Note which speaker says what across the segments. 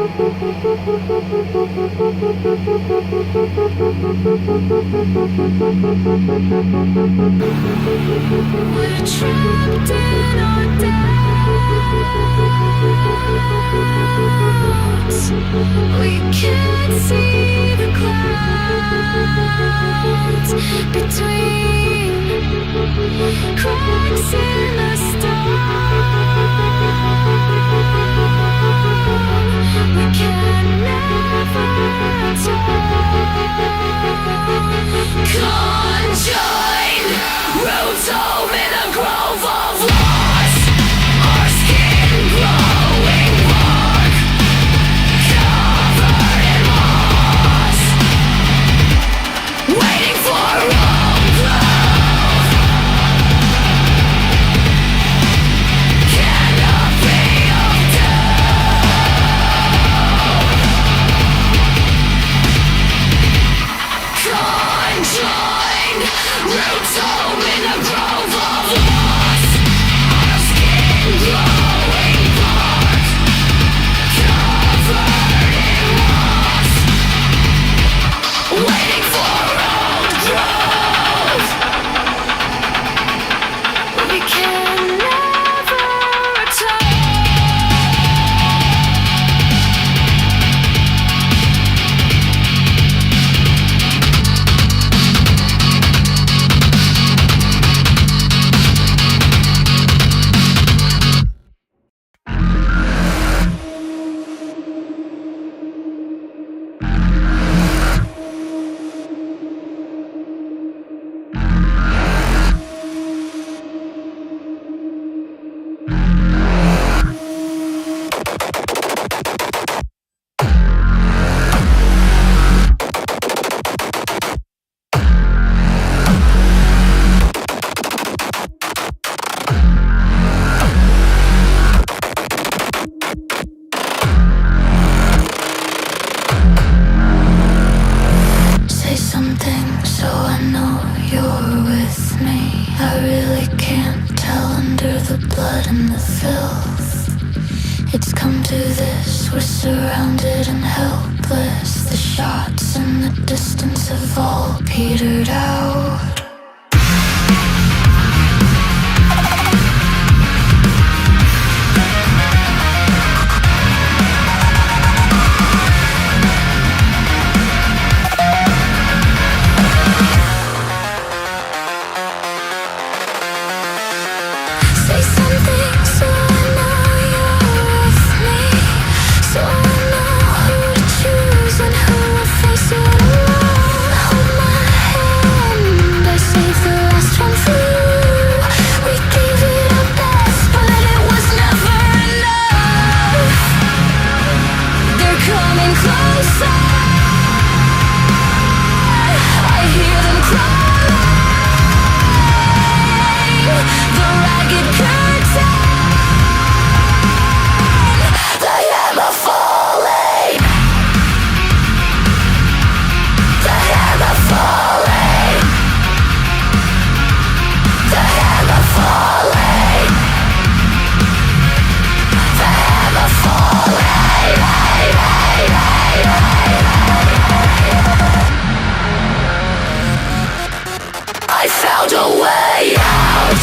Speaker 1: We're trapped in our doubts. We can't see the clouds between cracks in the stone. We can never conjoined roots home in a grove of loss. Our skin glowing bark covered in moss, waiting for own growth. Canopy of conjoined roots home in a grove of loss. Our skin glowing bark covered in moss, waiting for old growth. We can never return. Say something so I know you're with me. I really can't tell under the blood and the filth. It's come to this, we're surrounded and helpless. The shots in the distance have all petered out. Say something so I know you're with me, so I know who to choose and who will face it alone. Hold my hand, I saved the last one for you. We gave it our best, but it was never enough. They're coming closer, I hear them crying. The ragged curtain, the hammer falling, the hammer falling, the hammer falling, the hammer falling. I found a way out.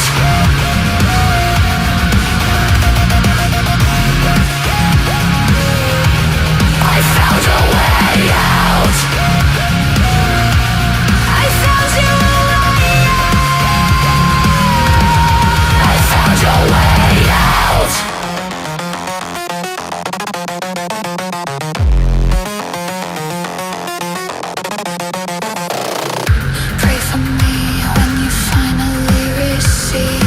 Speaker 1: I found a way out. I found you a way out. I found a way out. Pray for me when you finally receive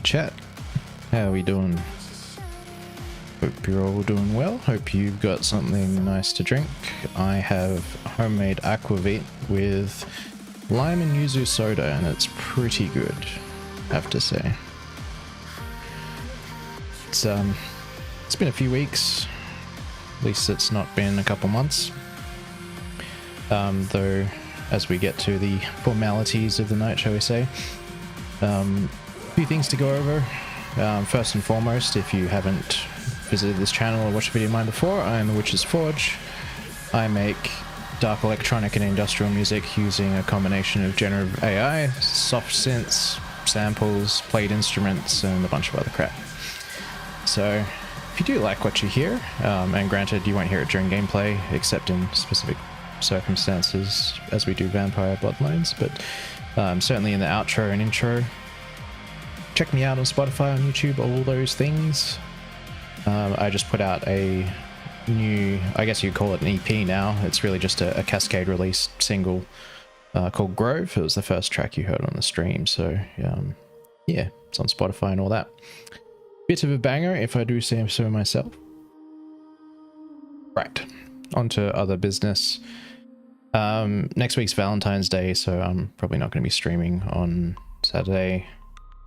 Speaker 2: chat. How are we doing? Hope you're all doing well. Hope you've got something nice to drink. I have homemade aquavit with lime and yuzu soda, and it's pretty good, I have to say. It's been a few weeks. At least it's not been a couple months. Though, as we get to the formalities of the night, shall we say, a few things to go over. First and foremost, if you haven't visited this channel or watched a video of mine before, I am the Witch's Forge. I make dark electronic and industrial music using a combination of generative AI, soft synths, samples, played instruments, and a bunch of other crap. So, if you do like what you hear, and granted you won't hear it during gameplay, except in specific circumstances as we do Vampire Bloodlines, but certainly in the outro and intro, check me out on Spotify, on YouTube, all those things. I just put out a new, I guess you'd call it an EP now. It's really just a Cascade release single called Grove. It was the first track you heard on the stream, so yeah, it's on Spotify and all that. Bit of a banger, if I do say so myself. Right, on to other business. Next week's Valentine's Day, so I'm probably not going to be streaming on Saturday.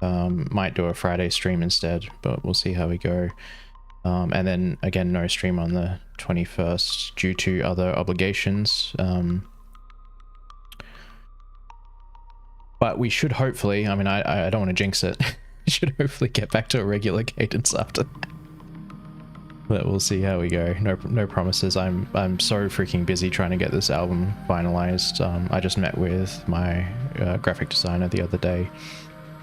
Speaker 2: Might do a Friday stream instead, but we'll see how we go. And then again, no stream on the 21st due to other obligations. But we should hopefully, I mean, I don't want to jinx it. We should hopefully get back to a regular cadence after that. But we'll see how we go. No promises. I'm so freaking busy trying to get this album finalized. I just met with my graphic designer the other day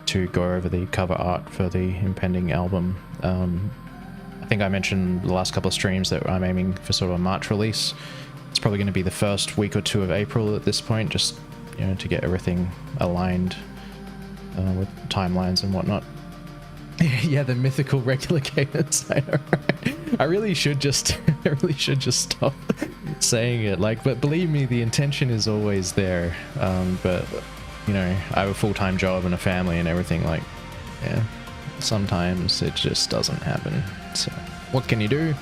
Speaker 2: to go over the cover art for the impending album. I think I mentioned the last couple of streams that I'm aiming for sort of a March release. It's probably going to be the first week or two of April at this point, just, you know, to get everything aligned with timelines and whatnot. Yeah, the mythical regular cadence. I know, right? I really should just stop saying it. Like, but believe me, the intention is always there. But you know, I have a full-time job and a family and everything. Like, yeah, sometimes it just doesn't happen. So, what can you do?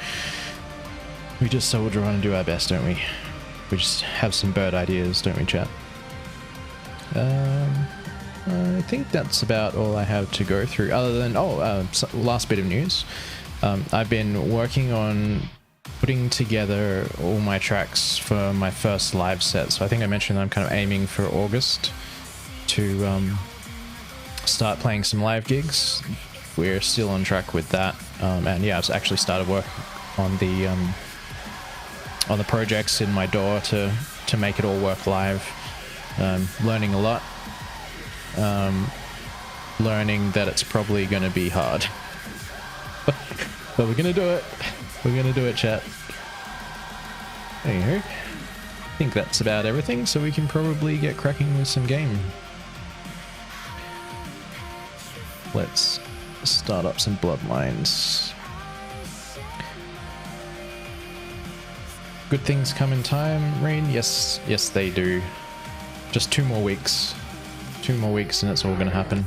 Speaker 2: We just soldier on and do our best, don't we? We just have some bird ideas, don't we, chat? I think that's about all I have to go through, other than, last bit of news. I've been working on putting together all my tracks for my first live set. So I think I mentioned that I'm kind of aiming for August to start playing some live gigs. We're still on track with that. And yeah, I've actually started work on the projects in my DAW to make it all work live. Learning a lot. Learning that it's probably going to be hard. But we're going to do it. We're going to do it, chat. Anywho, I think that's about everything, so we can probably get cracking with some game. Let's start up some Bloodlines. Good things come in time, Rain? Yes, they do. Just 2 more weeks. 2 more weeks and it's all gonna happen.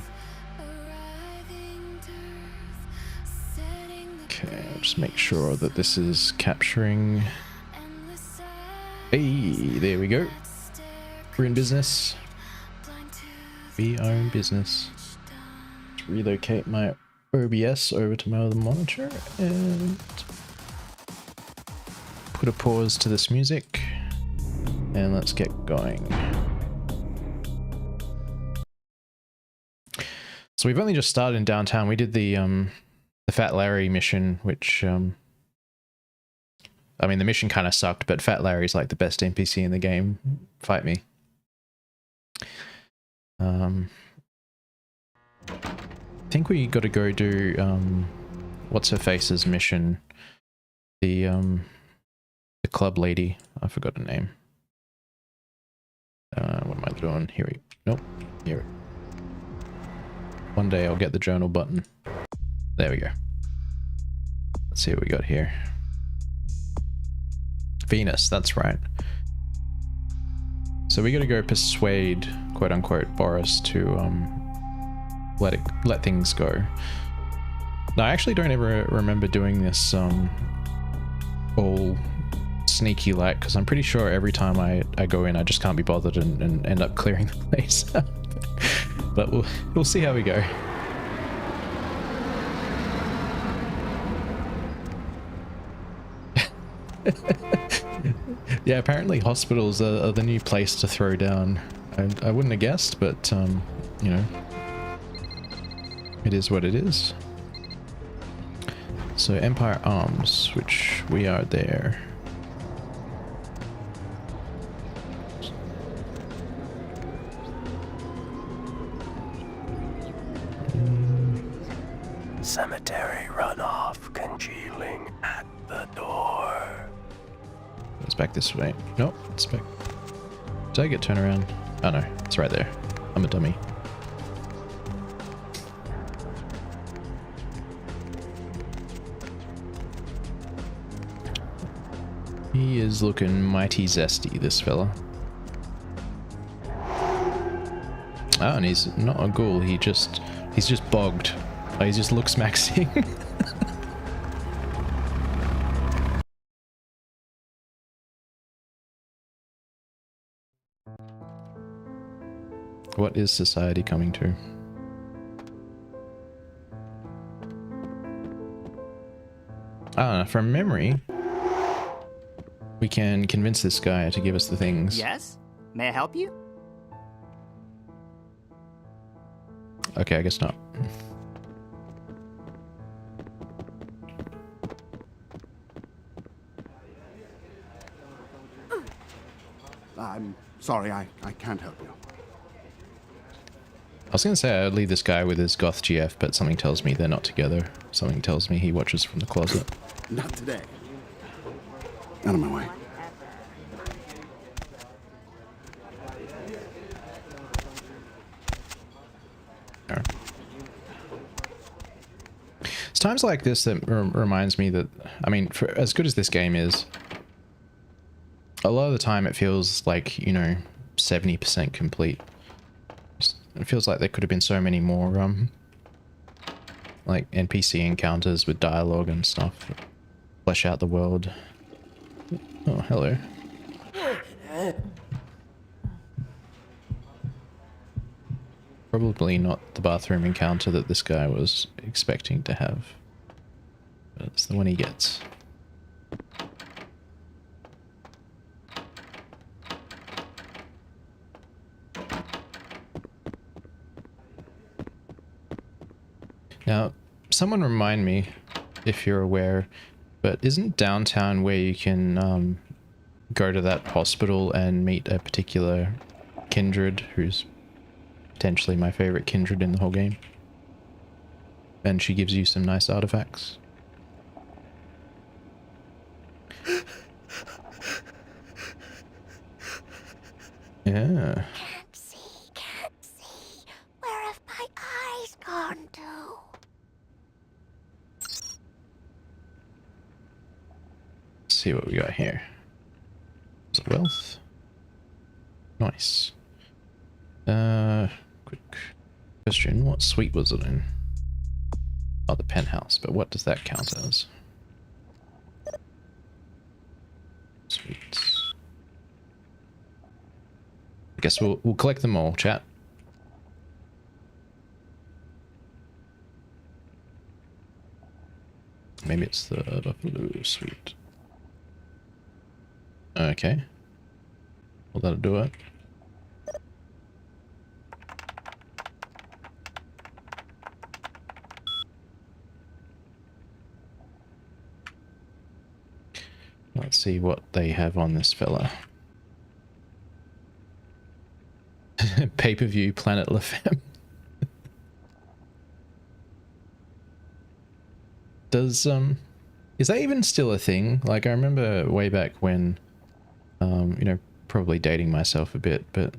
Speaker 2: Okay, I'll just make sure that this is capturing. Hey, there we go. We're in business. We are in business. Let's relocate my OBS over to my other monitor and put a pause to this music. And let's get going. So we've only just started in downtown. We did the Fat Larry mission, which I mean, the mission kind of sucked, but Fat Larry's like the best NPC in the game. Fight me. I think we got to go do what's her face's mission. The club lady. I forgot her name. What am I doing? Here we nope. Here. One day I'll get the journal button. There we go. Let's see what we got here. Venus, that's right. So we gotta go persuade, quote unquote, Boris to let things go. No, I actually don't ever remember doing this all sneaky like, because I'm pretty sure every time I go in I just can't be bothered and end up clearing the place. But we'll see how we go. Yeah, apparently hospitals are the new place to throw down. I wouldn't have guessed, but you know, it is what it is. So Empire Arms, which we are there.
Speaker 3: Cemetery runoff congealing at the door.
Speaker 2: It's back this way. Nope, it's back. Did I get turned around? Oh no, it's right there. I'm a dummy. He is looking mighty zesty, this fella. Oh, and he's not a ghoul, he's just bogged. Oh, he just looks maxing. What is society coming to? Ah, from memory, we can convince this guy to give us the things.
Speaker 4: Yes? May I help you?
Speaker 2: Okay, I guess not.
Speaker 5: I'm sorry, I can't help you.
Speaker 2: I was going to say I'd leave this guy with his goth GF, but something tells me they're not together. Something tells me he watches from the closet.
Speaker 5: Not today. Out of my way.
Speaker 2: Alright. It's times like this that reminds me that, I mean, for as good as this game is, a lot of the time it feels like, you know, 70% complete. It feels like there could have been so many more, like NPC encounters with dialogue and stuff. Flesh out the world. Oh, hello. Probably not the bathroom encounter that this guy was expecting to have. But it's the one he gets. Now, someone remind me, if you're aware, but isn't downtown where you can go to that hospital and meet a particular kindred who's potentially my favorite kindred in the whole game? And she gives you some nice artifacts. Yeah.
Speaker 1: Can't see. Where have my eyes gone to?
Speaker 2: Let's see what we got here. Is it wealth? Nice. Quick question. What suite was it in? Oh, the penthouse. But what does that count as? Suites. I guess we'll collect them all, chat. Maybe it's the Buffalo suite. Okay. Well, that'll do it. Let's see what they have on this fella. Pay-per-view Planet La Femme. Does is that even still a thing? Like, I remember way back when, you know, probably dating myself a bit, but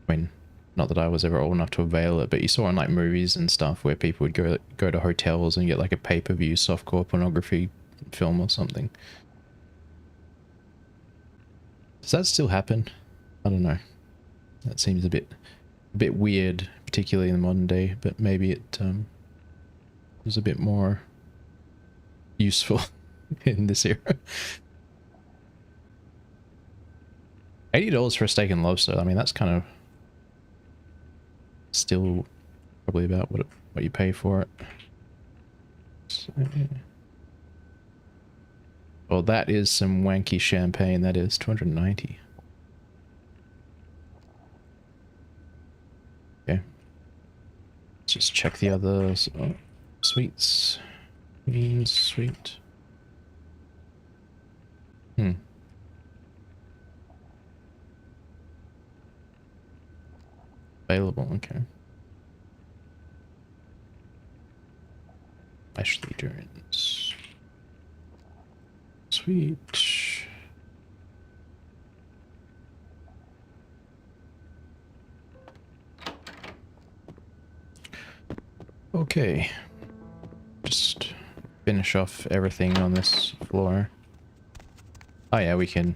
Speaker 2: when, not that I was ever old enough to avail it, but you saw in like movies and stuff where people would go to hotels and get like a pay-per-view softcore pornography film or something. Does that still happen? I don't know. That seems a bit a bit weird, particularly in the modern day, but maybe it was a bit more useful in this era. $80 for a steak and lobster. I mean, that's kind of still probably about what you pay for it. So, well, that is some wanky champagne. That is 290. Okay. Let's just check the others. Oh, sweets. Beans, sweet. Available, okay. Ashley Jones. Sweet. Okay. Just finish off everything on this floor. Oh yeah, we could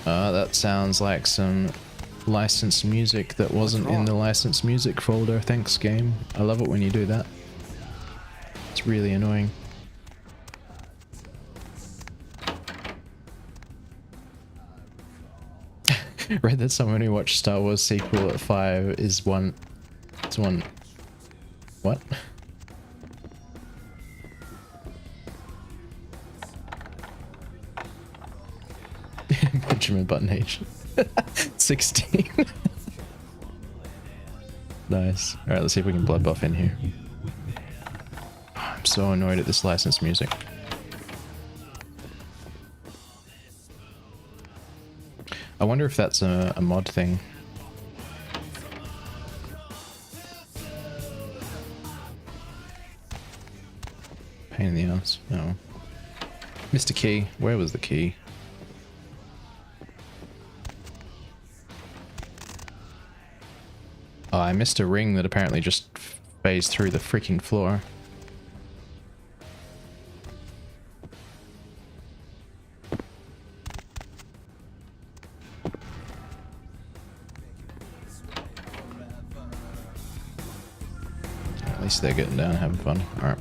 Speaker 2: that sounds like some licensed music that wasn't in the licensed music folder. Thanks, game. I love it when you do that. It's really annoying. Read that someone who watched Star Wars sequel at 5 is one... It's one... What? Benjamin Button H. 16. Nice. Alright, let's see if we can blood buff in here. I'm so annoyed at this licensed music. I wonder if that's a mod thing. Pain in the ass. No. Mr. Key. Where was the key? Oh, I missed a ring that apparently just phased through the freaking floor. At least they're getting down and having fun. Alright.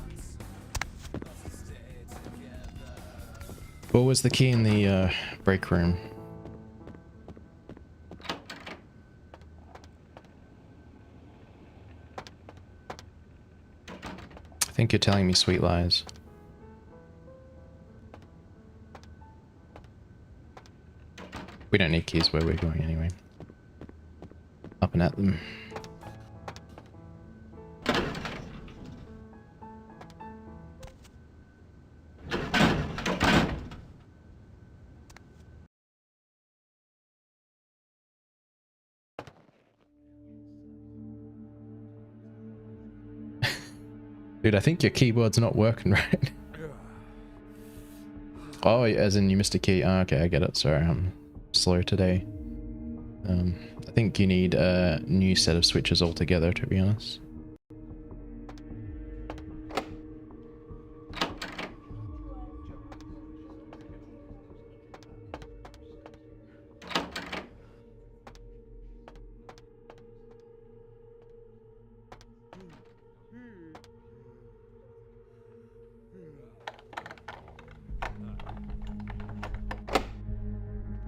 Speaker 2: What was the key in the break room? I think you're telling me sweet lies. We don't need keys where we're going anyway. Up and at them. Dude, I think your keyboard's not working right. Oh, as in you missed a key. Oh, okay, I get it. Sorry, I'm slow today. I think you need a new set of switches altogether, to be honest.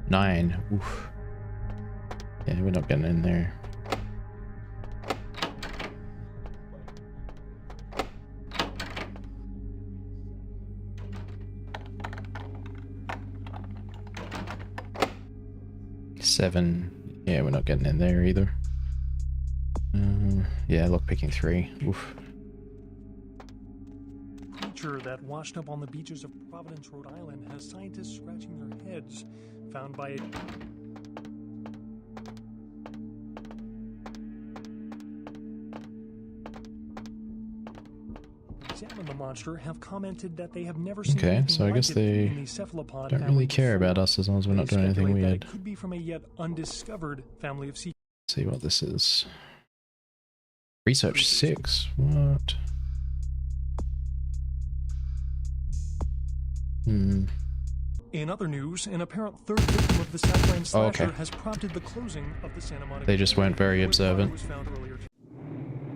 Speaker 2: Nine. Oof. Yeah, we're not getting in there. Seven. Yeah, we're not getting in there either. Yeah, lockpicking 3. Oof.
Speaker 4: Creature that washed up on the beaches of Providence, Rhode Island, has scientists scratching their heads. Found by examine the monster have commented that they have never seen anything
Speaker 2: so I guess
Speaker 4: like it
Speaker 2: they
Speaker 4: in the cephalopod
Speaker 2: don't
Speaker 4: family
Speaker 2: really care
Speaker 4: before.
Speaker 2: about us as long as we're not
Speaker 4: They
Speaker 2: doing anything
Speaker 4: speculate that
Speaker 2: weird.
Speaker 4: it could be from a yet undiscovered family of sea.
Speaker 2: See what this is. Research 6. What?
Speaker 4: In other news, an apparent third victim of the Southland slasher
Speaker 2: okay.
Speaker 4: has prompted the closing of the Santa Monica.
Speaker 2: They just weren't very observant.
Speaker 4: Was found earlier.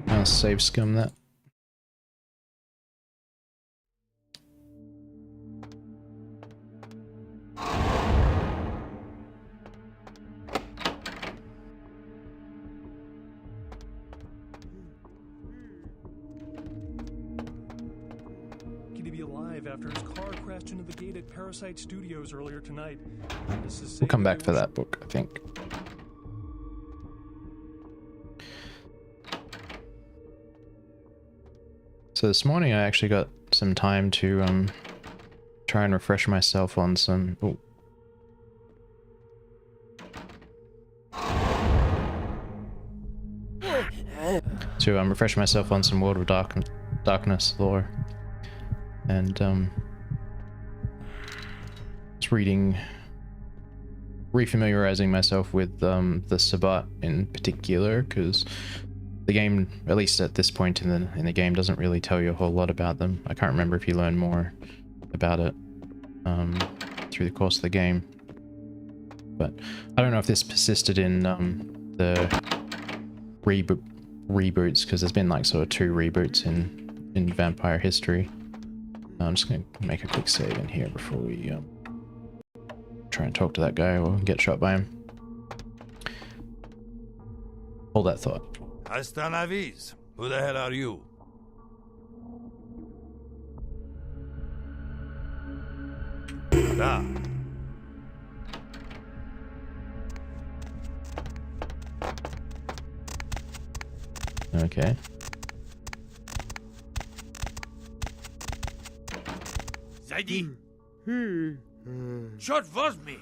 Speaker 2: I'll save scum that.
Speaker 4: To be alive after his car crashed into the gate at Parasite Studios earlier tonight.
Speaker 2: We'll come back for that book, I think. So this morning I actually got some time to try and refresh myself on some refresh myself on some World of Darkness lore. And just refamiliarizing myself with the Sabbat in particular, because the game, at least at this point in the game, doesn't really tell you a whole lot about them. I can't remember if you learn more about it through the course of the game, but I don't know if this persisted in the reboots, because there's been like sort of 2 reboots in Vampire history. I'm just going to make a quick save in here before we try and talk to that guy or get shot by him. Hold that thought.
Speaker 3: Hasta navis. Who the hell are you? Da.
Speaker 2: Okay.
Speaker 3: Zайди. Черт возьми.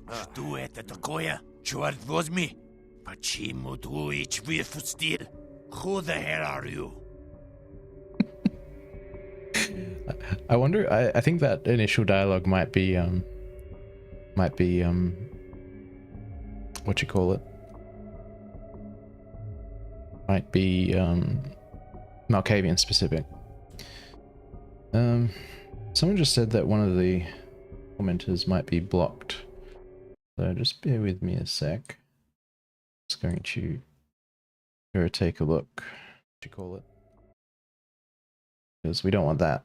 Speaker 3: Что это такое? Черт возьми. Почему ты выпустил? Who the hell are you?
Speaker 2: I wonder, I think that initial dialogue might be what you call it? Might be Malkavian specific. Someone just said that one of the commenters might be blocked. So just bear with me a sec. Just going to go take a look. What you call it? Because we don't want that.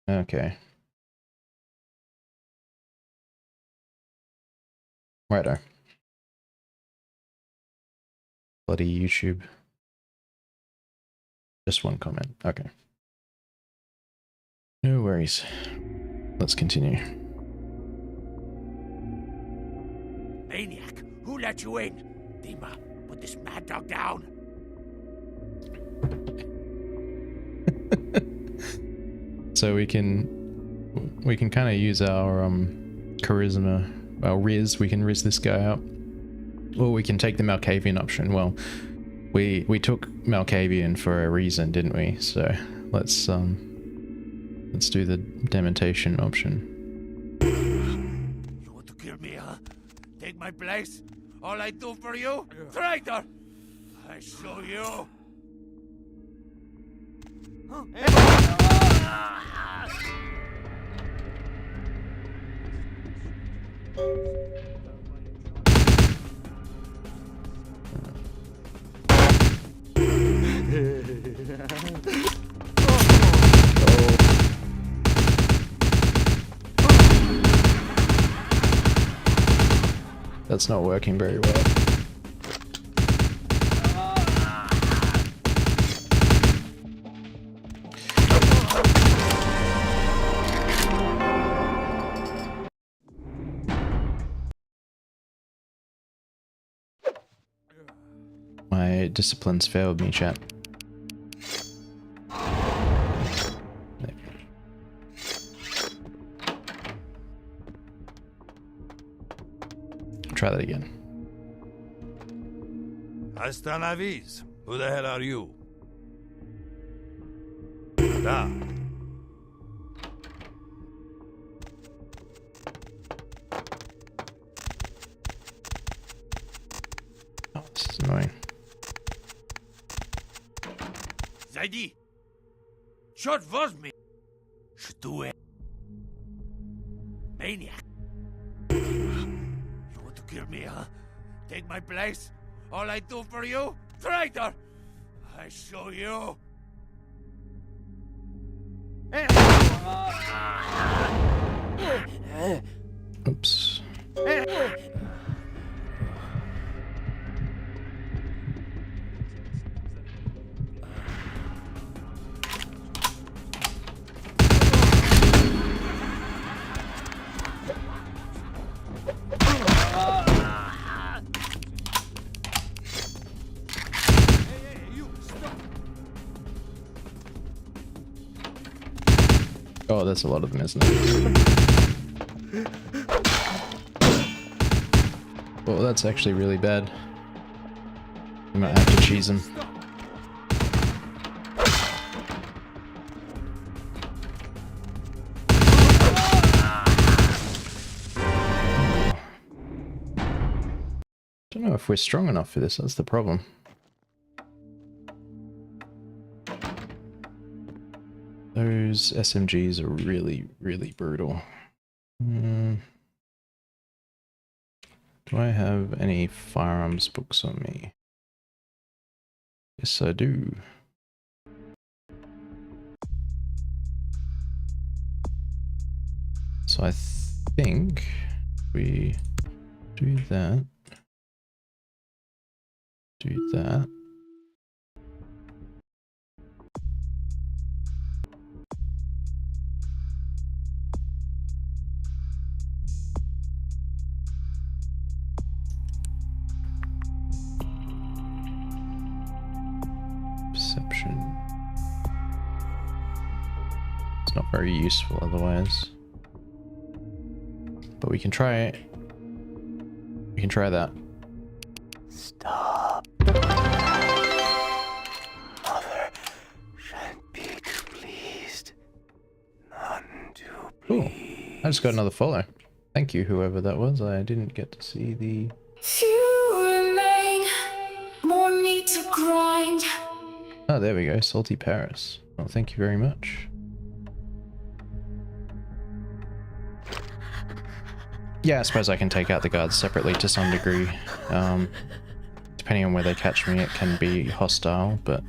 Speaker 2: Okay. Righto. Bloody YouTube. Just one comment. Okay. No worries. Let's continue.
Speaker 3: Maniac, who let you in? Dima, put this mad dog down.
Speaker 2: So we can kind of use our charisma, our riz. We can riz this guy out, or we can take the Malkavian option. Well, we took Malkavian for a reason, didn't we? So let's do the dementation option.
Speaker 3: You want to kill me, huh? Take my place? All I do for you? Traitor! I show you!
Speaker 2: That's not working very well. My disciplines failed me, chat. Try that again.
Speaker 3: Hasta navis. Who the hell are you? Da.
Speaker 2: Oh, this is annoying.
Speaker 3: ID. Shot was me. Do it. Maniac. You want to kill me, huh? Take my place? All I do for you? Traitor! I show you.
Speaker 2: Oops. Oh, that's a lot of them, isn't it? Oh, that's actually really bad. You might have to cheese him. Don't know if we're strong enough for this, that's the problem. Those SMGs are really, really brutal. Do I have any firearms books on me? Yes, I do. So I think we do that. Do that. Perception. It's not very useful otherwise. But we can try it. We can try that.
Speaker 6: Stop. Mother shan't be too pleased. None too
Speaker 2: Cool.
Speaker 6: pleased.
Speaker 2: I just got another follow. Thank you, whoever that was. I didn't get to see the...
Speaker 1: Few remain, more meat to grind.
Speaker 2: Oh, there we go. Salty Paris. Well, thank you very much. Yeah, I suppose I can take out the guards separately to some degree. Depending on where they catch me, it can be hostile, but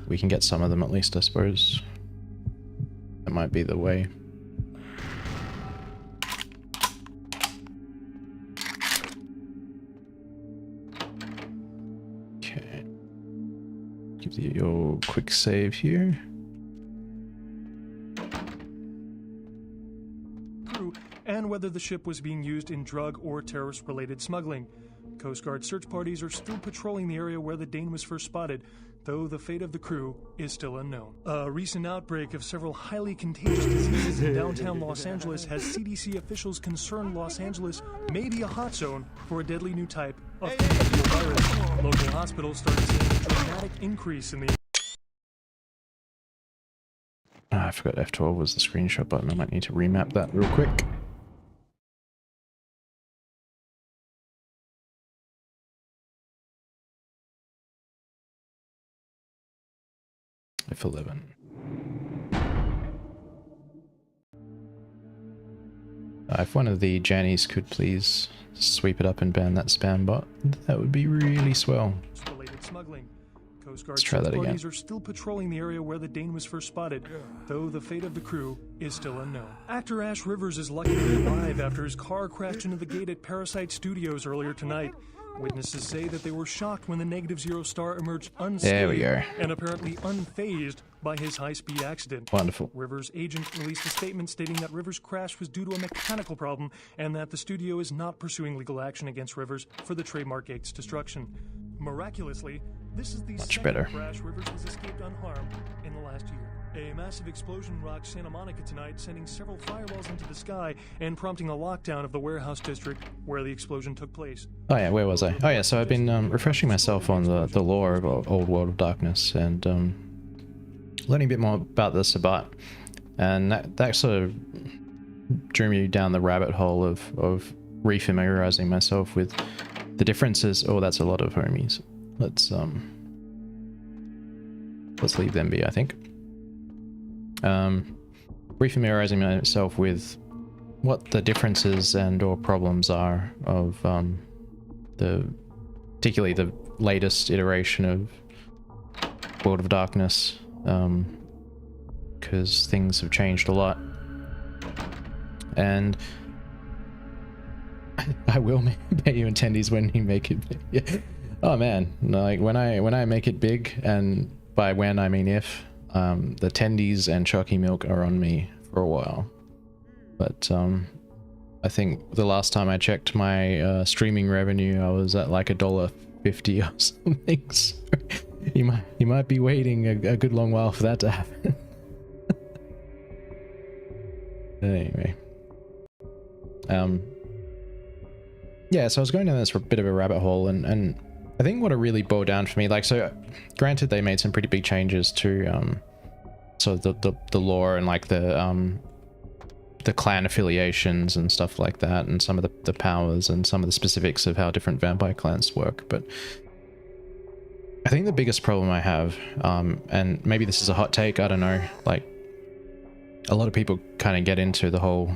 Speaker 2: we can get some of them at least, I suppose. That might be the way. Okay. Give you your quick save here.
Speaker 4: And whether the ship was being used in drug or terrorist-related smuggling. Coast Guard search parties are still patrolling the area where the Dane was first spotted, though the fate of the crew is still unknown. A recent outbreak of several highly contagious diseases in downtown Los Angeles has CDC officials concerned Los Angeles may be a hot zone for a deadly new type of virus. Local hospitals started seeing a dramatic increase in the...
Speaker 2: I forgot F12 was the screenshot button. I might need to remap that real quick. F11. If one of the Jannies could please sweep it up and ban that spam bot, that would be really swell.
Speaker 4: Smuggling. Coast Guard
Speaker 2: Let's try that again.
Speaker 4: parties are still patrolling the area where the Dane was first spotted, though the fate of the crew is still unknown. Actor Ash Rivers is lucky to be alive after his car crashed into the gate at Parasite Studios earlier tonight. Witnesses say that they were shocked when the Negative Zero star emerged unscathed
Speaker 2: There we go.
Speaker 4: and apparently unfazed by his high-speed accident.
Speaker 2: Wonderful.
Speaker 4: Rivers' agent released a statement stating that Rivers' crash was due to a mechanical problem and that the studio is not pursuing legal action against Rivers for the trademark gate's destruction. Miraculously, this is the second
Speaker 2: better.
Speaker 4: crash Rivers has escaped unharmed in the last year. A massive explosion rocked Santa Monica tonight, sending several fireballs into the sky and prompting a lockdown of the warehouse district where the explosion took place.
Speaker 2: Oh yeah, where was I? Oh yeah, so I've been refreshing myself on the lore of Old World of Darkness and learning a bit more about the Sabbat. And that sort of drew me down the rabbit hole of refamiliarizing myself with the differences. Oh, that's a lot of homies. Let's let's leave them be, I think. Refamiliarizing myself with what the differences and or problems are of particularly the latest iteration of World of Darkness, because things have changed a lot. And I will pay you attendees when you make it big. Yeah. Oh man, like when I make it big, and by when I mean if, the tendies and chalky milk are on me for a while. But I think the last time I checked my streaming revenue, I was at like $1.50 or something. So you might be waiting a good long while for that to happen. Anyway, yeah. So I was going down this bit of a rabbit hole, and I think what it really boiled down for me, like, so granted they made some pretty big changes to so the lore and like the clan affiliations and stuff like that, and some of the powers and some of the specifics of how different vampire clans work. But I think the biggest problem I have, and maybe this is a hot take, I don't know, like a lot of people kind of get into the whole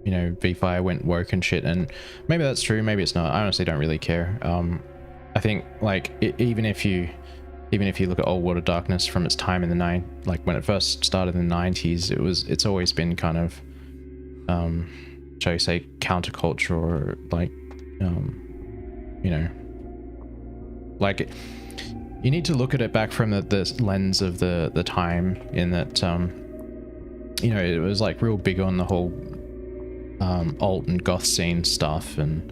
Speaker 2: you know, VFire went woke and shit, and maybe that's true, maybe it's not. I honestly don't really care. I think like even if you look at old World of Darkness from its time in the like when it first started in the 90s, it's always been kind of shall you say counterculture, or like you know, like you need to look at it back from the lens of the time, in that you know, it was like real big on the whole alt and goth scene stuff and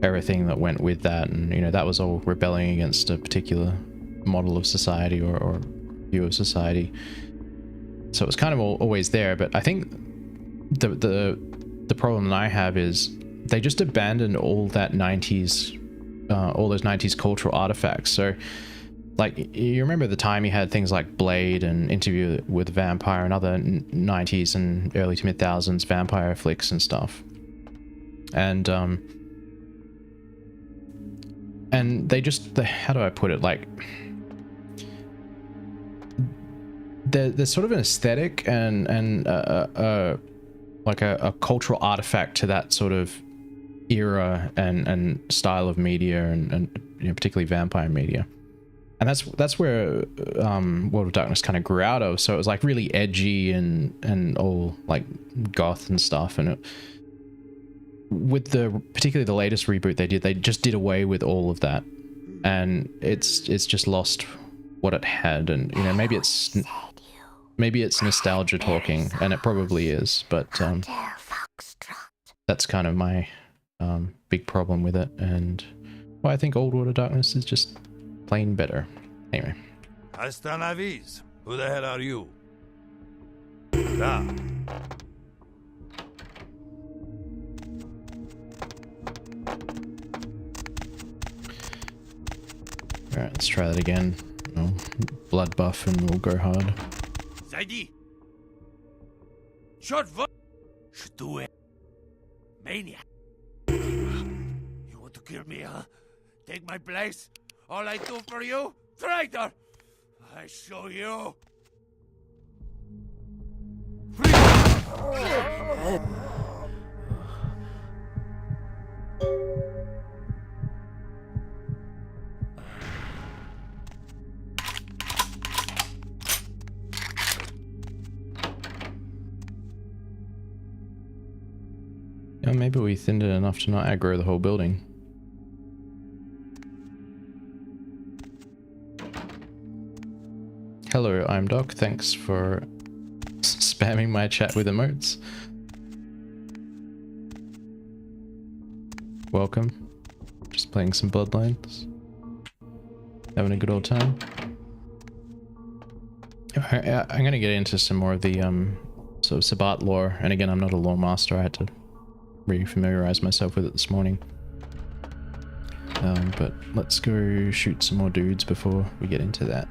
Speaker 2: everything that went with that, and you know, that was all rebelling against a particular model of society or view of society. So it was kind of always there. But I think the problem that I have is they just abandoned all that 90s all those 90s cultural artifacts. So like, you remember the time you had things like Blade and Interview with the Vampire and other 90s and early to mid thousands vampire flicks and stuff, and they just, how do I put it, like there's sort of an aesthetic and like a cultural artifact to that sort of era and style of media, and you know, particularly vampire media. And that's where World of Darkness kind of grew out of. So it was like really edgy and all like goth and stuff. And with particularly the latest reboot they just did away with all of that, and it's just lost what it had. And you know, maybe it's nostalgia talking, and it probably is. But that's kind of my big problem with it. And well, I think old World of Darkness is just plain better. Anyway.
Speaker 3: Hasta la vis. Who the hell are you? Da.
Speaker 2: Alright, let's try that again. Oh, blood buff and we'll go hard.
Speaker 3: Zайди. Short vo- Что это? Maniac. You want to kill me, huh? Take my place? All I do for you? Traitor! I show you!
Speaker 2: Yeah, maybe we thinned it enough to not aggro the whole building. Hello, I'm Doc. Thanks for spamming my chat with emotes. Welcome. Just playing some Bloodlines. Having a good old time. I'm going to get into some more of the sort of Sabbat lore. And again, I'm not a lore master. I had to re-familiarize myself with it this morning. But let's go shoot some more dudes before we get into that.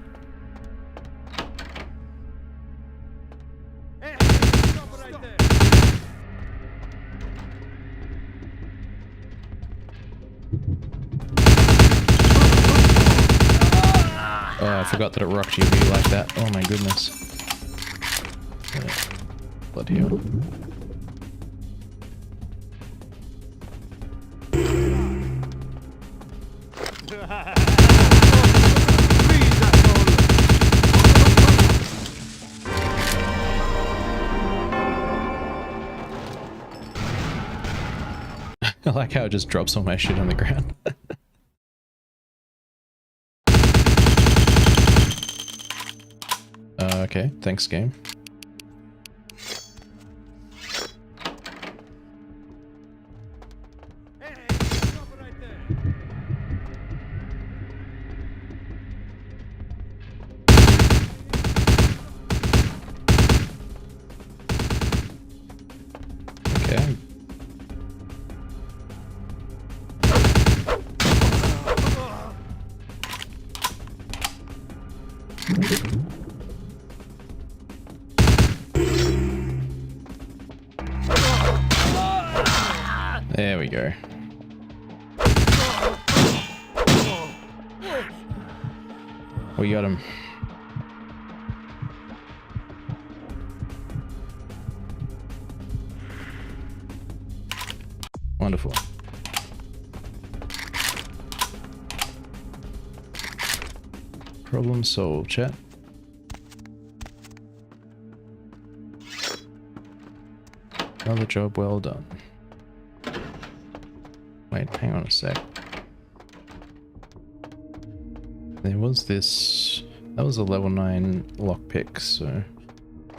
Speaker 2: I forgot that it rocked your view like that. Oh my goodness. Blood heal. I like how it just drops all my shit on the ground. Okay, thanks game. Okay. There we go. We got him. Wonderful. Problem solved, chat. Another job well done. Wait, hang on a sec. There was this... That was a level 9 lockpick, so... I'm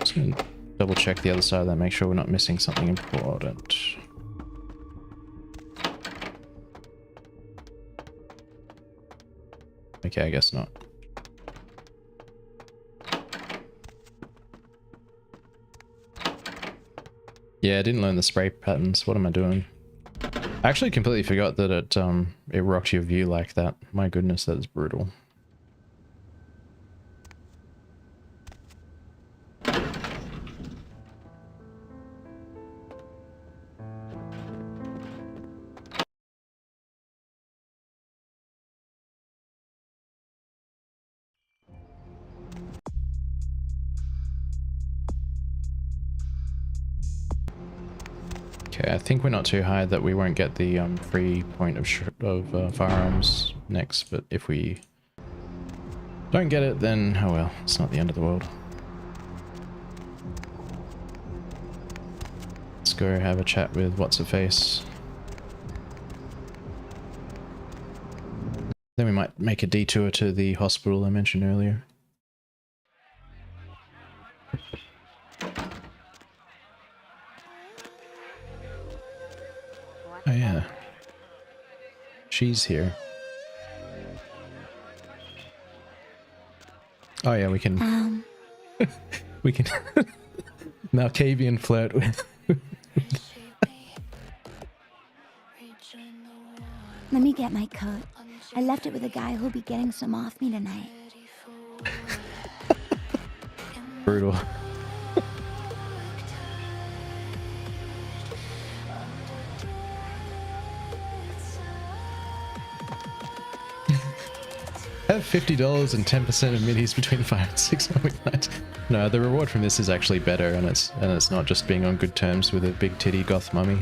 Speaker 2: just gonna double check the other side of that, make sure we're not missing something important. Okay, I guess not. Yeah, I didn't learn the spray patterns. What am I doing? I actually completely forgot that it rocked your view like that. My goodness, that is brutal. Okay, I think we're not too high that we won't get the free point of firearms next, but if we don't get it, then oh well, it's not the end of the world. Let's go have a chat with what's-her-face. Then we might make a detour to the hospital I mentioned earlier. Oh yeah. She's here. Oh yeah, we can... we can... Malkavian flirt with...
Speaker 7: Let me get my coat. I left it with a guy who'll be getting some off me tonight.
Speaker 2: Brutal. Have $50 and 10% of middies between 5 and 6 weeknights. No, the reward from this is actually better, and it's not just being on good terms with a big titty goth mummy.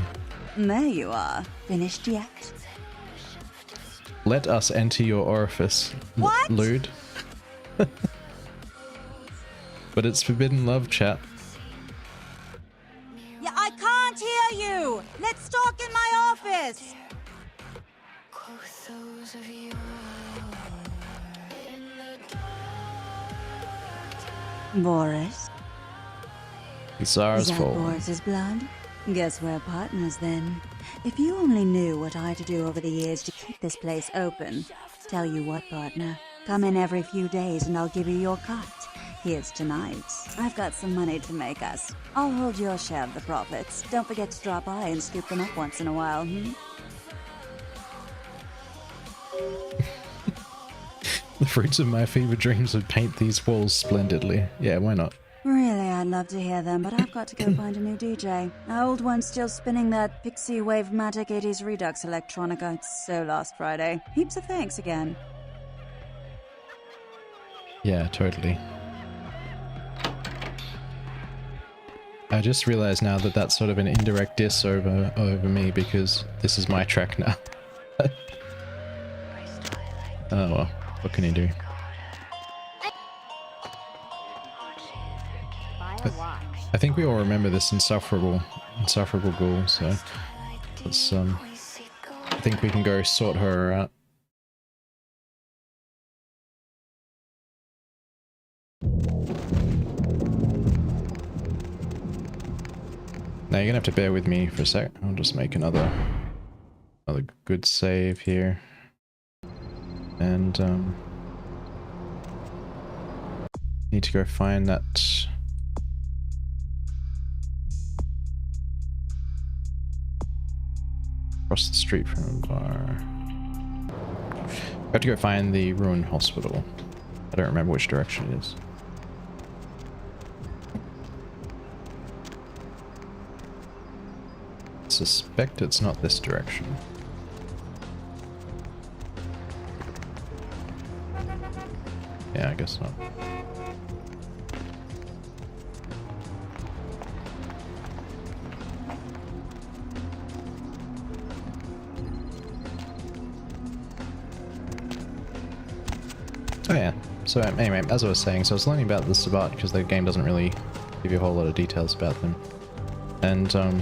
Speaker 8: There you are. Finished yet?
Speaker 2: Let us enter your orifice,
Speaker 8: What?
Speaker 2: lewd. But it's forbidden love, chat.
Speaker 8: Yeah, I can't hear you. Let's talk in my office. Boris?
Speaker 2: The Tsar's
Speaker 8: Is that
Speaker 2: fault.
Speaker 8: Boris's blood? Guess we're partners then. If you only knew what I had to do over the years to keep this place open. Tell you what, partner. Come in every few days and I'll give you your cut. Here's tonight. I've got some money to make us. I'll hold your share of the profits. Don't forget to drop by and scoop them up once in a while,
Speaker 2: The fruits of my fever dreams would paint these walls splendidly. Yeah, why not?
Speaker 8: Really, I'd love to hear them, but I've got to go find a new DJ. Our old one's still spinning that Pixie Wave-matic 80s Redux electronica. It's so last Friday. Heaps of thanks again.
Speaker 2: Yeah, totally. I just realized now that that's sort of an indirect diss over me because this is my track now. Oh well, what can you do? I think we all remember this insufferable ghoul, so let's I think we can go sort her out. Now you're gonna have to bear with me for a sec. I'll just make another good save here. And need to go find that across the street from the bar. I have to go find the ruined hospital. I don't remember which direction it is. Suspect it's not this direction. Yeah, I guess not. Oh yeah, so anyway, as I was saying, so I was learning about the Sabbat because the game doesn't really give you a whole lot of details about them. And I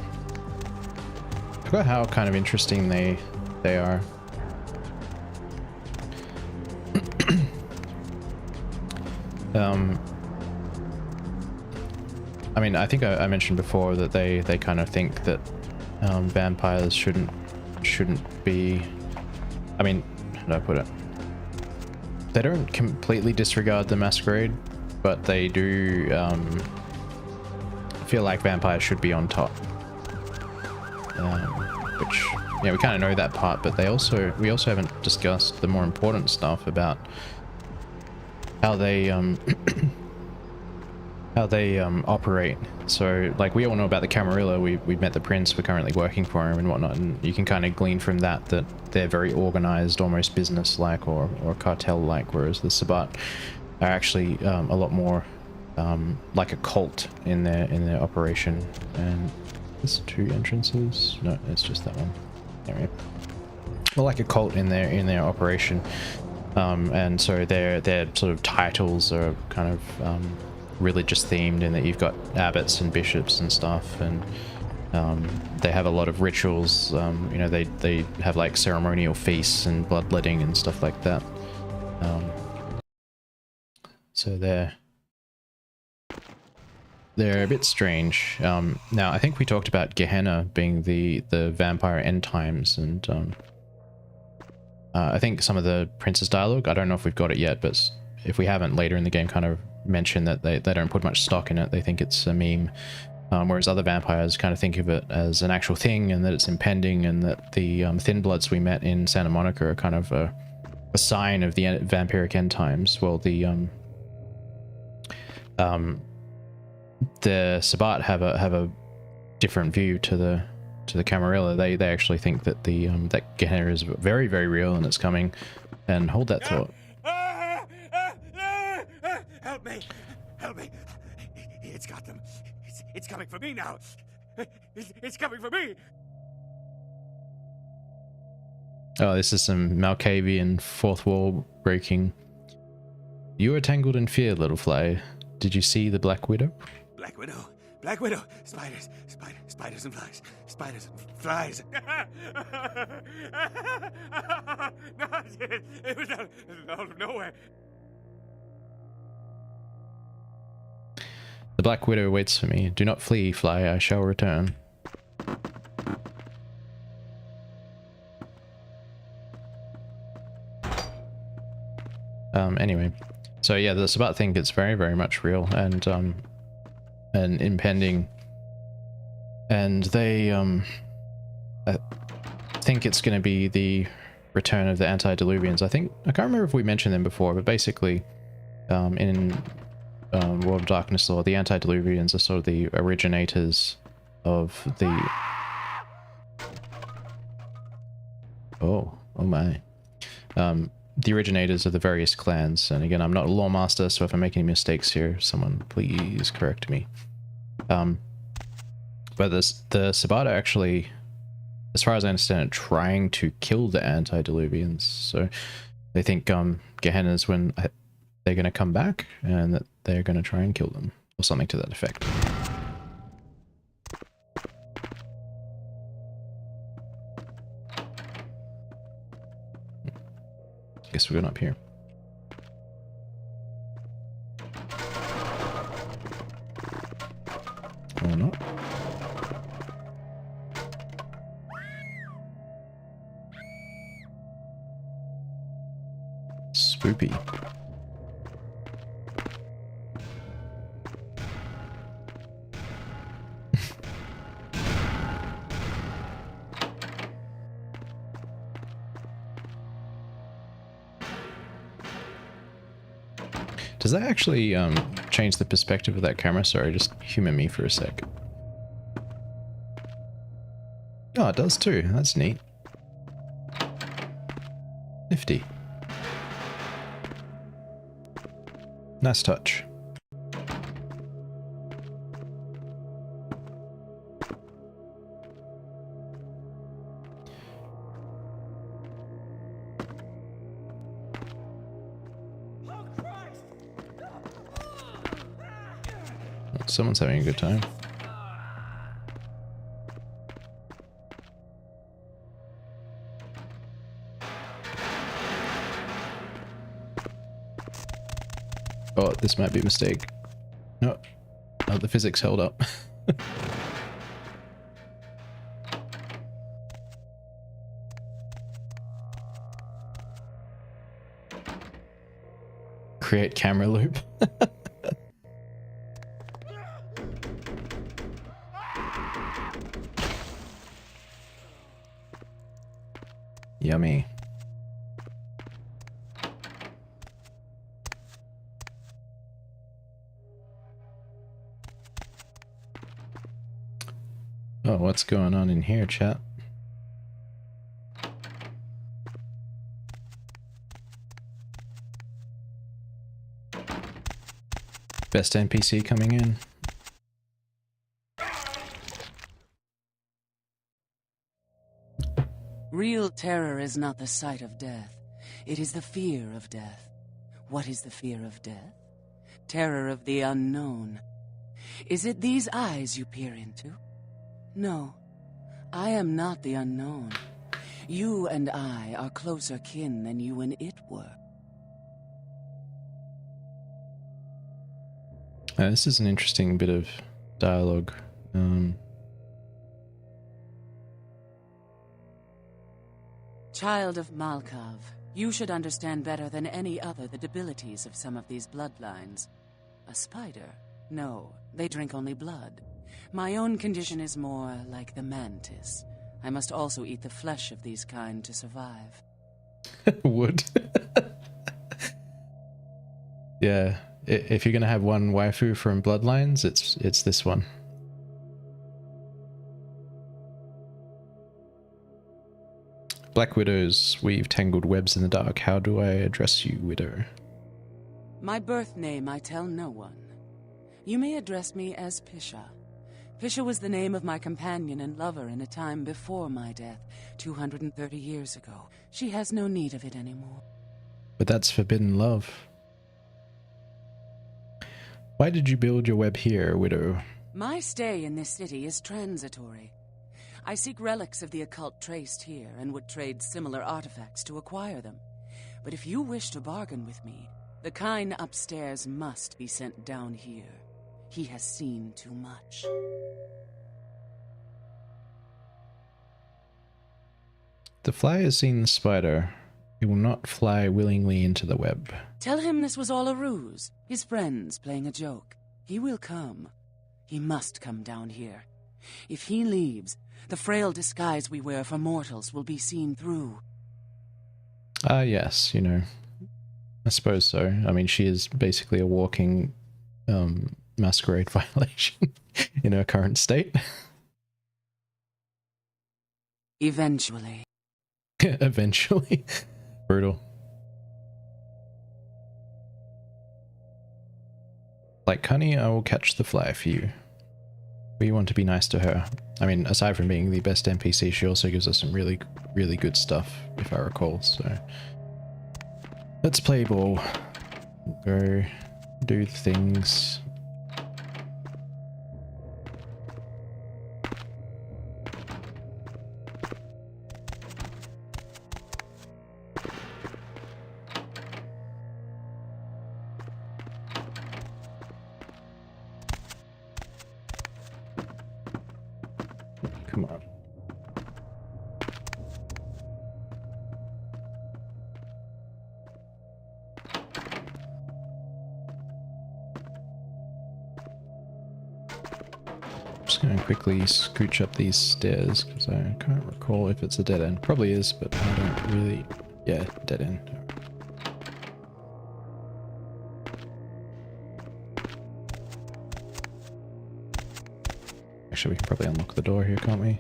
Speaker 2: forgot how kind of interesting they are. I mean, I think I mentioned before that they kind of think that vampires shouldn't be. I mean, how do I put it? They don't completely disregard the masquerade, but they do feel like vampires should be on top. Which, yeah, we kind of know that part, but we also haven't discussed the more important stuff about how they operate. So, like, we all know about the Camarilla. We met the prince. We're currently working for him and whatnot, and you can kind of glean from that they're very organized, almost business-like or cartel-like, whereas the Sabbat are actually a lot more like a cult in their operation. And there's 2 entrances. No, it's just that one. There we go. Well, like a cult in their operation, and so their sort of titles are kind of religious themed in that you've got abbots and bishops and stuff, and they have a lot of rituals. You know, they have like ceremonial feasts and bloodletting and stuff like that. So they're a bit strange. Now I think we talked about Gehenna being the vampire end times, and I think some of the prince's dialogue, I don't know if we've got it yet, but if we haven't, later in the game kind of mention that they don't put much stock in it. They think it's a meme, whereas other vampires kind of think of it as an actual thing and that it's impending, and that the Thin Bloods we met in Santa Monica are kind of a sign of the vampiric end times. Well, the Sabbat have a different view to the Camarilla. They actually think that that Gehenna is very, very real and it's coming. And hold that thought.
Speaker 3: Help me! Help me! It's got them. It's coming for me now. It's coming for me.
Speaker 2: Oh, this is some Malkavian fourth wall breaking. You are tangled in fear, little fly. Did you see the Black Widow?
Speaker 3: Black Widow. Black Widow. Spiders and flies. Spiders and flies. No, it was out of nowhere.
Speaker 2: The Black Widow waits for me. Do not flee, fly. I shall return. Anyway, so yeah, the Sabbat thing gets very, very much real and impending, and they I think it's going to be the return of the antediluvians. I can't remember if we mentioned them before, but basically in World of Darkness lore, the antediluvians are sort of the originators of the oh my the originators of the various clans. And again, I'm not a lore master, so if I make any mistakes here, someone please correct me. But the Sabata actually, as far as I understand it, trying to kill the antediluvians. So they think Gehenna's when they're going to come back, and that they're going to try and kill them, or something to that effect. Guess we're going up here. Or not. Spoopy. Does that actually change the perspective of that camera? Sorry, just humor me for a sec. Oh, it does too. That's neat. Nifty. Nice touch. Someone's having a good time. Oh, this might be a mistake. No. Oh, the physics held up. Create camera loop. Yummy. Oh, what's going on in here, chat? Best NPC coming in.
Speaker 9: Real terror is not the sight of death. It is the fear of death. What is the fear of death? Terror of the unknown. Is it these eyes you peer into? No, I am not the unknown. You and I are closer kin than you and it were.
Speaker 2: This is an interesting bit of dialogue.
Speaker 9: Child of Malkav, you should understand better than any other the debilities of some of these bloodlines. A spider? No, they drink only blood. My own condition is more like the mantis. I must also eat the flesh of these kind to survive.
Speaker 2: Would. Yeah, if you're gonna have one waifu from Bloodlines, it's this one. Black widows weave tangled webs in the dark. How do I address you, widow?
Speaker 9: My birth name I tell no one. You may address me as Pisha. Pisha was the name of my companion and lover in a time before my death, 230 years ago. She has no need of it anymore.
Speaker 2: But that's forbidden love. Why did you build your web here, widow?
Speaker 9: My stay in this city is transitory. I seek relics of the occult traced here and would trade similar artifacts to acquire them. But if you wish to bargain with me, the kind upstairs must be sent down here. He has seen too much.
Speaker 2: The fly has seen the spider. He will not fly willingly into the web.
Speaker 9: Tell him this was all a ruse, his friends playing a joke. He will come. He must come down here. If he leaves, the frail disguise we wear for mortals will be seen through.
Speaker 2: Ah, yes, you know. I suppose so. I mean, she is basically a walking masquerade violation in her current state.
Speaker 9: Eventually.
Speaker 2: Eventually. Brutal. Like Cunny, I will catch the fly for you. We want to be nice to her. I mean, aside from being the best NPC, she also gives us some really, really good stuff, if I recall, so... Let's play ball. Go do things. Come on. Just gonna quickly scooch up these stairs because I can't recall if it's a dead end. Probably is, but I don't really... Yeah, dead end. Actually, we can probably unlock the door here, can't we?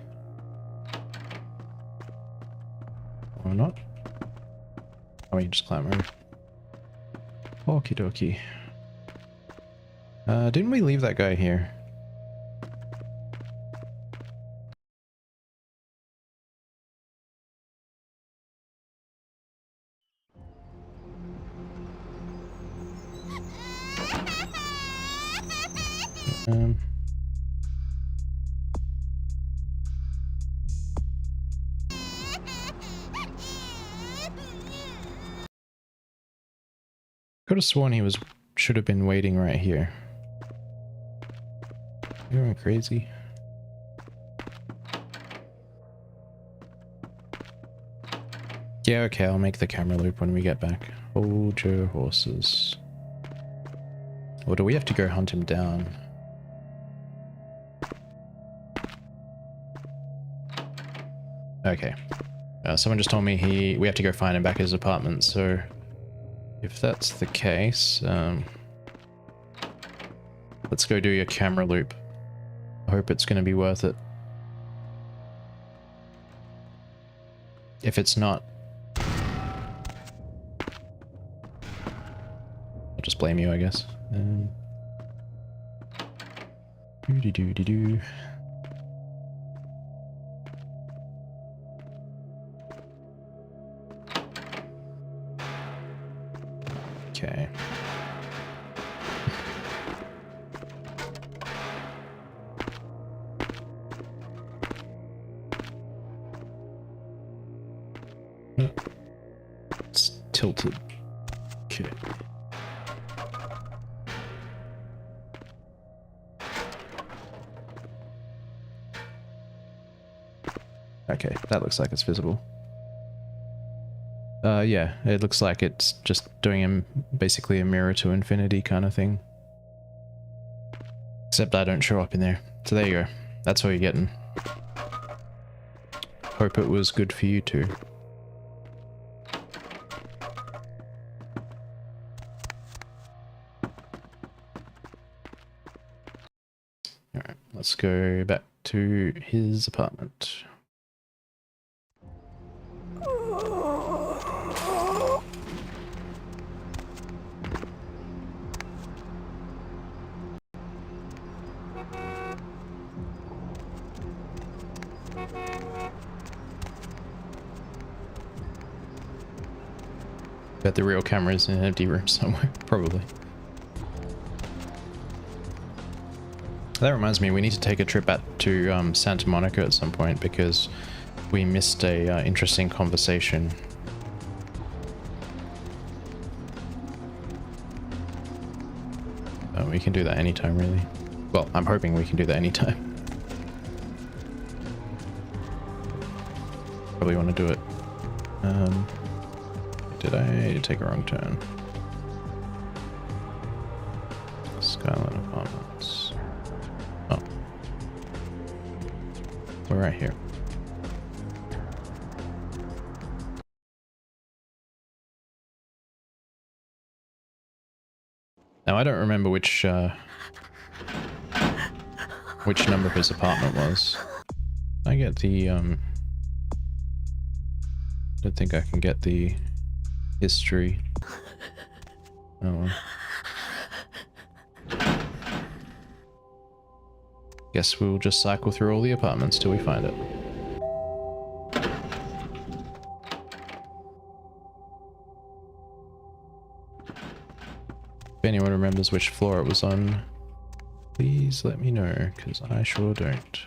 Speaker 2: Or not? Oh, we can just climb over. Okie dokie. Didn't we leave that guy here? Could have sworn he should have been waiting right here. You're going crazy. Yeah, okay, I'll make the camera loop when we get back. Hold your horses. Or do we have to go hunt him down? Okay. Someone just told me we have to go find him back at his apartment, so... If that's the case, let's go do your camera loop. I hope it's going to be worth it. If it's not, I'll just blame you, I guess. Doo-doo-doo-doo-doo. Okay. It's tilted. Okay. Okay, that looks like it's visible. Yeah, it looks like it's just doing basically a mirror to infinity kind of thing. Except I don't show up in there. So there you go. That's all you're getting. Hope it was good for you too. Alright, let's go back to his apartment. Bet the real camera's in an empty room somewhere, probably. That reminds me, we need to take a trip back to Santa Monica at some point because we missed a interesting conversation. We can do that anytime, really. Well, I'm hoping we can do that anytime. Probably want to do it. Did I take a wrong turn? Skyline Apartments. Oh. We're right here. Now I don't remember which number his apartment was. I get the I don't think I can get the history. Oh well. Guess we'll just cycle through all the apartments till we find it. If anyone remembers which floor it was on, please let me know, because I sure don't.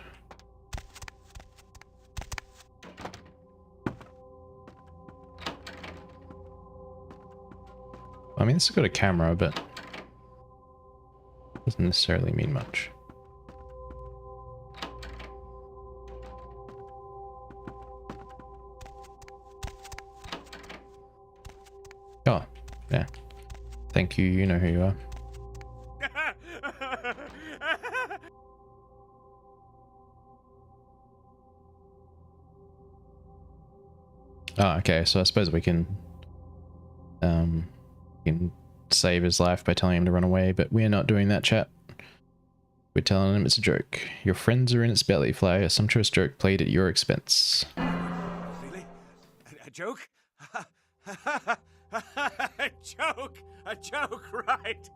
Speaker 2: I mean, this has got a camera, but doesn't necessarily mean much. Oh, yeah. Thank you, you know who you are. Oh, okay, so I suppose we can save his life by telling him to run away, but we're not doing that, chat. We're telling him it's a joke. Your friends are in its belly, Fly. A sumptuous joke played at your expense.
Speaker 3: Really? A joke? A joke! A joke, right?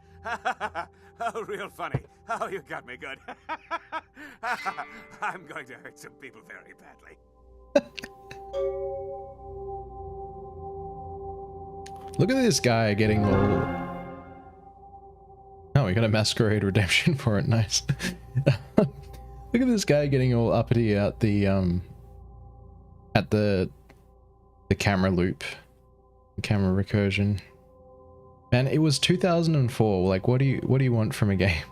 Speaker 3: Oh, real funny. Oh, you got me good. I'm going to hurt some people very badly.
Speaker 2: Look at this guy getting all... Oh, we got a masquerade redemption for it. Nice. Look at this guy getting all uppity at the camera loop, camera recursion. Man, it was 2004. Like, what do you want from a game?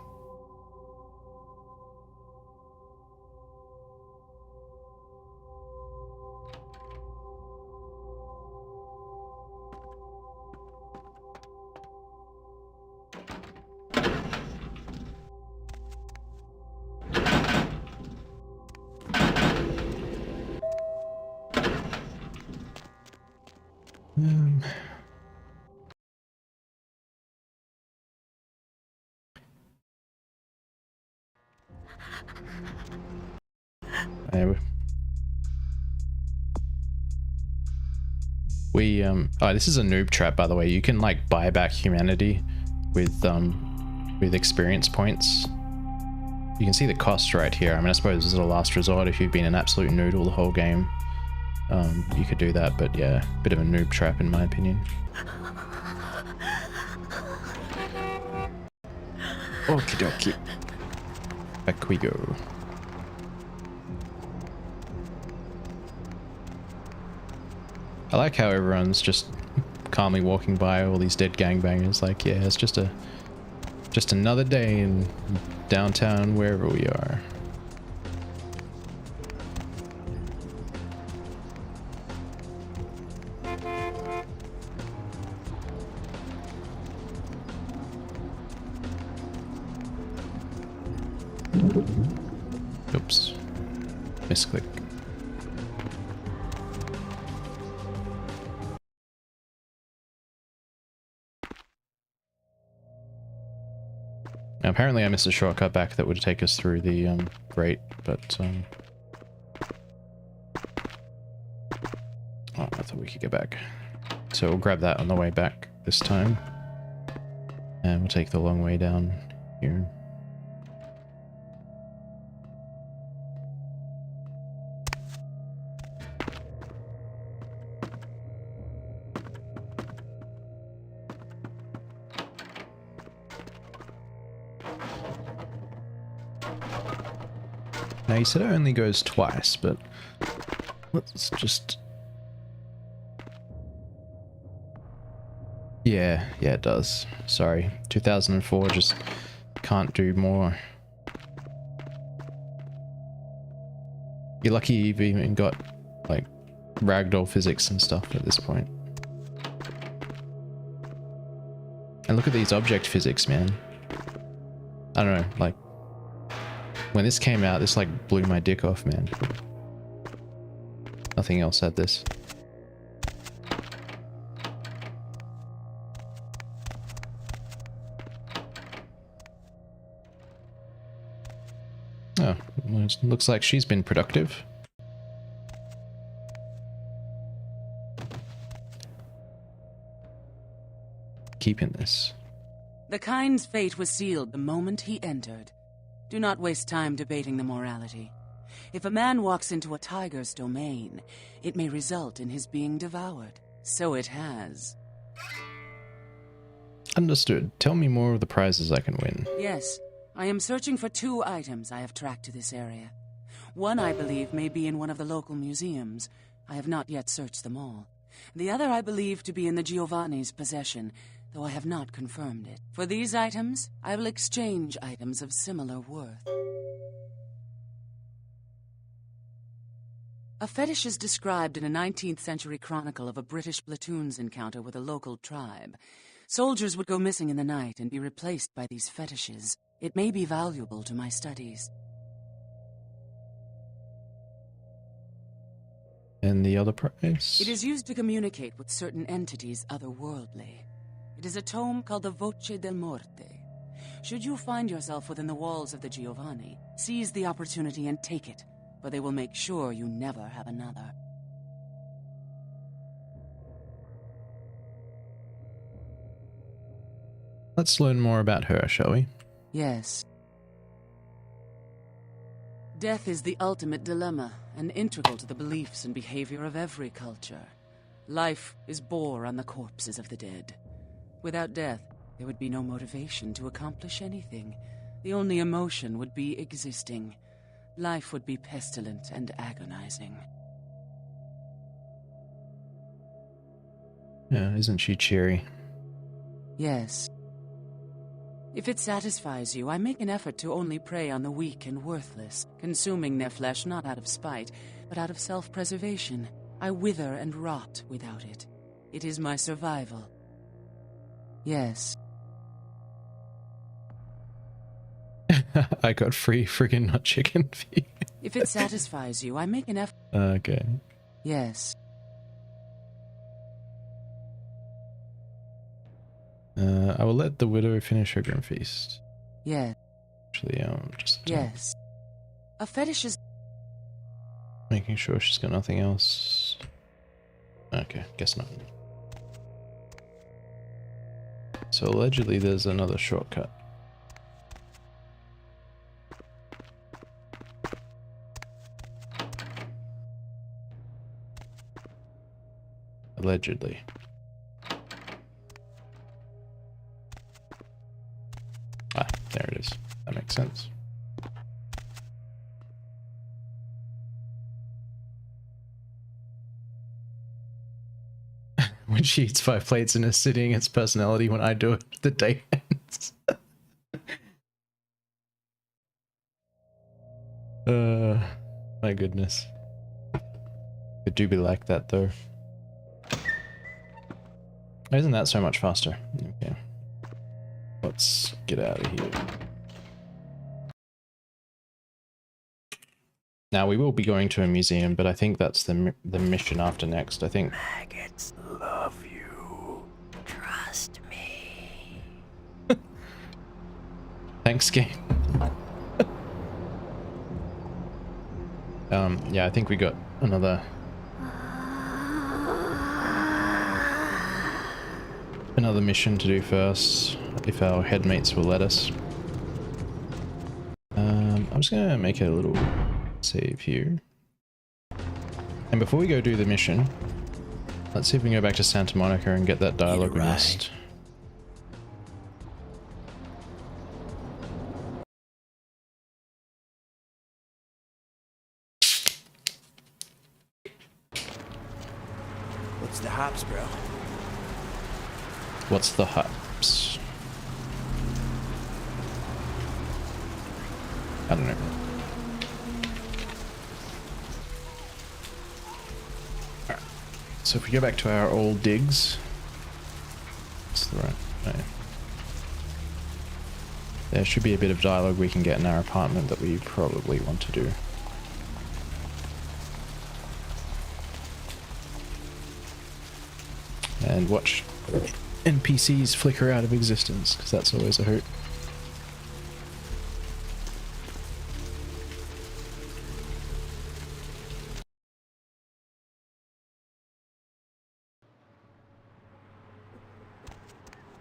Speaker 2: Oh, this is a noob trap, by the way. You can like buy back humanity with experience points. You can see the cost right here. I mean, I suppose this is a last resort. If you've been an absolute noodle the whole game, you could do that, but yeah, bit of a noob trap in my opinion. Okie dokie. Back we go. I like how everyone's just calmly walking by all these dead gangbangers. Like, yeah, it's just another day in downtown wherever we are. Oops. Misclick. Now, apparently I missed a shortcut back that would take us through the grate, but oh, I thought we could get back. So we'll grab that on the way back this time. And we'll take the long way down here. Now, you said it only goes twice, but let's just... Yeah, it does. Sorry. 2004 just can't do more. You're lucky you've even got, like, ragdoll physics and stuff at this point. And look at these object physics, man. I don't know, like... When this came out, this like blew my dick off, man. Nothing else had this. Oh, well, it looks like she's been productive. Keeping this.
Speaker 9: The kind's fate was sealed the moment he entered. Do not waste time debating the morality. If a man walks into a tiger's domain, it may result in his being devoured. So it has.
Speaker 2: Understood. Tell me more of the prizes I can win.
Speaker 9: Yes, I am searching for 2 items I have tracked to this area. One, I believe, may be in one of the local museums. I have not yet searched them all. The other I believe to be in the Giovanni's possession, though I have not confirmed it. For these items, I will exchange items of similar worth. A fetish is described in a 19th century chronicle of a British platoon's encounter with a local tribe. Soldiers would go missing in the night and be replaced by these fetishes. It may be valuable to my studies.
Speaker 2: And the other prize?
Speaker 9: It is used to communicate with certain entities otherworldly. It is a tome called the Voce del Morte. Should you find yourself within the walls of the Giovanni, seize the opportunity and take it, for they will make sure you never have another.
Speaker 2: Let's learn more about her, shall we?
Speaker 9: Yes. Death is the ultimate dilemma, and integral to the beliefs and behavior of every culture. Life is bore on the corpses of the dead. Without death, there would be no motivation to accomplish anything. The only emotion would be existing. Life would be pestilent and agonizing.
Speaker 2: Yeah, isn't she cheery?
Speaker 9: Yes. If it satisfies you, I make an effort to only prey on the weak and worthless, consuming their flesh not out of spite, but out of self-preservation. I wither and rot without it. It is my survival. Yes.
Speaker 2: I got free friggin' nut chicken feet.
Speaker 9: If it satisfies you, I make an effort.
Speaker 2: Okay.
Speaker 9: Yes.
Speaker 2: I will let the widow finish her grim feast.
Speaker 9: Yes.
Speaker 2: Actually, just
Speaker 9: yes. A fetish is
Speaker 2: making sure she's got nothing else. Okay, guess not. So allegedly there's another shortcut. Allegedly. Ah, there it is. That makes sense. When she eats 5 plates in a sitting, it's personality. When I do it, the day ends. My goodness. It do be like that though. Isn't that so much faster? Okay. Let's get out of here. Now we will be going to a museum, but I think that's the mission after next. I think.
Speaker 6: Maggots love you. Trust me.
Speaker 2: Thanks, game. Yeah, I think we got another mission to do first, if our headmates will let us. I'm just gonna make a little save here. And before we go do the mission, let's see if we can go back to Santa Monica and get that dialogue we missed.
Speaker 6: What's the hops, bro?
Speaker 2: What's the hops? I don't know. Alright. So if we go back to our old digs. That's the right way. There should be a bit of dialogue we can get in our apartment that we probably want to do. And watch NPCs flicker out of existence, because that's always a hoot.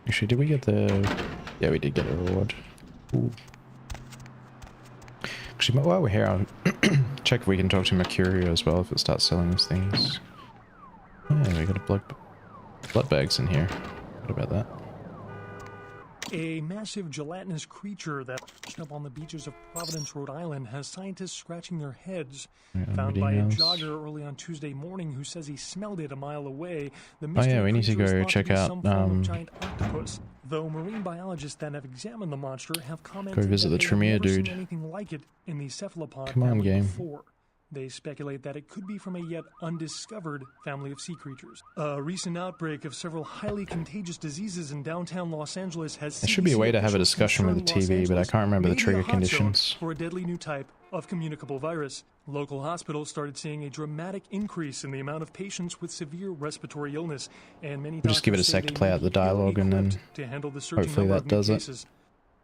Speaker 2: Actually, did we get the... Yeah, we did get a reward. Ooh. Actually, while we're here, I'll check if we can talk to Mercurio as well if it starts selling us things. Yeah, we got a blood bags in here. What about that?
Speaker 4: A massive gelatinous creature that washed up on the beaches of Providence, Rhode Island, has scientists scratching their heads. Found by a jogger early on Tuesday morning who says he smelled it a mile away. The
Speaker 2: yeah, we need to go check out
Speaker 4: some form of giant octopus. Though marine biologists that have examined the monster have commented
Speaker 2: go visit the
Speaker 4: that
Speaker 2: Tremere
Speaker 4: they've never
Speaker 2: dude.
Speaker 4: seen anything like it in the cephalopod
Speaker 2: Come on,
Speaker 4: family
Speaker 2: game.
Speaker 4: before. They speculate that it could be from a yet undiscovered family of sea creatures. A recent outbreak of several highly contagious diseases in downtown Los Angeles has
Speaker 2: There should be a way to have a discussion with the TV, but I can't remember the trigger conditions.
Speaker 4: For a deadly new type of communicable virus. Local hospitals started seeing a dramatic increase in the amount of patients with severe respiratory illness, and many
Speaker 2: We'll just give it a sec to play out the dialogue, and then
Speaker 4: to handle the surging
Speaker 2: hopefully
Speaker 4: number
Speaker 2: that
Speaker 4: of new
Speaker 2: does it.
Speaker 4: cases.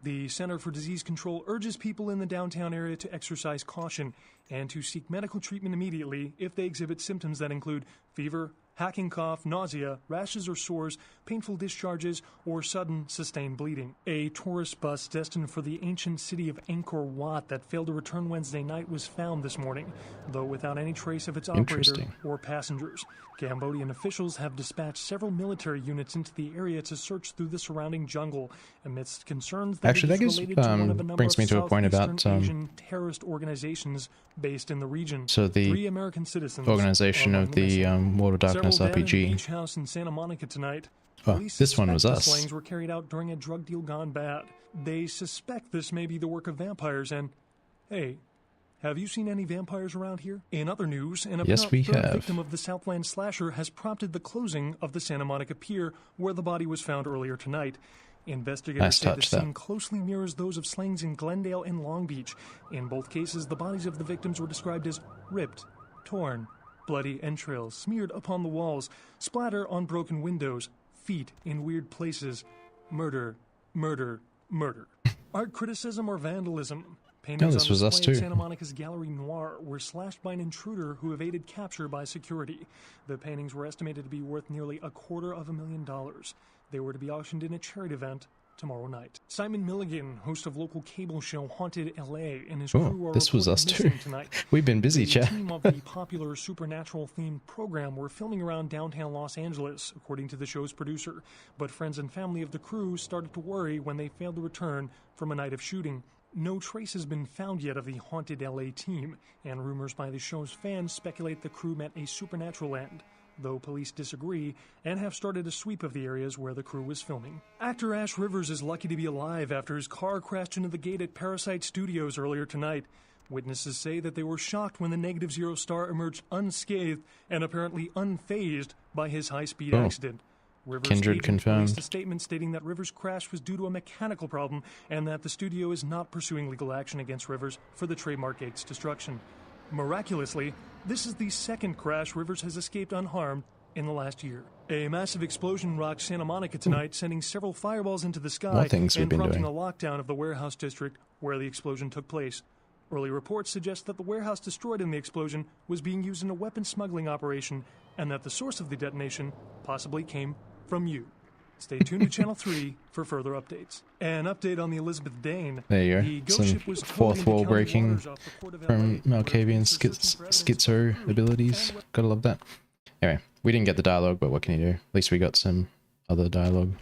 Speaker 4: The Center for Disease Control urges people in the downtown area to exercise caution and to seek medical treatment immediately if they exhibit symptoms that include fever, hacking cough, nausea, rashes or sores, painful discharges, or sudden sustained bleeding. A tourist bus destined for the ancient city of Angkor Wat that failed to return Wednesday night was found this morning, though without any trace of its operator or passengers. Cambodian officials have dispatched several military units into the area to search through the surrounding jungle amidst concerns that
Speaker 2: Actually,
Speaker 4: it
Speaker 2: that
Speaker 4: is
Speaker 2: gives,
Speaker 4: related to one of a number
Speaker 2: brings
Speaker 4: of
Speaker 2: me to a point about
Speaker 4: Southeastern Asian terrorist organizations based in the region.
Speaker 2: so the
Speaker 4: 3 American citizens
Speaker 2: organization of the World of Darkness
Speaker 4: Several dead at a
Speaker 2: RPG.
Speaker 4: beach house in Santa Monica tonight.
Speaker 2: Oh,
Speaker 4: Police
Speaker 2: this one was
Speaker 4: suspect
Speaker 2: us.
Speaker 4: The slayings were carried out during a drug deal gone bad. They suspect this may be the work of vampires, and hey, have you seen any vampires around here? In other news, an apparent third victim of the Southland slasher has prompted the closing of the Santa Monica Pier, where the body was found earlier tonight. Investigators say the scene closely mirrors those of slayings in Glendale and Long Beach. In both cases, the bodies of the victims were described as ripped, torn, bloody entrails smeared upon the walls, splatter on broken windows, feet in weird places. Murder, murder, murder. Art criticism or vandalism? Paintings
Speaker 2: this
Speaker 4: on
Speaker 2: was us
Speaker 4: display at
Speaker 2: too.
Speaker 4: Santa Monica's Gallery Noir were slashed by an intruder who evaded capture by security. The paintings were estimated to be worth nearly $250,000. They were to be auctioned in a charity event tomorrow night. Simon Milligan, host of local cable show Haunted LA, and his crew are
Speaker 2: this was us too.
Speaker 4: tonight.
Speaker 2: We've been busy,
Speaker 4: The
Speaker 2: chat.
Speaker 4: team of the popular supernatural-themed program were filming around downtown Los Angeles, according to the show's producer. But friends and family of the crew started to worry when they failed to return from a night of shooting. No trace has been found yet of the Haunted LA team, and rumors by the show's fans speculate the crew met a supernatural end, though police disagree and have started a sweep of the areas where the crew was filming. Actor Ash Rivers is lucky to be alive after his car crashed into the gate at Parasite Studios earlier tonight. Witnesses say that they were shocked when the Negative Zero star emerged unscathed and apparently unfazed by his high-speed accident. Rivers
Speaker 2: Kindred confirmed.
Speaker 4: released a statement stating that Rivers' crash was due to a mechanical problem and that the studio is not pursuing legal action against Rivers for the trademark gate's destruction. Miraculously, this is the second crash Rivers has escaped unharmed in the last year. A massive explosion rocked Santa Monica tonight, sending several fireballs into the sky and prompting a lockdown of the warehouse district where the explosion took place. Early reports suggest that the warehouse destroyed in the explosion was being used in a weapon smuggling operation and that the source of the detonation possibly came from you. Stay tuned to Channel 3 for further updates. An update on the Elizabeth Dane.
Speaker 2: There you
Speaker 4: The
Speaker 2: go.
Speaker 4: ghost
Speaker 2: Some
Speaker 4: ship was
Speaker 2: fourth wall breaking from Malkavian's schizo abilities. Gotta love that. Anyway, we didn't get the dialogue, but what can you do? At least we got some other dialogue.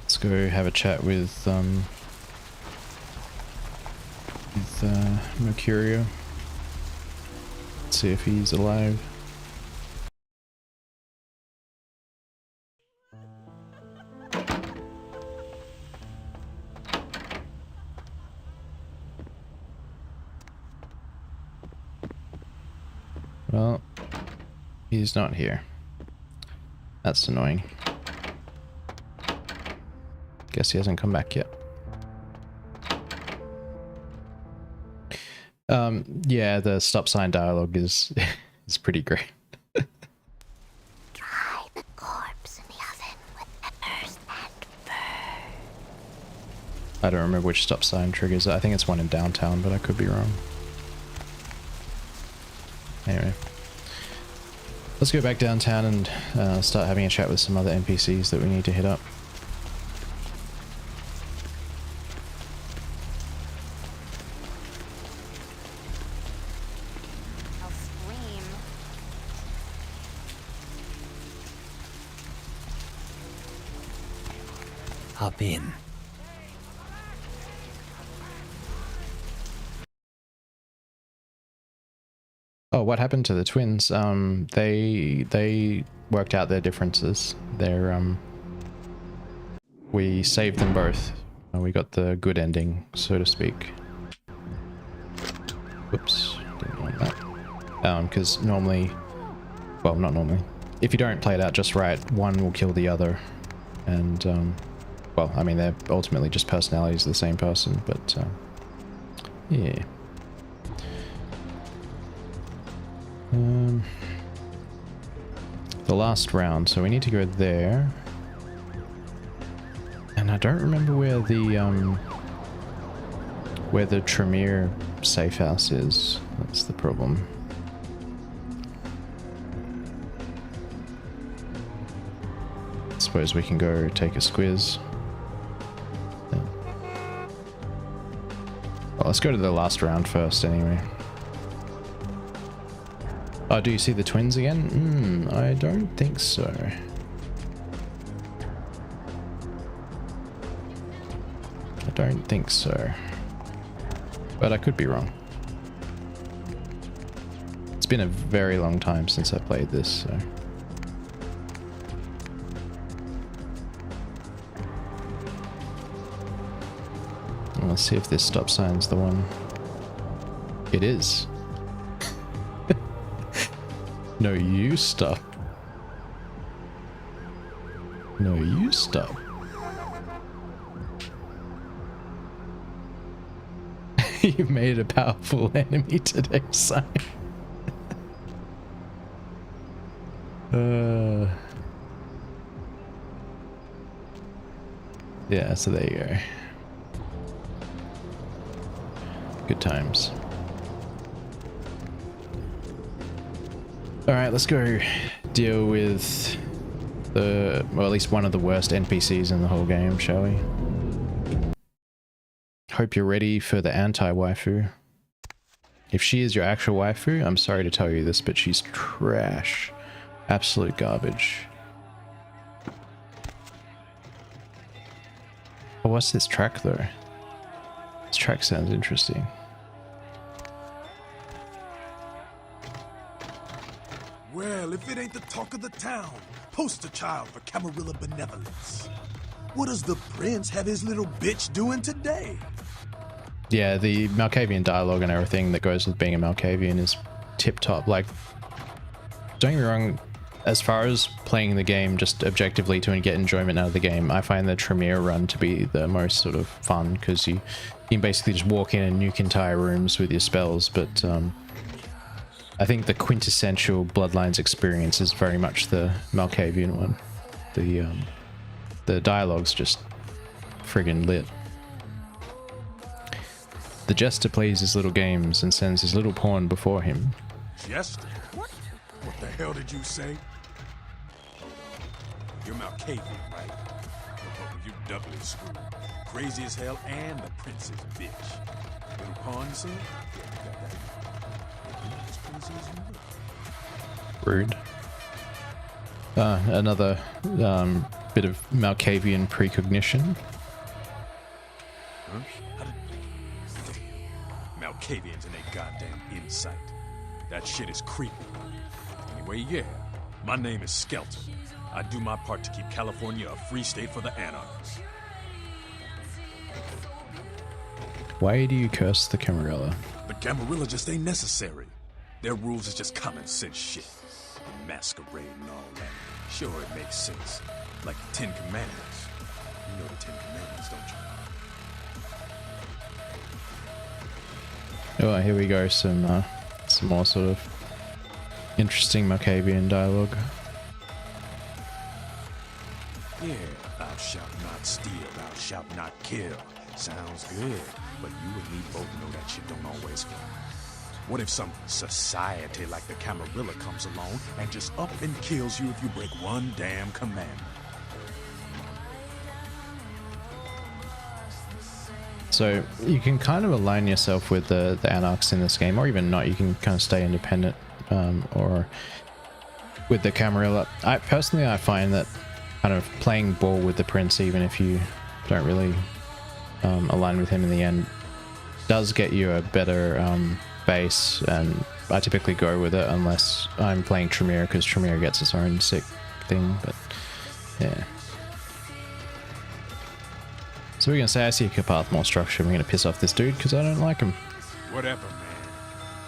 Speaker 2: Let's go have a chat with Mercurio. Let's see if he's alive. Well, he's not here. That's annoying. Guess he hasn't come back yet. Yeah, the stop sign dialogue is is pretty great.
Speaker 1: Dry the corpse in the oven with peppers and fur.
Speaker 2: I don't remember which stop sign triggers it. I think it's one in downtown, but I could be wrong. Anyway, let's go back downtown and start having a chat with some other NPCs that we need to hit up.
Speaker 6: Hop in.
Speaker 2: Oh, what happened to the twins? They worked out their differences. We saved them both. We got the good ending, so to speak. Whoops, didn't want that. Because normally, well, not normally. If you don't play it out just right, one will kill the other. And, well, I mean, they're ultimately just personalities of the same person, but, yeah. The last round, so we need to go there. And I don't remember where the Tremere safe house is. That's the problem. I suppose we can go take a squiz. Yeah. Well, let's go to the last round first anyway. Oh, do you see the twins again? I don't think so. I don't think so. But I could be wrong. It's been a very long time since I played this, so... Let's see if this stop sign's the one. It is. No, you stop. No, you stop. You made a powerful enemy today, son. Yeah, so there you go. Good times. Alright, let's go deal with the, well, at least one of the worst NPCs in the whole game, shall we? Hope you're ready for the anti-waifu. If she is your actual waifu, I'm sorry to tell you this, but she's trash. Absolute garbage. Oh, what's this track though? This track sounds interesting.
Speaker 10: Well, if it ain't the talk of the town, poster child for Camarilla benevolence. What does the prince have his little bitch doing today?
Speaker 2: Yeah, the Malkavian dialogue and everything that goes with being a Malkavian is tip-top. Like, don't get me wrong, as far as playing the game just objectively to get enjoyment out of the game, I find the Tremere run to be the most sort of fun, because you can basically just walk in and nuke entire rooms with your spells, but I think the quintessential Bloodlines experience is very much the Malkavian one. The dialogue's just friggin' lit. The Jester plays his little games and sends his little pawn before him.
Speaker 10: Jester? What the hell did you say? You're Malkavian, right? Oh, you doubly screwed. Crazy as hell and the prince's bitch. Little pawn, you see? Yeah, you got that.
Speaker 2: Rude. Another bit of Malkavian precognition.
Speaker 10: Huh? Malkavians and their goddamn insight. That shit is creepy. Anyway, yeah, my name is Skelton. I do my part to keep California a free state for the anarchs.
Speaker 2: Why do you curse the Camarilla?
Speaker 10: But Camarilla just ain't necessary. Their rules is just common sense shit. The masquerade and all that. Sure, it makes sense. Like the Ten Commandments. You know the Ten Commandments, don't you?
Speaker 2: Oh, here we go. Some more sort of interesting Malkavian dialogue.
Speaker 10: Yeah, thou shalt not steal, thou shalt not kill. Sounds good, but you and me both know that shit don't always fly. What if some society like the Camarilla comes along and just up and kills you if you break one damn commandment?
Speaker 2: So you can kind of align yourself with the anarchs in this game, or even not. You can kind of stay independent, or with the Camarilla. I find that kind of playing ball with the prince, even if you don't really align with him in the end. Does get you a better base, and I typically go with it unless I'm playing Tremere, because Tremere gets its own sick thing, but yeah. So we're gonna say I see a path more structure. I'm gonna piss off this dude because I don't like him.
Speaker 10: Whatever, man.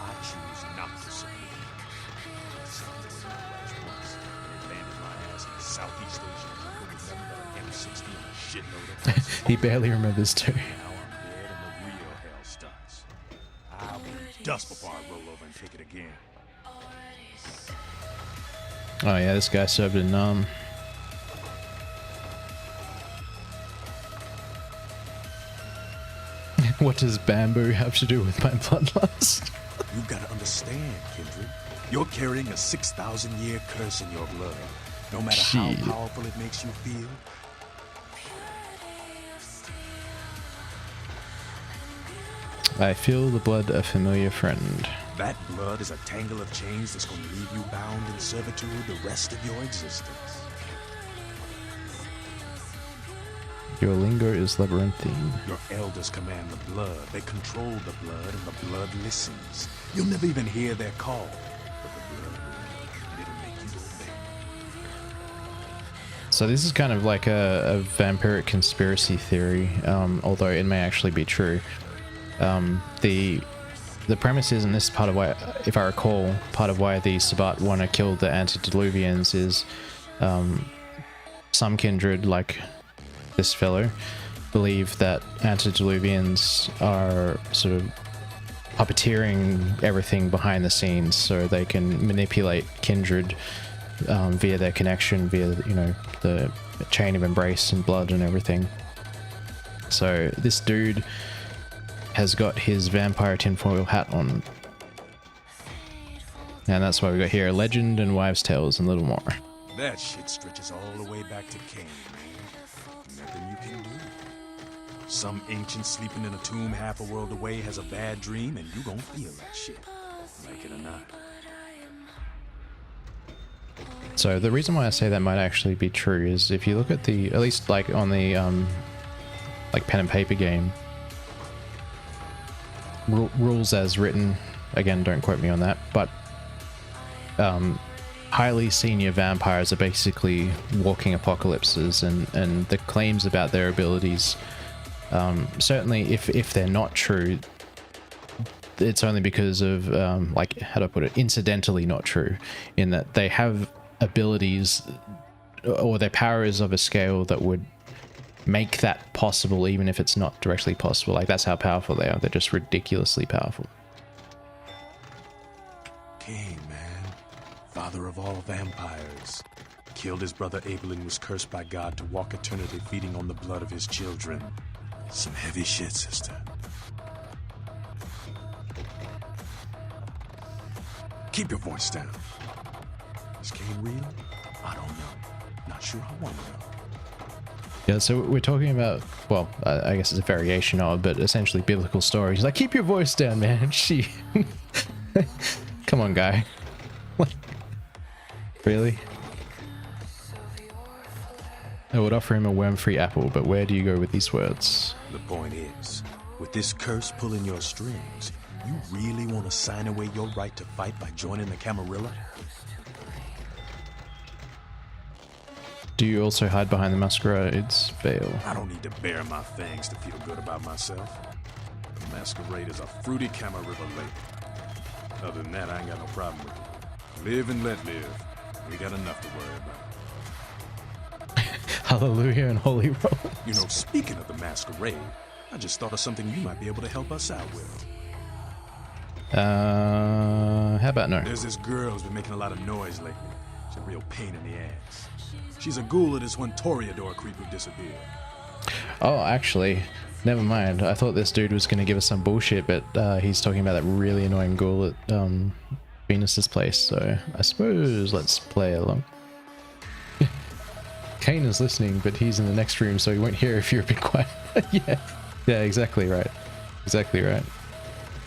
Speaker 10: I choose not to submit. Southeast Asia. M60 and a shitload of
Speaker 2: He barely remembers too.
Speaker 10: Now I'm dead and the real hell starts. I'll be dust before I roll over and take it again.
Speaker 2: Oh yeah, this guy served in What does bamboo have to do with my bloodlust?
Speaker 10: You've got to understand, Kindred. You're carrying a 6,000-year curse in your blood. No matter how powerful it makes you feel.
Speaker 2: I feel the blood a familiar friend.
Speaker 10: That blood is a tangle of chains that's going to leave you bound in servitude the rest of your existence.
Speaker 2: Your lingo is labyrinthine.
Speaker 10: Your elders command the blood. They control the blood, and the blood listens. You'll never even hear their call. But the blood will. It'll make you obey.
Speaker 2: So this is kind of like a vampiric conspiracy theory, although it may actually be true. The premise is, and this is part of why, if I recall, part of why the Sabbat want to kill the antediluvians is some kindred, like this fellow, believe that antediluvians are sort of puppeteering everything behind the scenes so they can manipulate kindred via their connection, via, you know, the chain of embrace and blood and everything. So this dude has got his vampire tinfoil hat on. And that's why we got here legend and wives' tales and little more.
Speaker 10: That shit stretches all the way back to Cain, man. Nothing you can do. Some ancient sleeping in a tomb half a world away has a bad dream, and you gon' feel that shit. Like it or not.
Speaker 2: So the reason why I say that might actually be true is if you look at the, at least like on the like pen and paper game, rules as written, again, don't quote me on that, but highly senior vampires are basically walking apocalypses, and the claims about their abilities, certainly if they're not true, it's only because of like, how do I put it, incidentally not true, in that they have abilities, or their power is of a scale that would make that possible, even if it's not directly possible. Like, that's how powerful they are. They're just ridiculously powerful.
Speaker 10: Cain, man. Father of all vampires. Killed his brother Abel and was cursed by God to walk eternity feeding on the blood of his children. Some heavy shit, sister. Keep your voice down. Is Cain real? I don't know. Not sure I want to know.
Speaker 2: Yeah, so we're talking about, well, I guess it's a variation of, but essentially biblical stories. Like, keep your voice down, man. She, come on, guy. What? Really? I would offer him a worm-free apple, but where do you go with these words?
Speaker 10: The point is, with this curse pulling your strings, you really want to sign away your right to fight by joining the Camarilla?
Speaker 2: Do you also hide behind the masquerade's veil?
Speaker 10: I don't need to bare my fangs to feel good about myself. The masquerade is a fruity Camarilla lady. Other than that, I ain't got no problem with it. Live and let live. We got enough to worry about.
Speaker 2: Hallelujah and holy roll.
Speaker 10: You know, speaking of the masquerade, I just thought of something you might be able to help us out with.
Speaker 2: How about no?
Speaker 10: There's this girl who's been making a lot of noise lately. She's a real pain in the ass. She's a ghoul of this one Toreador creep who disappeared.
Speaker 2: Oh, actually, never mind. I thought this dude was going to give us some bullshit, but he's talking about that really annoying ghoul at Venus's place, so I suppose let's play along. Cain is listening, but he's in the next room, so he won't hear if you're a bit quiet. Yeah, exactly right. Exactly right.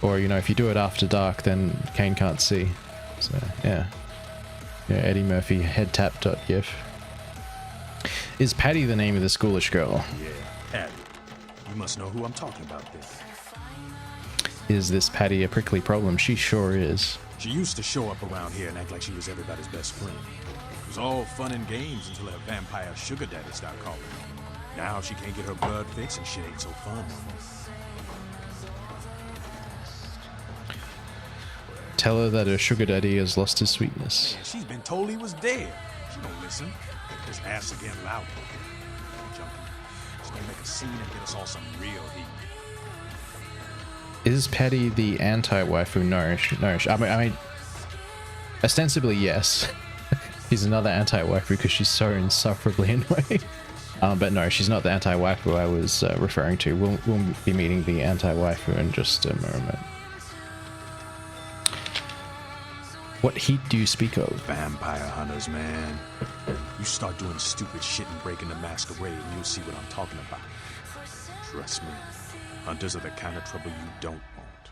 Speaker 2: Or, you know, if you do it after dark, then Cain can't see. So, yeah. Yeah, Eddie Murphy head tap.gif. Is Patty the name of the schoolish girl?
Speaker 10: Yeah, Patty. You must know who I'm talking about then.
Speaker 2: Is this Patty a prickly problem? She sure is.
Speaker 10: She used to show up around here and act like she was everybody's best friend. It was all fun and games until her vampire sugar daddy started calling. Now she can't get her blood fixed and shit ain't so fun no more.
Speaker 2: Tell her that her sugar daddy has lost his sweetness.
Speaker 10: Man, she's been told he was dead. She don't listen. Just ass again loud. Junkie. She's gonna make a scene and get us all some real heat.
Speaker 2: Is Patty the anti-waifu? No, I mean, ostensibly yes. She's another anti-waifu because she's so insufferably annoying. But no, she's not the anti-waifu I was referring to. We'll be meeting the anti-waifu in just a moment. What heat do you speak of?
Speaker 10: Vampire hunters, man. You start doing stupid shit and breaking the masquerade and you'll see what I'm talking about. Trust me. Hunters are the kind of trouble you don't want.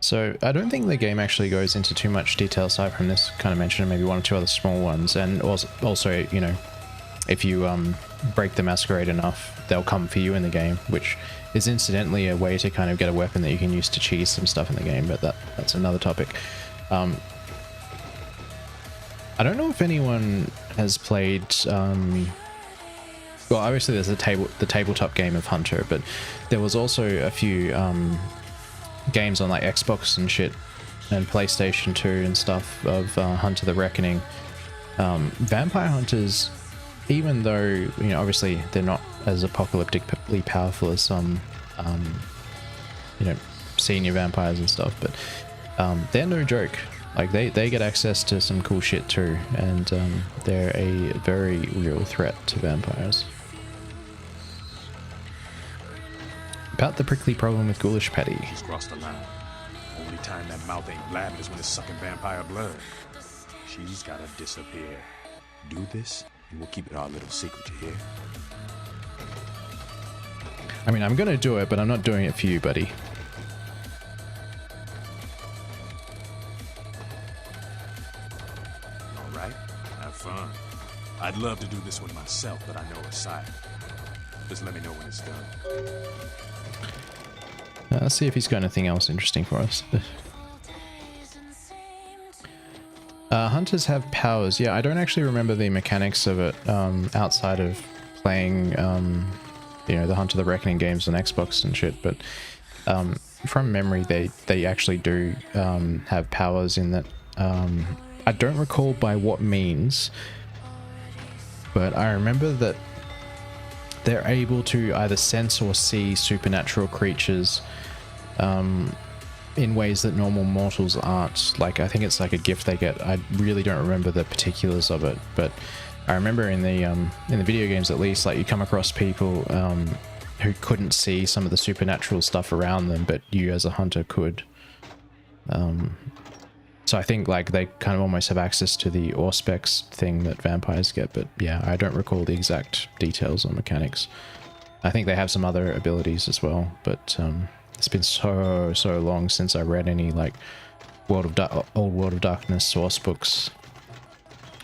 Speaker 2: So I don't think the game actually goes into too much detail aside from this kind of mention and maybe one or two other small ones. And also, you know, if you break the masquerade enough, they'll come for you in the game, which is incidentally a way to kind of get a weapon that you can use to cheese some stuff in the game, but that's another topic. I don't know if anyone has played well, obviously there's the tabletop game of Hunter, but there was also a few games on like Xbox and shit and PlayStation 2 and stuff of Hunter the Reckoning. Vampire hunters, even though, you know, obviously they're not as apocalyptically powerful as some you know, senior vampires and stuff, but they're no joke. Like they get access to some cool shit too, and they're a very real threat to vampires. About the prickly problem with Ghoulish Patty.
Speaker 10: She's crossed the line. Only time that mouth ain't blabbing is when it's sucking vampire blood. She's gotta disappear. Do this, and we'll keep it our little secret, you hear?
Speaker 2: I mean, I'm gonna do it, but I'm not doing it for you, buddy.
Speaker 10: Alright, have fun. I'd love to do this one myself, but I know her side. Just let me know when it's done.
Speaker 2: Let's see if he's got anything else interesting for us. Hunters have powers. Yeah, I don't actually remember the mechanics of it outside of playing, you know, the Hunter the Reckoning games on Xbox and shit. But from memory, they actually do have powers in that. I don't recall by what means, but I remember that they're able to either sense or see supernatural creatures in ways that normal mortals aren't. Like, I think it's like a gift they get. I really don't remember the particulars of it, but I remember in the video games at least, like, you come across people who couldn't see some of the supernatural stuff around them, but you as a hunter could. So I think like they kind of almost have access to the Auspex thing that vampires get, but yeah, I don't recall the exact details or mechanics. I think they have some other abilities as well, but it's been so long since I read any like old World of Darkness source books,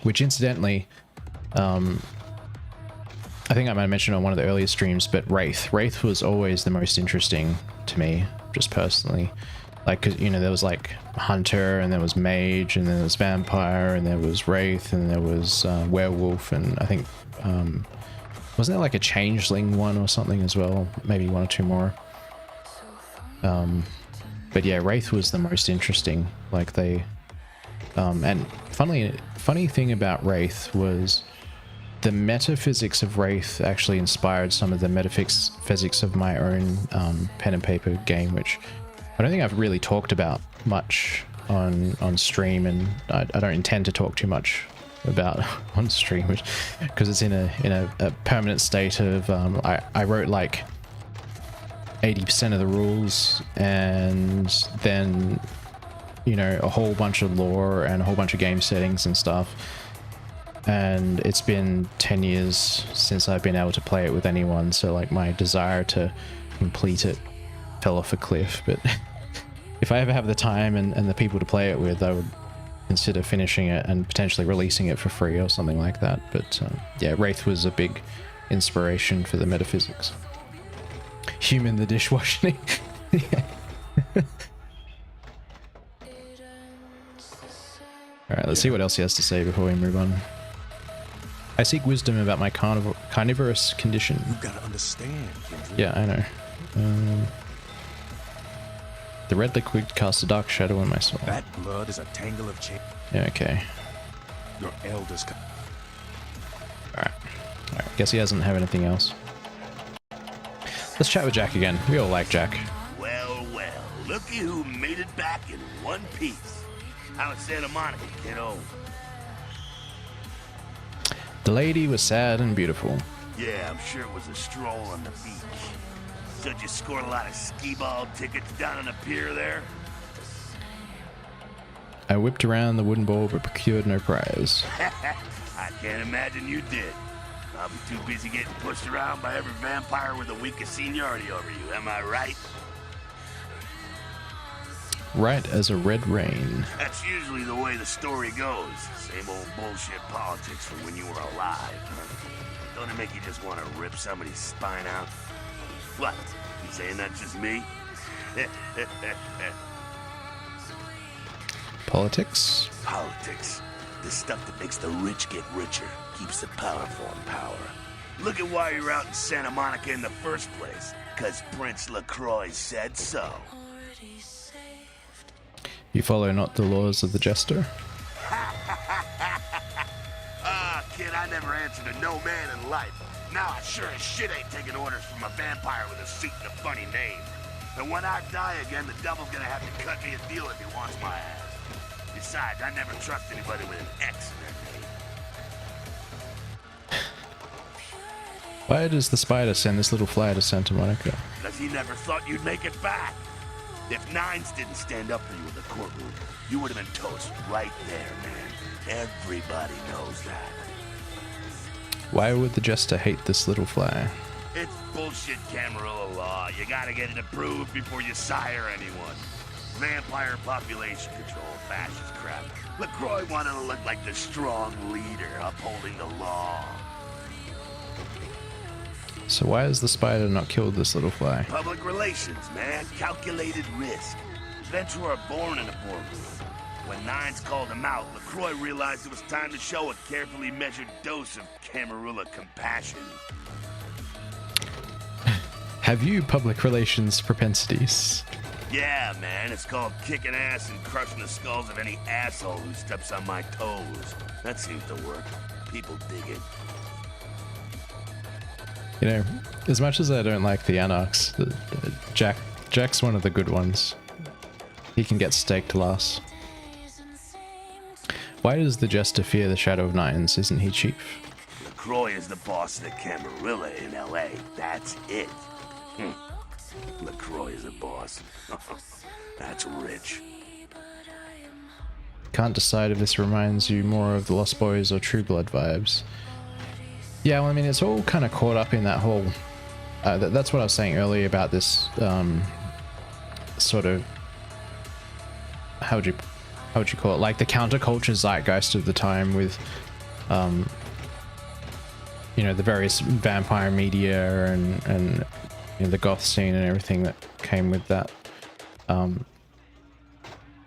Speaker 2: which incidentally, I think I might have mentioned on one of the earlier streams, but Wraith was always the most interesting to me, just personally. Like, cause, you know, there was like Hunter, and there was Mage, and then there was Vampire, and there was Wraith, and there was Werewolf, and I think, wasn't there like a Changeling one or something as well? Maybe one or two more. But yeah, Wraith was the most interesting. Like they, and funny thing about Wraith was the metaphysics of Wraith actually inspired some of the metaphysics of my own pen and paper game, which I don't think I've really talked about much on stream, and I don't intend to talk too much about on stream, because it's in a permanent state of I wrote like 80% of the rules, and then, you know, a whole bunch of lore and a whole bunch of game settings and stuff, and it's been 10 years since I've been able to play it with anyone, so like my desire to complete it fell off a cliff. But if I ever have the time and the people to play it with, I would consider finishing it and potentially releasing it for free or something like that. But yeah, Wraith was a big inspiration for the metaphysics. Human the dishwashing. Yeah. Alright, let's see what else he has to say before we move on. I seek wisdom about my carnivorous condition.
Speaker 10: You gotta understand, Kendrick.
Speaker 2: Yeah, I know. The red liquid casts a dark shadow on my soul.
Speaker 10: That blood is a tangle of chains.
Speaker 2: Yeah, okay.
Speaker 10: Your elders.
Speaker 2: Alright. Alright, guess he doesn't have anything else. Let's chat with Jack again. We all like Jack.
Speaker 3: Well, well, looky who made it back in one piece. How is Santa Monica, kiddo?
Speaker 2: The lady was sad and beautiful.
Speaker 3: Yeah, I'm sure it was a stroll on the beach. So did you score a lot of skee-ball tickets down on the pier there?
Speaker 2: I whipped around the wooden ball but procured no prize.
Speaker 3: I can't imagine you did. I'll be too busy getting pushed around by every vampire with the weakest seniority over you, am I right?
Speaker 2: Right as a red rain.
Speaker 3: That's usually the way the story goes. Same old bullshit politics from when you were alive, huh? Don't it make you just want to rip somebody's spine out? What? You saying that's just me?
Speaker 2: Politics?
Speaker 3: Politics. The stuff that makes the rich get richer, keeps the powerful in power. Look at why you're out in Santa Monica in the first place. 'Cause Prince LaCroix said so.
Speaker 2: You follow not the laws of the jester?
Speaker 3: Ah, kid, I never answered to no man in life. Now I sure as shit ain't taking orders from a vampire with a seat and a funny name. And when I die again, the devil's gonna have to cut me a deal if he wants my ass. Besides, I never trust anybody with an X in their name.
Speaker 2: Why does the spider send this little fly to Santa Monica?
Speaker 3: Because he never thought you'd make it back. If Nines didn't stand up for you in the courtroom, you would have been toast right there, man. Everybody knows that.
Speaker 2: Why would the jester hate this little fly?
Speaker 3: It's bullshit Camarilla law. You gotta get it approved before you sire anyone. Vampire population control, fascist crap. LaCroix wanted to look like the strong leader upholding the law.
Speaker 2: So why has the spider not killed this little fly?
Speaker 3: Public relations, man. Calculated risk. Vents were born in a boardroom. When Nines called him out, LaCroix realized it was time to show a carefully measured dose of Camarilla compassion.
Speaker 2: Have you public relations propensities?
Speaker 3: Yeah, man, it's called kicking ass and crushing the skulls of any asshole who steps on my toes. That seems to work. People dig it.
Speaker 2: You know, as much as I don't like the anarchs, Jack's one of the good ones. He can get staked last. Why does the jester fear the shadow of Nines? Isn't he chief?
Speaker 3: LaCroix is the boss of the Camarilla in L.A. That's it. LaCroix is a boss. That's rich.
Speaker 2: Can't decide if this reminds you more of the Lost Boys or True Blood vibes. Yeah, well, I mean, it's all kind of caught up in that whole... that's what I was saying earlier about this sort of... How would you call it? Like the counterculture zeitgeist of the time with, you know, the various vampire media and you know, the goth scene and everything that came with that. You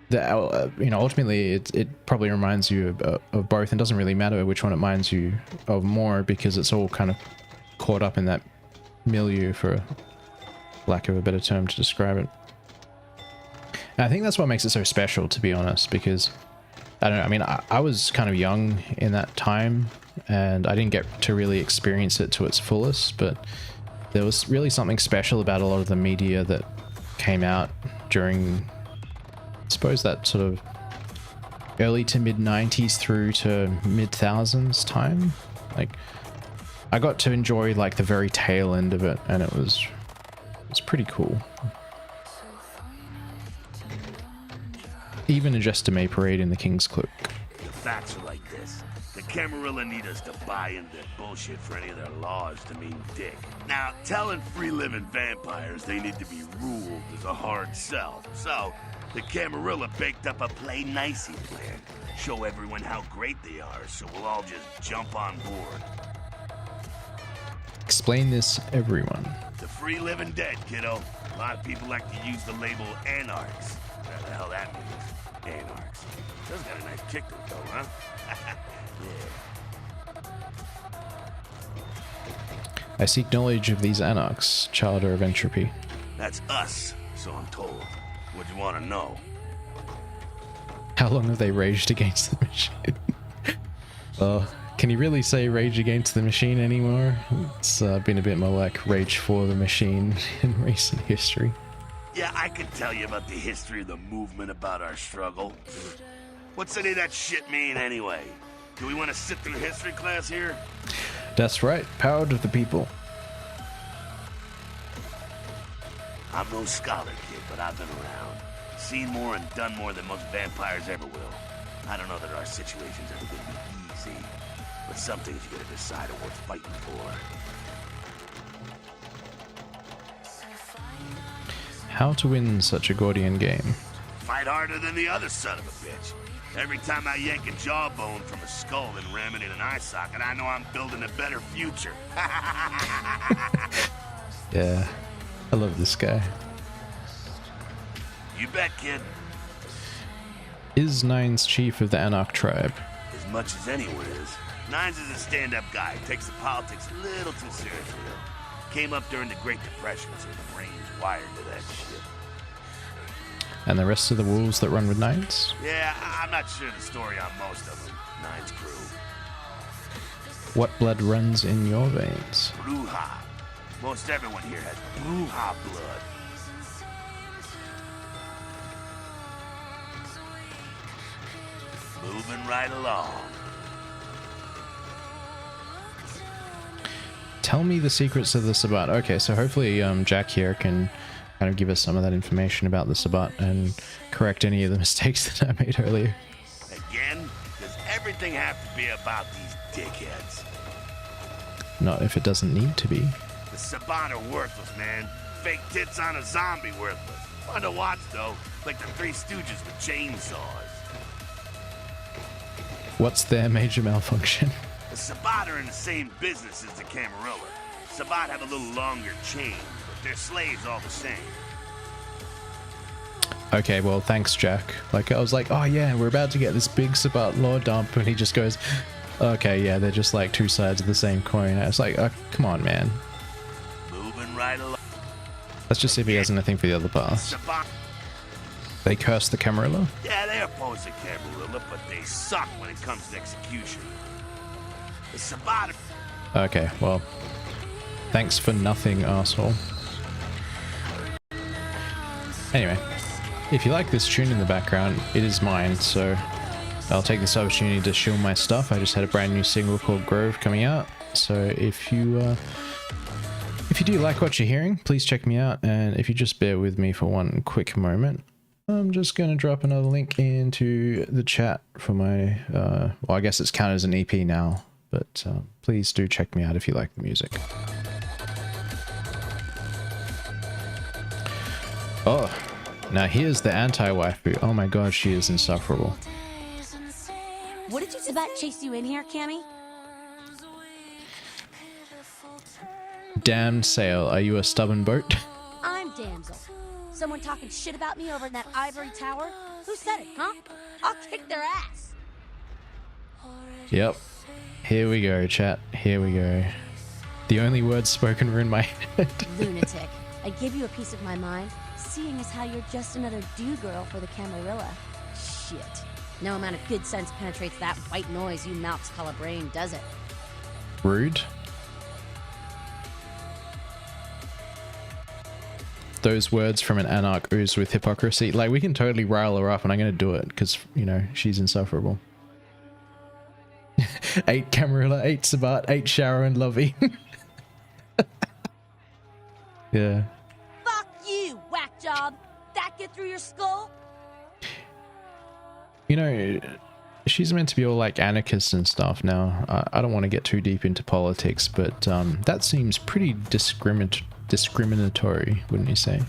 Speaker 2: know, ultimately it probably reminds you of both, and doesn't really matter which one it reminds you of more, because it's all kind of caught up in that milieu, for lack of a better term to describe it. And I think that's what makes it so special, to be honest, because I don't know, I mean, I was kind of young in that time and I didn't get to really experience it to its fullest, but there was really something special about a lot of the media that came out during, I suppose, that sort of early to mid 90s through to mid thousands time. Like, I got to enjoy like the very tail end of it, and it was pretty cool. Even a Jester May parade in the King's Cloak.
Speaker 3: The facts are like this. The Camarilla need us to buy into their bullshit for any of their laws to mean dick. Now, telling free-living vampires they need to be ruled is a hard sell. So, The Camarilla baked up a play nicey plan. Show everyone how great they are, so we'll all just jump on board.
Speaker 2: Explain this, everyone.
Speaker 3: The free living dead, kiddo. A lot of people like to use the label anarchs. What the hell that means? Anarchs. Does got a nice kick to it, though, huh? Yeah.
Speaker 2: I seek knowledge of these anarchs, childer of entropy.
Speaker 3: That's us, so I'm told. What do you want to know?
Speaker 2: How long have they raged against the machine? Can you really say rage against the machine anymore? It's been a bit more like rage for the machine in recent history.
Speaker 3: Yeah, I could tell you about the history of the movement, about our struggle. What's any of that shit mean anyway? Do we want to sit through history class here?
Speaker 2: That's right, power to the people.
Speaker 3: I'm no scholar, kid, but I've been around. Seen more and done more than most vampires ever will. I don't know that our situation's ever gonna be easy, but some things you gotta decide are worth fighting for.
Speaker 2: How to win such a Gordian game?
Speaker 3: Fight harder than the other son of a bitch. Every time I yank a jawbone from a skull and ram it in an eye socket, I know I'm building a better future.
Speaker 2: Yeah, I love this guy.
Speaker 3: You bet, kid.
Speaker 2: Is Nines chief of the Anarch tribe?
Speaker 3: As much as anyone is. Nines is a stand-up guy. Takes the politics a little too seriously, though. Came up during the Great Depression, so his brain's wired to that shit.
Speaker 2: And the rest of the wolves that run with Nines?
Speaker 3: Yeah, I'm not sure the story on most of them. Nines crew.
Speaker 2: What blood runs in your veins?
Speaker 3: Bruja. Most everyone here has Bruja blood. Moving right along.
Speaker 2: Tell me the secrets of the Sabbat. Okay, so hopefully Jack here can kind of give us some of that information about the Sabbat and correct any of the mistakes that I made earlier.
Speaker 3: Again? Does everything have to be about these dickheads?
Speaker 2: Not if it doesn't need to be.
Speaker 3: The Sabbat are worthless, man. Fake tits on a zombie worthless. Fun to watch, though. Like the Three Stooges with chainsaws.
Speaker 2: What's their major malfunction?
Speaker 3: The Sabbat are in the same business as the Camarilla. Sabbat have a little longer chain, but they're slaves all the same.
Speaker 2: Okay, well, thanks, Jack. Like, I was like, oh yeah, we're about to get this big Sabbat lore dump, and he just goes, okay, yeah, they're just like two sides of the same coin. I was like, oh, come on, man.
Speaker 3: Moving right along.
Speaker 2: Let's just see if he has anything for the other paths.
Speaker 3: Sabbat.
Speaker 2: They curse the Camarilla?
Speaker 3: Yeah, they oppose the Camarilla, but they suck when it comes to execution. The Sabbat.
Speaker 2: Okay, well, thanks for nothing, asshole. Anyway, if you like this tune in the background, it is mine, so I'll take this opportunity to shill my stuff. I just had a brand new single called Grove coming out, so if you do like what you're hearing, please check me out, and if you just bear with me for one quick moment, I'm just going to drop another link into the chat for my, well, I guess it's counted as an EP now, but please do check me out if you like the music. Oh, now here's the anti-waifu. Oh my god, she is insufferable.
Speaker 11: What did you Sabbat chase you in here, Cammy?
Speaker 2: Damn sail, are you a stubborn boat?
Speaker 11: I'm Damsel. Someone talking shit about me over in that ivory tower? Who said it, huh? I'll kick their ass.
Speaker 2: Yep. Here we go, chat. Here we go. The only words spoken were in my head.
Speaker 11: Lunatic. I give you a piece of my mind, seeing as how you're just another do-girl for the Camarilla. Shit. No amount of good sense penetrates that white noise you Malks call a brain, does it?
Speaker 2: Rude. Those words from an anarch ooze with hypocrisy. Like, we can totally rile her up, and I'm going to do it, because, you know, she's insufferable. 8 Camarilla, 8 Sabbat, 8 Shower and Lovey. Yeah.
Speaker 11: Fuck you, whack job! That get through your skull?
Speaker 2: You know, she's meant to be all like anarchist and stuff now. I don't want to get too deep into politics, but that seems pretty discriminatory, wouldn't you say?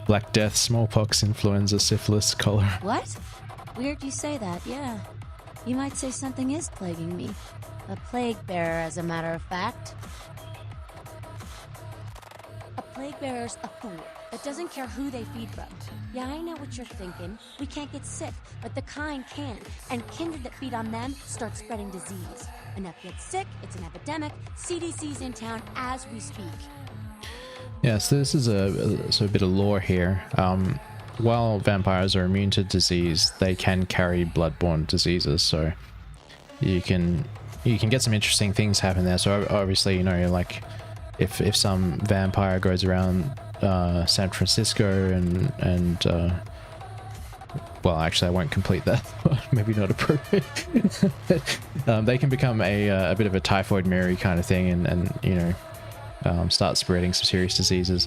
Speaker 2: Black Death, smallpox, influenza, syphilis, cholera.
Speaker 11: What? Weird you say that, yeah. You might say something is plaguing me. A plague bearer, as a matter of fact. A plague bearer's a fool that doesn't care who they feed from. Yeah, I know what you're thinking. We can't get sick, but the kind can. And kindred that feed on them start spreading disease. Enough get sick, it's an epidemic. CDC's in town as we speak.
Speaker 2: Yeah, so this is a bit of lore here. While vampires are immune to disease, they can carry bloodborne diseases, so you can get some interesting things happen there. So obviously, you know, like if some vampire goes around San Francisco and well, actually I won't complete that. Maybe not appropriate. They can become a bit of a typhoid Mary kind of thing and you know, start spreading some serious diseases.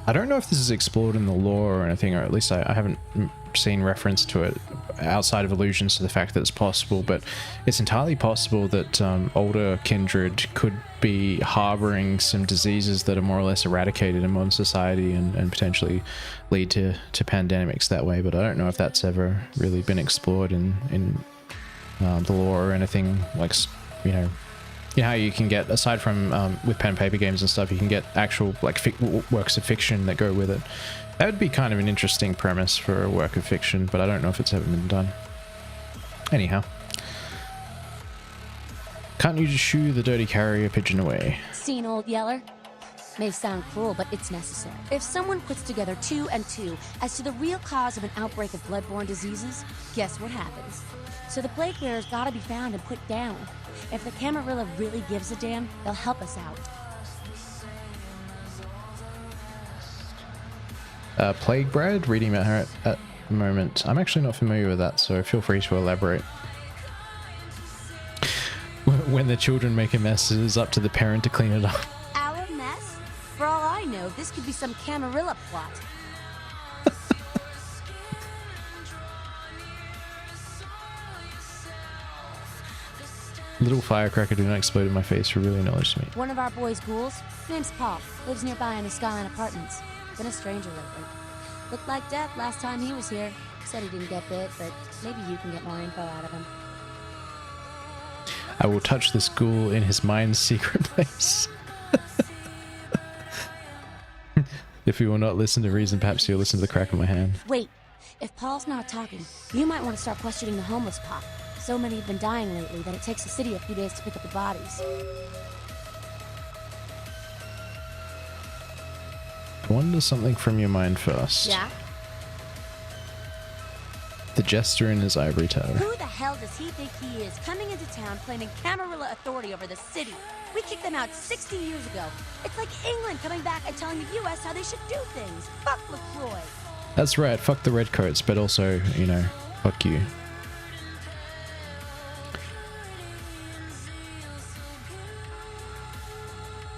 Speaker 2: I don't know if this is explored in the lore or anything, or at least I haven't seen reference to it outside of allusions to the fact that it's possible, but it's entirely possible that older kindred could be harboring some diseases that are more or less eradicated in modern society and potentially lead to pandemics that way, but I don't know if that's ever really been explored in the lore or anything. Like, you know how you can get, aside from with pen and paper games and stuff, you can get actual like works of fiction that go with it. That would be kind of an interesting premise for a work of fiction, but I don't know if it's ever been done. Anyhow, can't you just shoo the dirty carrier pigeon away?
Speaker 11: Seen Old Yeller? May sound cruel, but it's necessary. If someone puts together 2 and 2 as to the real cause of an outbreak of bloodborne diseases, guess what happens? So the plague bearer's gotta be found and put down. If the Camarilla really gives a damn, they'll help us out.
Speaker 2: Plague bread? Reading about her at the moment. I'm actually not familiar with that, so feel free to elaborate. When the children make a mess, it is up to the parent to clean it up.
Speaker 11: Our mess? For all I know, this could be some Camarilla plot.
Speaker 2: Little firecracker did not explode in my face for really knowledge to me.
Speaker 11: One of our boys' ghouls, name's Paul, lives nearby in the Skyline Apartments. Been a stranger lately. Looked like death last time he was here. Said he didn't get bit, but maybe you can get more info out of him.
Speaker 2: I will touch this ghoul in his mind's secret place. If you will not listen to reason, perhaps you'll listen to the crack of my hand.
Speaker 11: Wait, if Paul's not talking, you might want to start questioning the homeless pop. So many have been dying lately that it takes the city a few days to pick up the bodies.
Speaker 2: I wonder something from your mind first.
Speaker 11: Yeah?
Speaker 2: The jester in his ivory tower.
Speaker 11: Who the hell does he think he is, coming into town claiming Camarilla authority over the city? We kicked them out 60 years ago. It's like England coming back and telling the US how they should do things. Fuck LaCroix.
Speaker 2: That's right, fuck the redcoats, but also, you know, fuck you.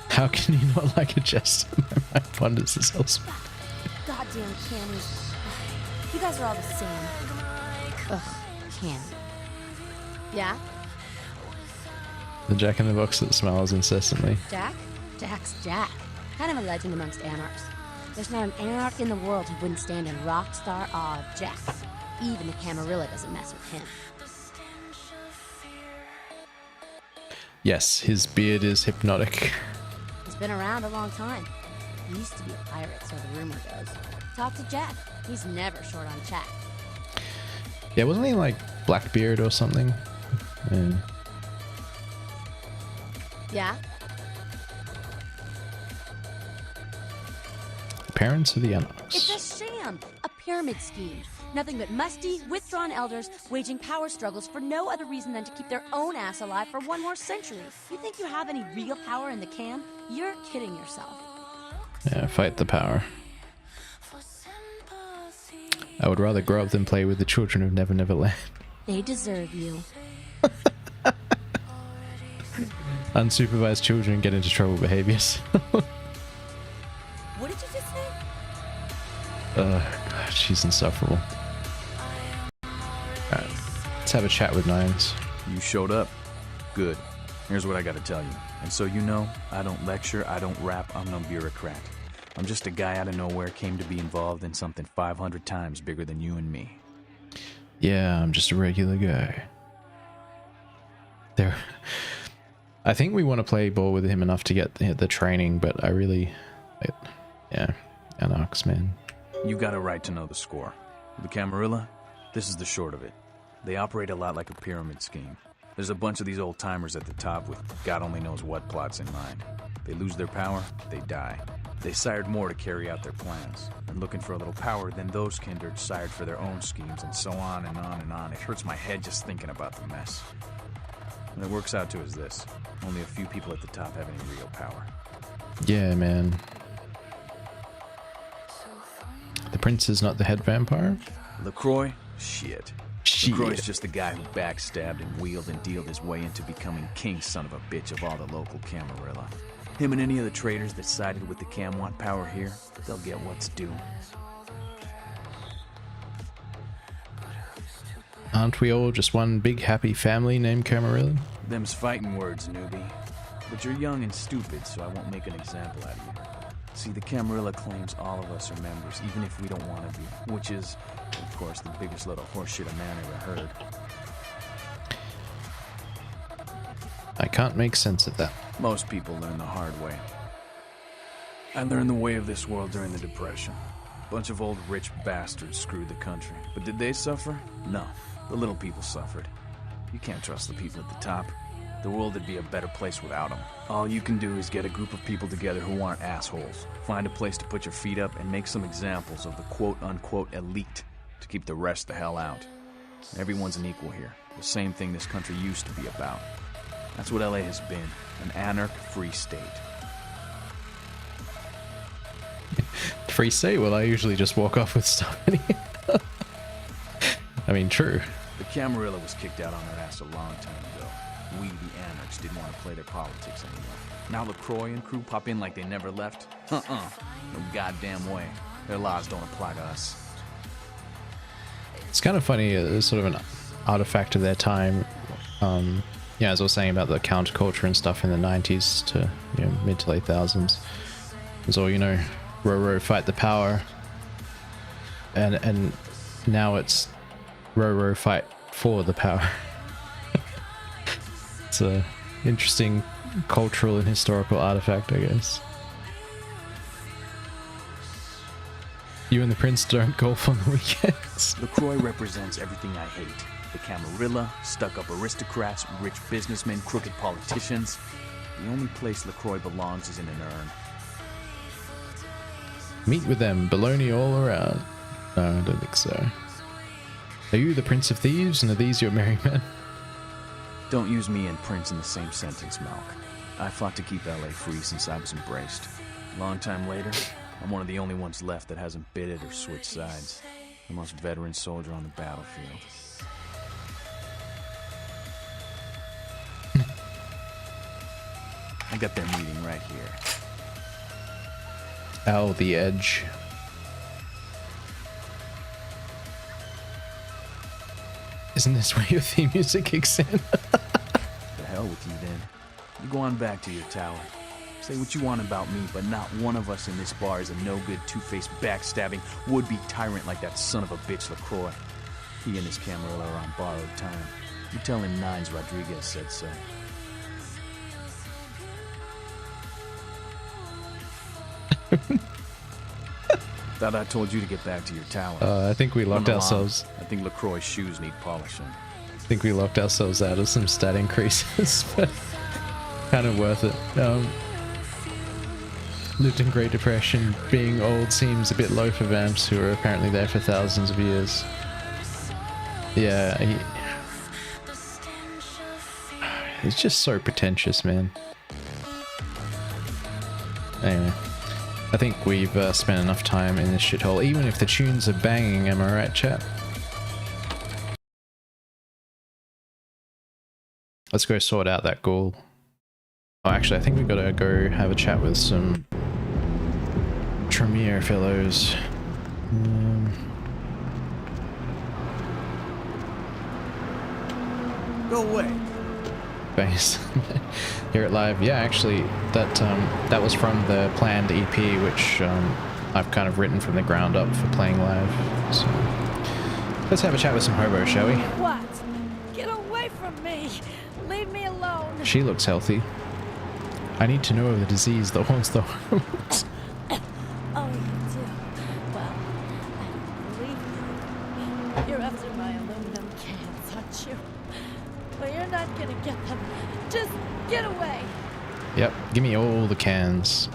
Speaker 2: How can you not like a jester? My mind ponders this elsewhere.
Speaker 11: Goddamn Cammy. You guys are all the same. Ugh, Cammy. Yeah?
Speaker 2: The Jack in the Box that smiles incessantly.
Speaker 11: Jack? Jack's Jack. Kind of a legend amongst anarchs. There's not an anarch in the world who wouldn't stand in rock star awe of Jack. Even the Camarilla doesn't mess with him.
Speaker 2: Yes, his beard is hypnotic.
Speaker 11: He's been around a long time. He used to be a pirate, so the rumor goes. Talk to Jack. He's never short on chat.
Speaker 2: Yeah, wasn't he like Blackbeard or something?
Speaker 11: Yeah?
Speaker 2: Parents of the anarchs.
Speaker 11: It's a sham! A pyramid scheme. Nothing but musty, withdrawn elders waging power struggles for no other reason than to keep their own ass alive for one more century. You think you have any real power in the cam? You're kidding yourself.
Speaker 2: Yeah, fight the power. I would rather grow up than play with the children of Never Never Land.
Speaker 11: They deserve you.
Speaker 2: Unsupervised children get into trouble behaviors.
Speaker 11: What did you just say?
Speaker 2: God, she's insufferable. Alright, let's have a chat with Nines.
Speaker 12: You showed up. Good. Here's what I gotta tell you. And so you know, I don't lecture, I don't rap, I'm no bureaucrat. I'm just a guy out of nowhere came to be involved in something 500 times bigger than you and me.
Speaker 2: Yeah, I'm just a regular guy. There, I think we want to play ball with him enough to get the training, but I really, yeah, anarchs, man.
Speaker 12: You got a right to know the score. The Camarilla, this is the short of it. They operate a lot like a pyramid scheme. There's a bunch of these old-timers at the top with God only knows what plots in mind. They lose their power, they die. They sired more to carry out their plans. And looking for a little power, then those kindred sired for their own schemes, and so on and on and on. It hurts my head just thinking about the mess. What it works out to is this. Only a few people at the top have any real power.
Speaker 2: Yeah, man. The prince is not the head vampire?
Speaker 12: LaCroix? Shit.
Speaker 2: Shit.
Speaker 12: LaCroix's just the guy who backstabbed and wheeled and dealed his way into becoming king son of a bitch of all the local Camarilla. Him and any of the traitors that sided with the Cam want power here, they'll get what's due.
Speaker 2: Aren't we all just one big happy family named Camarilla?
Speaker 12: Them's fighting words, newbie. But you're young and stupid, so I won't make an example out of you. See, the Camarilla claims all of us are members, even if we don't want to be, which is, of course, the biggest load of horseshit a man ever heard.
Speaker 2: I can't make sense of that.
Speaker 12: Most people learn the hard way. I learned the way of this world during the Depression. A bunch of old rich bastards screwed the country. But did they suffer? No. The little people suffered. You can't trust the people at the top. The world would be a better place without them. All you can do is get a group of people together who aren't assholes. Find a place to put your feet up and make some examples of the quote-unquote elite to keep the rest the hell out. Everyone's an equal here. The same thing this country used to be about. That's what LA has been. An anarch-free state.
Speaker 2: Free state? Well, I usually just walk off with stuff. I mean, true.
Speaker 12: The Camarilla was kicked out on their ass a long time ago. We, the anarchs, didn't want to play their politics anymore. Now LaCroix and crew pop in like they never left? No goddamn way. Their laws don't apply to us.
Speaker 2: It's kind of funny, sort of an artifact of their time. Yeah, as I was saying about the counterculture and stuff in the 90s to mid to late thousands. It was all, Roro fight the power. And now it's Roro fight for the power. It's a interesting cultural and historical artifact, I guess. You and the prince don't golf on the weekends.
Speaker 12: LaCroix represents everything I hate. The Camarilla, stuck-up aristocrats, rich businessmen, crooked politicians. The only place LaCroix belongs is in an urn.
Speaker 2: Meet with them, baloney all around. No, I don't think so. Are you the Prince of Thieves, and are these your merry men?
Speaker 12: Don't use me and Prince in the same sentence, Malk. I fought to keep LA free since I was embraced. A long time later, I'm one of the only ones left that hasn't bid it or switched sides. The most veteran soldier on the battlefield. I got their meeting right here.
Speaker 2: Oh, the edge. Isn't this where your theme music kicks in?
Speaker 12: The hell with you then. You go on back to your tower. Say what you want about me, but not one of us in this bar is a no-good, two-faced, backstabbing, would-be tyrant like that son of a bitch LaCroix. He and his Camarilla are on borrowed time. You tell him Nines Rodriguez said so. Thought I told you to get back to your tower.
Speaker 2: I think we locked ourselves.
Speaker 12: I think LaCroix's shoes need polishing.
Speaker 2: I think we locked ourselves out of some stat increases, but kind of worth it. Lived in Great Depression. Being old seems a bit low for vamps who are apparently there for thousands of years. Yeah, he's just so pretentious, man. Anyway, I think we've spent enough time in this shithole, even if the tunes are banging, am I right, chat? Let's go sort out that ghoul. Oh, actually, I think we've got to go have a chat with some Tremere fellows.
Speaker 6: Go away.
Speaker 2: bass. Hear it live. Yeah, actually, that was from the planned EP, which I've kind of written from the ground up for playing live. So let's have a chat with some hobo, shall we?
Speaker 13: What? Get away from me! Leave me alone!
Speaker 2: She looks healthy. I need to know of the disease that haunts the homes.
Speaker 13: Oh, you do? Well, I don't believe you. You're after my aluminum cans, aren't you? Well, you're not gonna get them. Just get away!
Speaker 2: Yep, give me all the cans.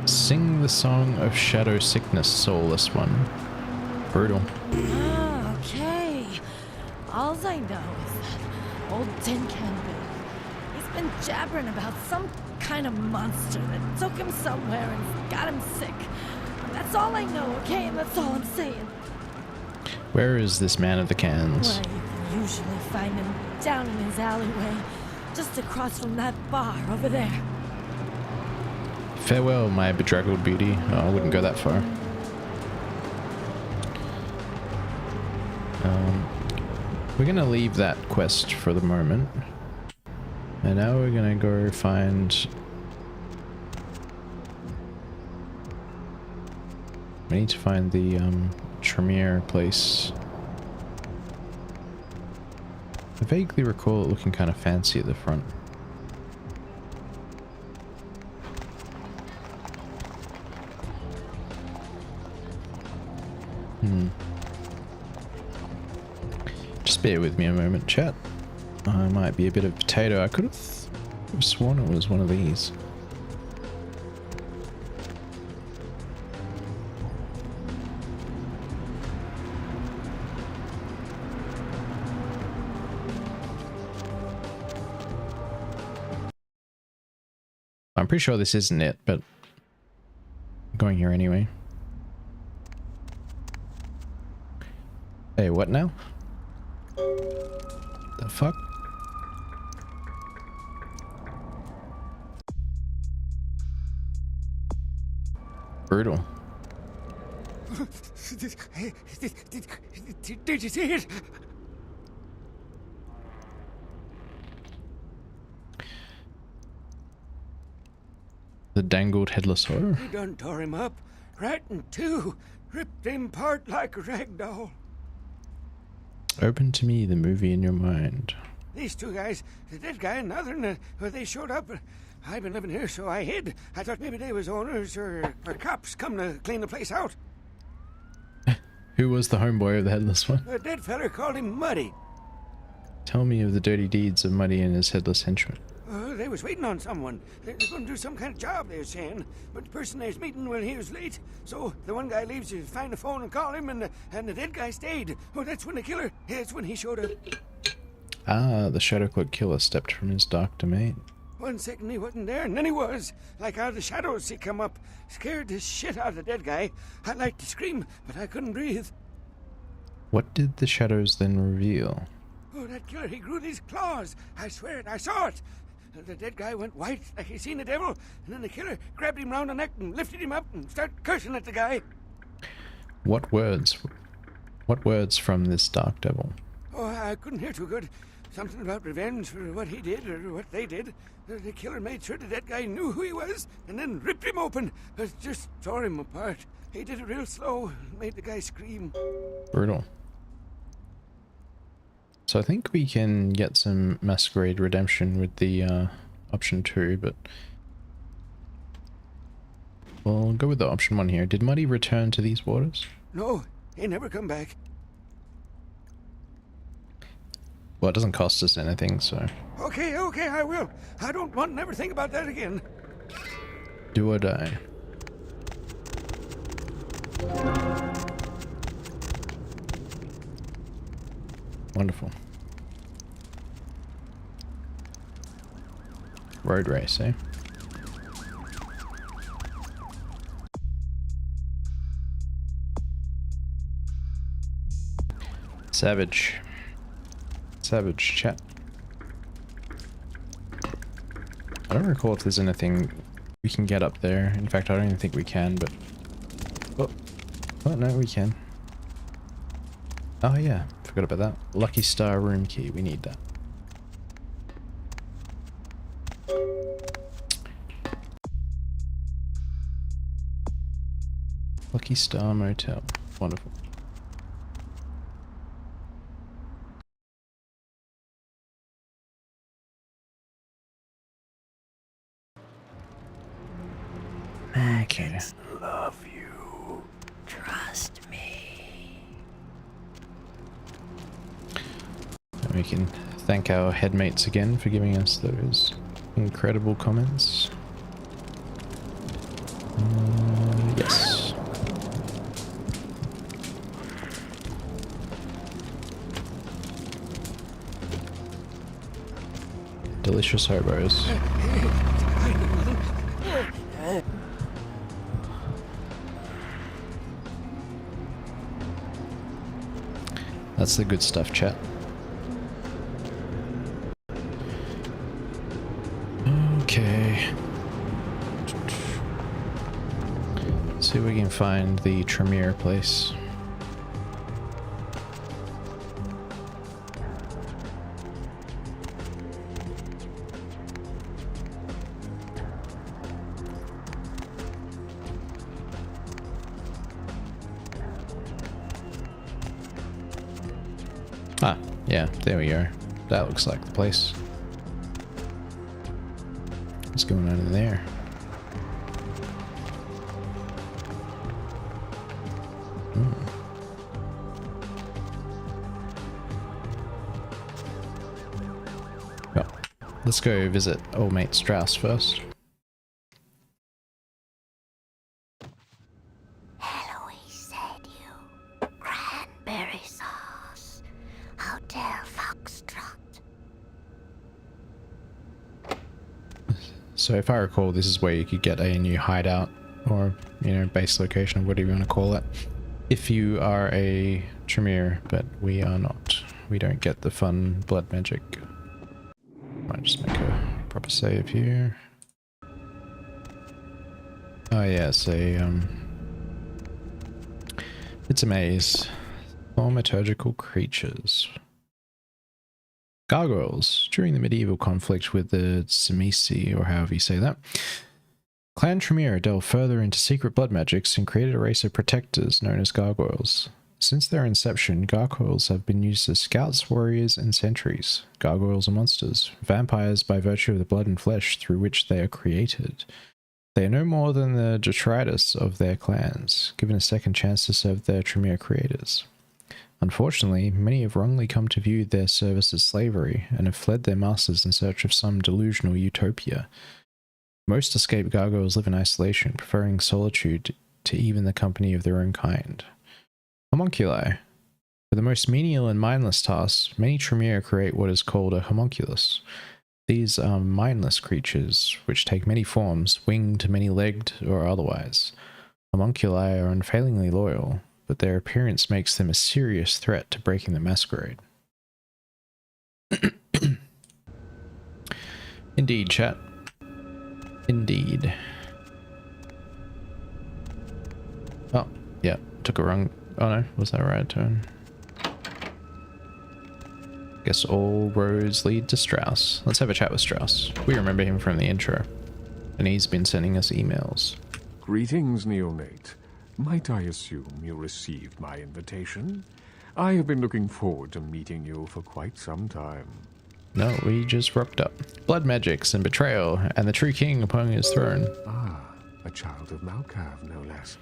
Speaker 2: Sing the song of shadow sickness, soulless one. Brutal.
Speaker 13: Ah, okay. Alls I know is that old tin can boo. He's been jabbering about some kind of monster that took him somewhere and got him sick. That's all I know, okay? And that's all I'm saying.
Speaker 2: Where is this man of the cans?
Speaker 13: Well, you can usually find him down in his alleyway, just across from that bar over there.
Speaker 2: Farewell, my bedraggled beauty. Oh, I wouldn't go that far. We're gonna leave that quest for the moment. And now we're gonna go find... We need to find the Tremere place. I vaguely recall it looking kind of fancy at the front. Just bear with me a moment, chat. I might be a bit of potato. I could have sworn it was one of these. I'm pretty sure this isn't it, but I'm going here anyway. Hey, what now? The fuck? Brutal.
Speaker 3: Did you see it?
Speaker 2: The dangled headless horror?
Speaker 3: He done tore him up, right in two, ripped him apart like a rag doll.
Speaker 2: Open to me the movie in your mind.
Speaker 3: These two guys, the dead guy and the other, they showed up. I've been living here, so I hid. I thought maybe they was owners or cops come to clean the place out.
Speaker 2: Who was the homeboy of the headless one?
Speaker 3: The dead feller called him Muddy.
Speaker 2: Tell me of the dirty deeds of Muddy and his headless henchman.
Speaker 3: They was waiting on someone. They was going to do some kind of job, they were saying. But the person they was meeting, well, he was late. So the one guy leaves to find the phone and call him, and the dead guy stayed. Oh, that's when the killer, that's when he showed up.
Speaker 2: Ah, the Shadow Cloak killer stepped from his dark domain.
Speaker 3: 1 second he wasn't there, and then he was. Like out of the shadows he come up. Scared the shit out of the dead guy. I'd like to scream, but I couldn't breathe.
Speaker 2: What did the shadows then reveal?
Speaker 3: Oh, that killer, he grew these claws. I swear it, I saw it. The dead guy went white like he seen the devil, and then the killer grabbed him round the neck and lifted him up and started cursing at the guy.
Speaker 2: What words? What words from this dark devil?
Speaker 3: Oh, I couldn't hear too good. Something about revenge for what he did or what they did. The killer made sure the dead guy knew who he was and then ripped him open. Just tore him apart. He did it real slow, made the guy scream.
Speaker 2: Brutal. So I think we can get some Masquerade Redemption with the option 2, but we'll go with the option 1 here. Did Muddy return to these waters?
Speaker 3: No, he never come back.
Speaker 2: Well, it doesn't cost us anything, so...
Speaker 3: Okay, I will. I don't want to never think about that again.
Speaker 2: Do or die. Wonderful. Road race, eh? Savage. Savage chat. I don't recall if there's anything we can get up there. In fact, I don't even think we can, but... Oh, no, we can. Oh yeah, forgot about that. Lucky Star room key, we need that. Lucky Star Motel. Wonderful. Okay.
Speaker 6: Love you. Trust me.
Speaker 2: And we can thank our headmates again for giving us those incredible comments. Yes. Delicious hobos. That's the good stuff, chat. Okay. See if we can find the Tremere place. Ah, yeah, there we go. That looks like the place. What's going on in there? Well, let's go visit old mate Strauss first.
Speaker 1: Eloise said you. Cranberry sauce. Hotel Foxtrot.
Speaker 2: So if I recall, this is where you could get a new hideout or, you know, base location, whatever you want to call it, if you are a Tremere, but we are not. We don't get the fun blood magic. Might just make a proper save here. Oh yeah, it's a maze. Thaumaturgical creatures. Gargoyles. During the medieval conflict with the Tsimisi, or however you say that, Clan Tremere delved further into secret blood magics and created a race of protectors known as gargoyles. Since their inception, gargoyles have been used as scouts, warriors, and sentries. Gargoyles are monsters, vampires by virtue of the blood and flesh through which they are created. They are no more than the detritus of their clans, given a second chance to serve their Tremere creators. Unfortunately, many have wrongly come to view their service as slavery, and have fled their masters in search of some delusional utopia. Most escaped gargoyles live in isolation, preferring solitude to even the company of their own kind. Homunculi. For the most menial and mindless tasks, many Tremere create what is called a homunculus. These are mindless creatures, which take many forms, winged, many-legged, or otherwise. Homunculi are unfailingly loyal, but their appearance makes them a serious threat to breaking the masquerade. Indeed, chat. Indeed. Oh, yeah, took a wrong... Oh no, was that a right turn? Guess all roads lead to Strauss. Let's have a chat with Strauss. We remember him from the intro, and he's been sending us emails.
Speaker 10: Greetings, neonate. Might I assume you received my invitation? I have been looking forward to meeting you for quite some time.
Speaker 2: No, we just rocked up. Blood magics and betrayal, and the true king upon his throne.
Speaker 10: Ah, a child of Malkav, no less.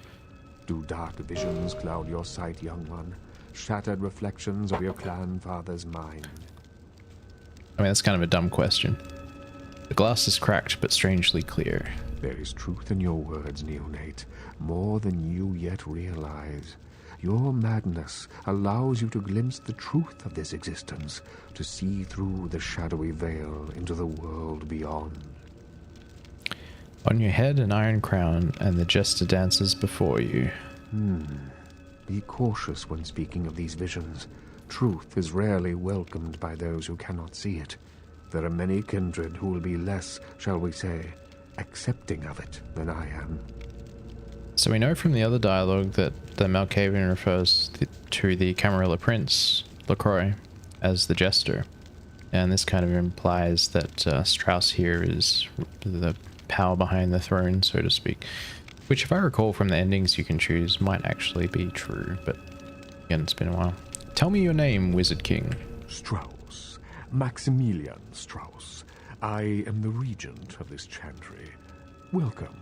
Speaker 10: Do dark visions cloud your sight, young one? Shattered reflections of your clan father's mind?
Speaker 2: I mean, that's kind of a dumb question. The glass is cracked, but strangely clear.
Speaker 10: There is truth in your words, neonate, more than you yet realize. Your madness allows you to glimpse the truth of this existence, to see through the shadowy veil into the world beyond.
Speaker 2: On your head an iron crown, and the jester dances before you.
Speaker 10: Be cautious when speaking of these visions. Truth is rarely welcomed by those who cannot see it. There are many kindred who will be less, shall we say, accepting of it than I am.
Speaker 2: So we know from the other dialogue that the Malkavian refers to the Camarilla Prince, LaCroix, as the Jester. And this kind of implies that Strauss here is the power behind the throne, so to speak. Which, if I recall from the endings you can choose, might actually be true, but again, it's been a while. Tell me your name, Wizard King.
Speaker 10: Strauss. Maximilian Strauss. I am the regent of this chantry. Welcome.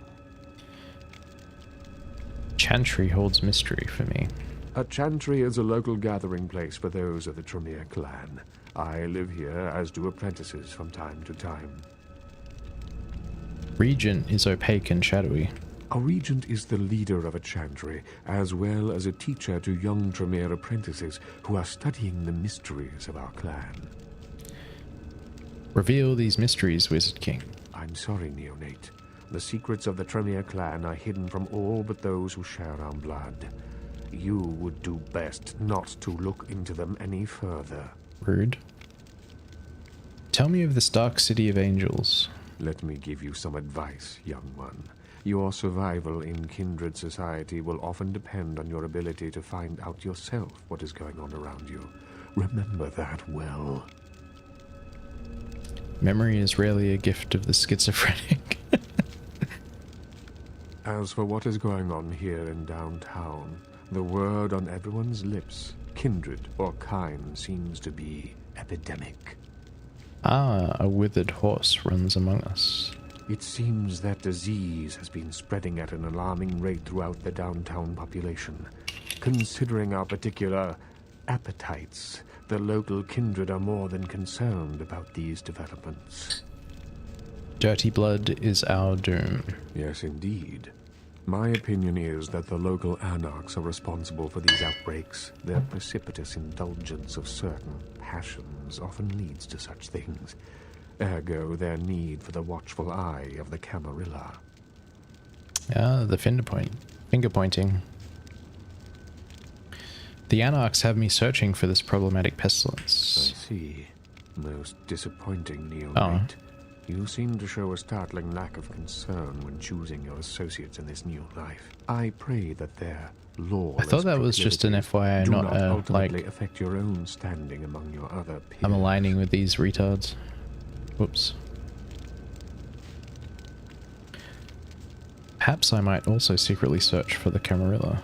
Speaker 2: Chantry holds mystery for me.
Speaker 10: A chantry is a local gathering place for those of the Tremere clan. I live here, as do apprentices from time to time.
Speaker 2: Regent is opaque and shadowy.
Speaker 10: A regent is the leader of a chantry, as well as a teacher to young Tremere apprentices who are studying the mysteries of our clan.
Speaker 2: Reveal these mysteries, Wizard King.
Speaker 10: I'm sorry, Neonate. The secrets of the Tremere clan are hidden from all but those who share our blood. You would do best not to look into them any further.
Speaker 2: Rude. Tell me of this dark city of angels.
Speaker 10: Let me give you some advice, young one. Your survival in kindred society will often depend on your ability to find out yourself what is going on around you. Remember that well.
Speaker 2: Memory is rarely a gift of the schizophrenic.
Speaker 10: As for what is going on here in downtown, the word on everyone's lips, kindred or kind, seems to be epidemic.
Speaker 2: Ah, a withered horse runs among us.
Speaker 10: It seems that disease has been spreading at an alarming rate throughout the downtown population. Considering our particular appetites, the local kindred are more than concerned about these developments.
Speaker 2: Dirty blood is our doom.
Speaker 10: Yes, indeed. My opinion is that the local anarchs are responsible for these outbreaks. Their precipitous indulgence of certain passions often leads to such things. Ergo, their need for the watchful eye of the Camarilla.
Speaker 2: Ah, the finger pointing. The anarchs have me searching for this problematic pestilence.
Speaker 10: I see. Most disappointing, Neonate.
Speaker 2: Oh.
Speaker 10: You seem to show a startling lack of concern when choosing your associates in this new life. I pray that their lawless
Speaker 2: I thought that was just an FYI,
Speaker 10: do
Speaker 2: not
Speaker 10: ultimately
Speaker 2: like
Speaker 10: affect your own standing among your other peers.
Speaker 2: I'm aligning with these retards. Whoops. Perhaps I might also secretly search for the Camarilla.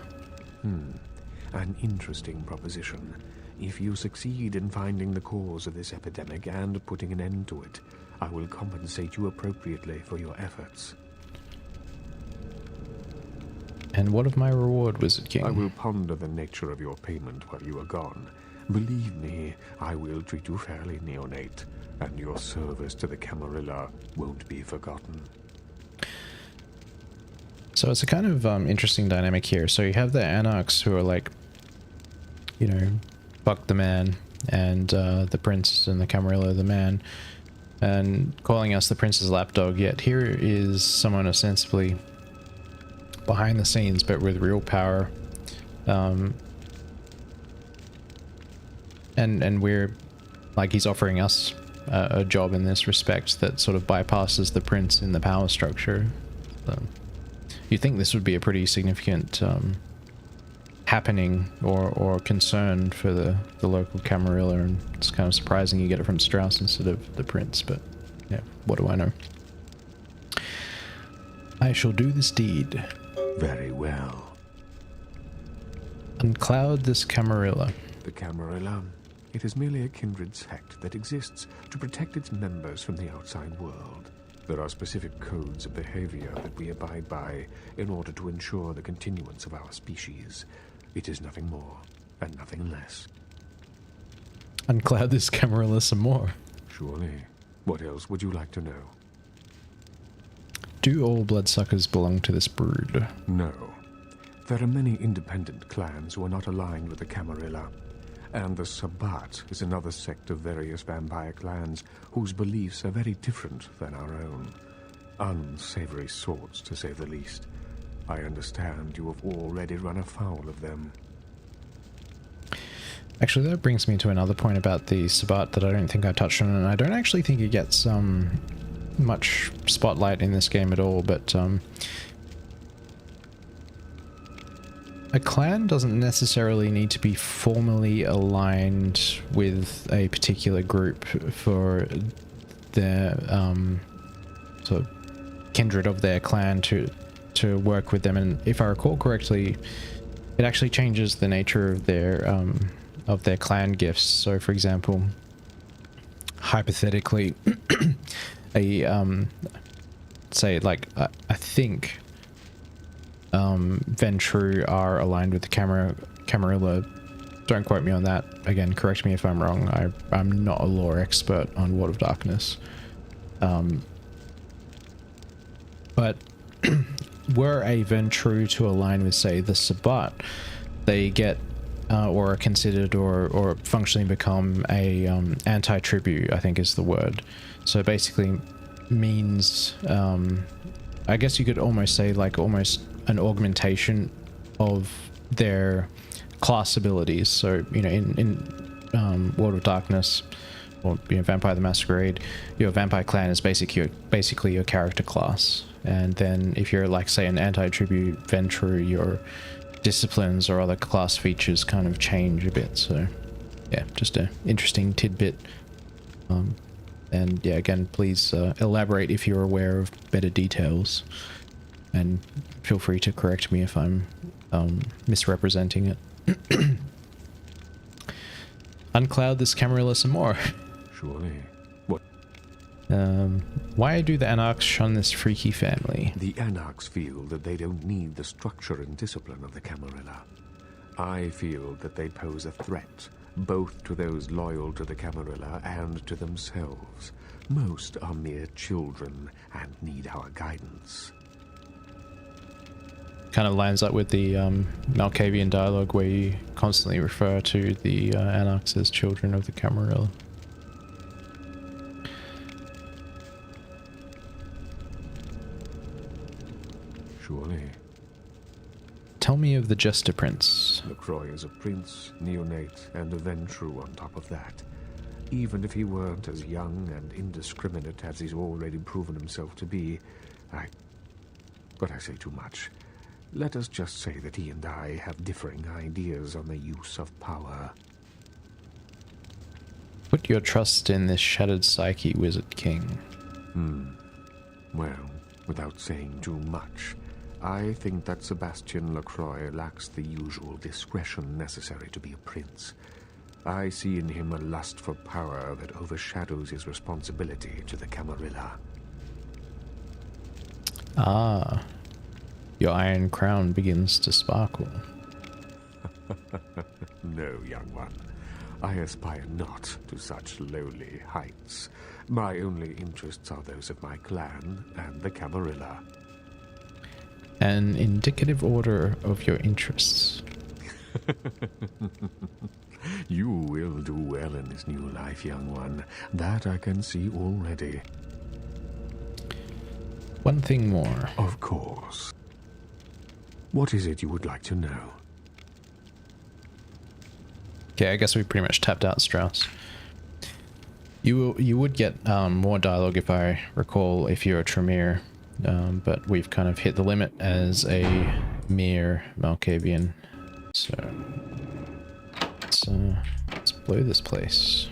Speaker 10: An interesting proposition. If you succeed in finding the cause of this epidemic and putting an end to it, I will compensate you appropriately for your efforts.
Speaker 2: And what of my reward, Wizard King?
Speaker 10: I will ponder the nature of your payment while you are gone. Believe me, I will treat you fairly, Neonate, and your service to the Camarilla won't be forgotten.
Speaker 2: So it's a kind of interesting dynamic here. So you have the anarchs who are like, you know, fuck the man, and the prince and the Camarilla the man, and calling us the prince's lapdog. Yet here is someone ostensibly behind the scenes, but with real power, and we're like, he's offering us a job in this respect that sort of bypasses the prince in the power structure. You'd think this would be a pretty significant happening or concern for the local Camarilla, and it's kind of surprising you get it from Strauss instead of the prince, but yeah, what do I know? I shall do this deed.
Speaker 10: Very well.
Speaker 2: Uncloud this Camarilla.
Speaker 10: The Camarilla. It is merely a kindred sect that exists to protect its members from the outside world. There are specific codes of behavior that we abide by in order to ensure the continuance of our species. It is nothing more and nothing less.
Speaker 2: Uncloud this Camarilla some more.
Speaker 10: Surely. What else would you like to know?
Speaker 2: Do all bloodsuckers belong to this brood?
Speaker 10: No. There are many independent clans who are not aligned with the Camarilla. And the Sabbat is another sect of various vampire clans whose beliefs are very different than our own. Unsavory sorts, to say the least. I understand you have already run afoul of them.
Speaker 2: Actually, that brings me to another point about the Sabbat that I don't think I touched on, and I don't actually think it gets much spotlight in this game at all, but a clan doesn't necessarily need to be formally aligned with a particular group for their sort of kindred of their clan to to work with them, and if I recall correctly, it actually changes the nature of their clan gifts. So for example, hypothetically, say like I think Ventru are aligned with the Camarilla. Don't quote me on that. Again, correct me if I'm wrong. I'm not a lore expert on World of Darkness. But were a Ventru to align with, say, the Sabbat, they get or are considered or functionally become a anti-tribute, I think is the word. So basically means, I guess you could almost say like almost an augmentation of their class abilities. So, you know, in World of Darkness, or, you know, Vampire the Masquerade, your vampire clan is basically your character class. And then if you're like, say, an anti-tribute Ventru, your disciplines or other class features kind of change a bit. So yeah, just an interesting tidbit. And yeah, again, please elaborate if you're aware of better details, and feel free to correct me if I'm misrepresenting it. Uncloud this Camarilla some more.
Speaker 10: Surely. What?
Speaker 2: Why do the anarchs shun this freaky family?
Speaker 14: The anarchs feel that they don't need the structure and discipline of the Camarilla. I feel that they pose a threat, both to those loyal to the Camarilla and to themselves. Most are mere children and need our guidance.
Speaker 2: Kind of lines up with the Malkavian dialogue where you constantly refer to the anarchs as children of the Camarilla.
Speaker 14: Surely.
Speaker 2: Tell me of the Jester Prince.
Speaker 14: LaCroix is a prince, neonate, and a Ventru on top of that. Even if he weren't as young and indiscriminate as he's already proven himself to be, But I say too much. Let us just say that he and I have differing ideas on the use of power.
Speaker 2: Put your trust in this shattered psyche, Wizard King.
Speaker 14: Well, without saying too much, I think that Sebastian Lacroix lacks the usual discretion necessary to be a prince. I see in him a lust for power that overshadows his responsibility to the Camarilla.
Speaker 2: Ah, your iron crown begins to sparkle.
Speaker 14: No, young one. I aspire not to such lowly heights. My only interests are those of my clan and the Camarilla.
Speaker 2: An indicative order of your interests.
Speaker 14: You will do well in this new life, young one. That I can see already.
Speaker 2: One thing more.
Speaker 14: Of course. What is it you would like to know?
Speaker 2: Okay, I guess we pretty much tapped out Strauss. You would get more dialogue if I recall if you're a Tremere, but we've kind of hit the limit as a mere Malkavian. So let's blow this place.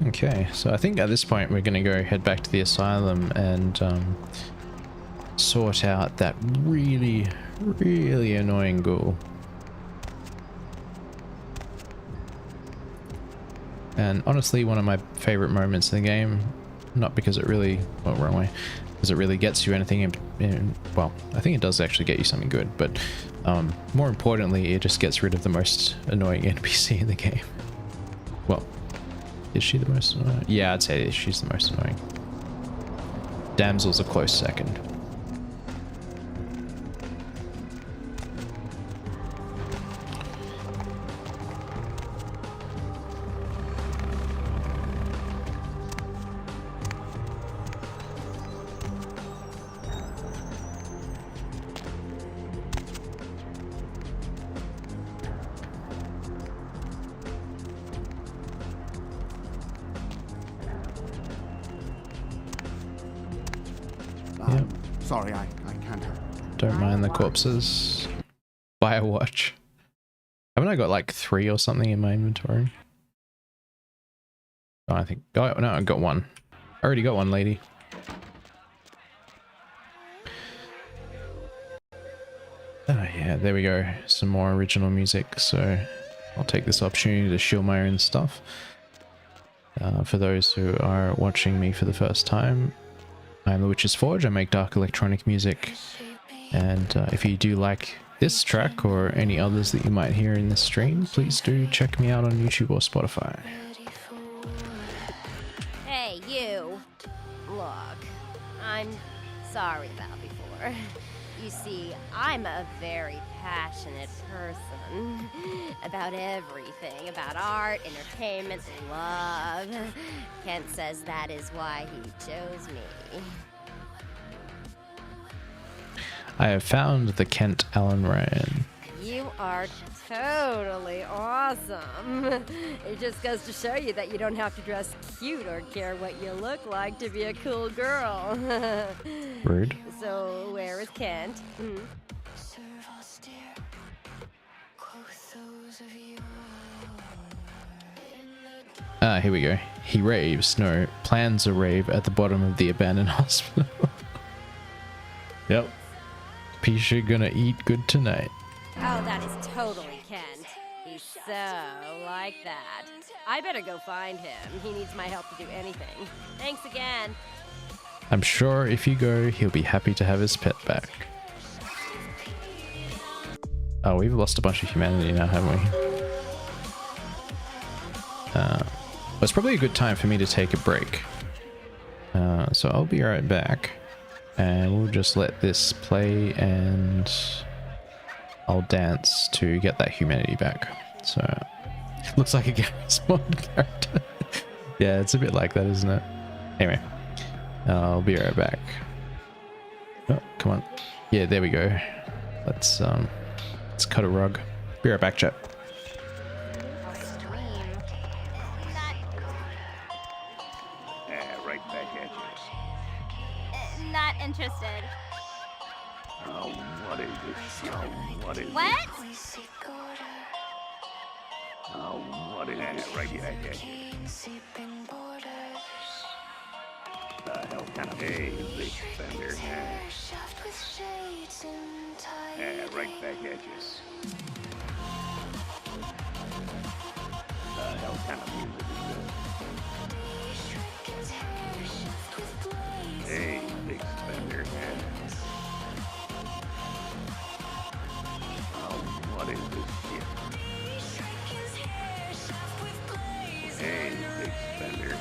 Speaker 2: Okay, so I think at this point we're going to go head back to the asylum and sort out that really, really annoying ghoul. And honestly, one of my favorite moments in the game, not because it really, well, wrong way, because it really gets you anything well, I think it does actually get you something good, but more importantly, it just gets rid of the most annoying NPC in the game. Well, is she the most annoying? Yeah, I'd say she's the most annoying. Damsel's a close second.
Speaker 5: sorry, I can't help.
Speaker 2: Don't mind the corpses. Buy a watch. Haven't I got like 3 or something in my inventory? Oh, I think... Oh, no, I got 1. I already got 1, lady. Oh yeah, there we go. Some more original music, so I'll take this opportunity to shield my own stuff. For those who are watching me for the first time, I'm the Witch's Forge. I make dark electronic music, and if you do like this track or any others that you might hear in this stream, please do check me out on YouTube or Spotify.
Speaker 11: Hey, you. Look, I'm sorry about before. You see, I'm a very passionate person about everything, about art, entertainment, love. Kent says that is why he chose me.
Speaker 2: I have found the Kent Alan Ryan.
Speaker 11: You are totally awesome. It just goes to show you that you don't have to dress cute or care what you look like to be a cool girl.
Speaker 2: Rude.
Speaker 11: So, where is Kent?
Speaker 2: Ah, here we go. He raves. No, plans a rave at the bottom of the abandoned hospital. Yep. Pisha gonna eat good tonight.
Speaker 11: Oh, that is totally Kent. He's so like that. I better go find him. He needs my help to do anything. Thanks again.
Speaker 2: I'm sure if you go, he'll be happy to have his pet back. Oh, we've lost a bunch of humanity now, haven't we? It's probably a good time for me to take a break. So I'll be right back. And we'll just let this play and I'll dance to get that humanity back. So it looks like a Gary Spawn character. Yeah, it's a bit like that, isn't it? Anyway, I'll be right back. Oh, come on. Yeah, there we go. Let's cut a rug. Be right back, chat.
Speaker 3: Right back at you.
Speaker 15: Not interested.
Speaker 3: Oh, what is this? Oh, what is
Speaker 15: What?
Speaker 3: this? Oh, what is this? Right back at you. The hell kind of big fender. Right back at you. The hell kind of music is this? Hey, big spender. Oh, what is this shit? Hey, big spender.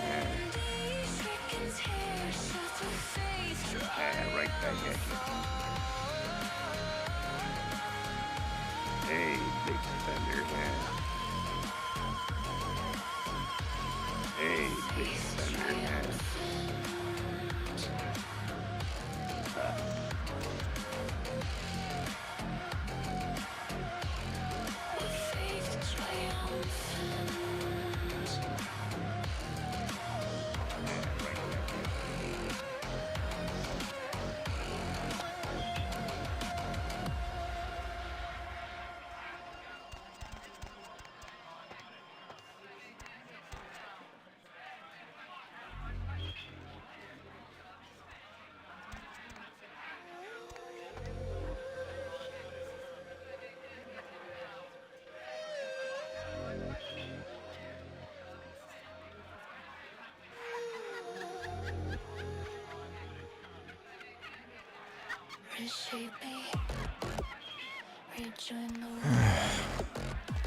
Speaker 3: Right back at you. Hey, big spender. Hey, big spender.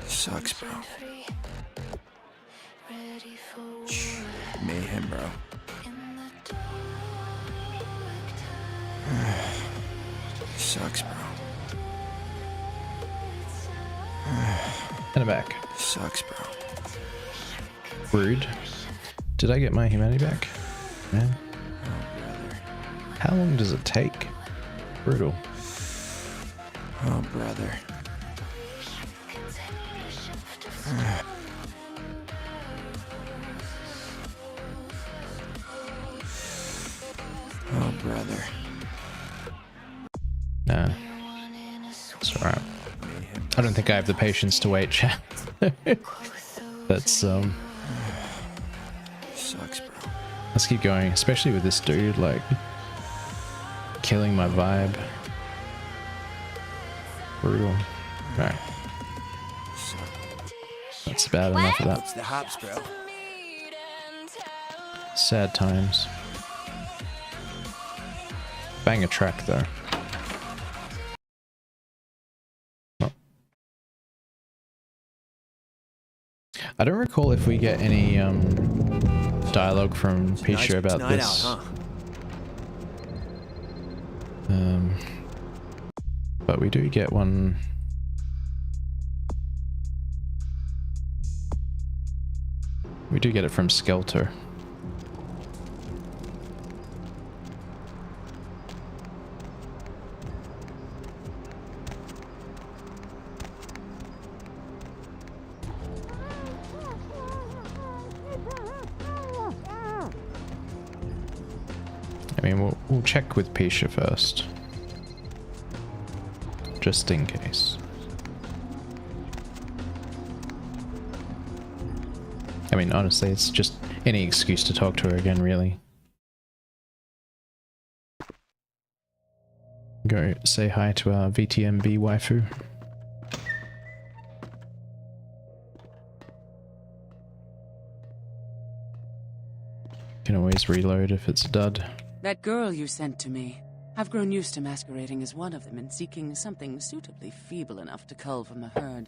Speaker 6: Sucks, bro. Mayhem, bro. Sucks, bro.
Speaker 2: And I'm back.
Speaker 6: Sucks, bro.
Speaker 2: Rude. Did I get my humanity back? Man. How long does it take? Brutal.
Speaker 6: Oh, brother. Oh, brother.
Speaker 2: Nah. It's alright. I don't think I have the patience to wait, chat. That's,
Speaker 6: Sucks, bro.
Speaker 2: let's keep going, especially with this dude, like, killing my vibe. Brutal. Alright. That's bad enough of that.
Speaker 6: What's the hops, bro?
Speaker 2: Sad times. Bang a track though. Oh. I don't recall if we get any dialogue from Pisha about this.
Speaker 6: Out, huh?
Speaker 2: But we do get one. We do get it from Skelter. I mean, we'll check with Pisha first. Just in case. I mean, honestly, it's just any excuse to talk to her again, really. Go say hi to our VtMB waifu. Can always reload if it's a dud.
Speaker 9: That girl you sent to me. I've grown used to masquerading as one of them and seeking something suitably feeble enough to cull from the herd.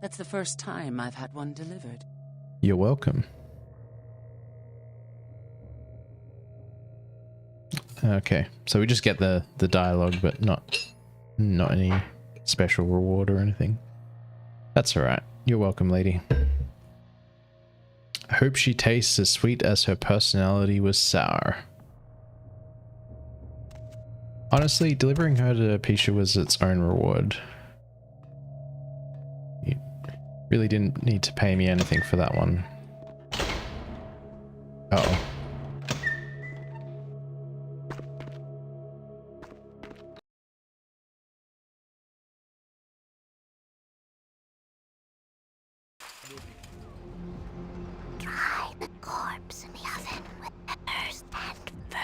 Speaker 9: That's the first time I've had one delivered.
Speaker 2: You're welcome. Okay, so we just get the dialogue, but not any special reward or anything. That's alright. You're welcome, lady. I hope she tastes as sweet as her personality was sour. Honestly, delivering her to Pisha was its own reward. You really didn't need to pay me anything for that one. Uh-oh.
Speaker 1: Dry the corpse in the oven with peppers and fur.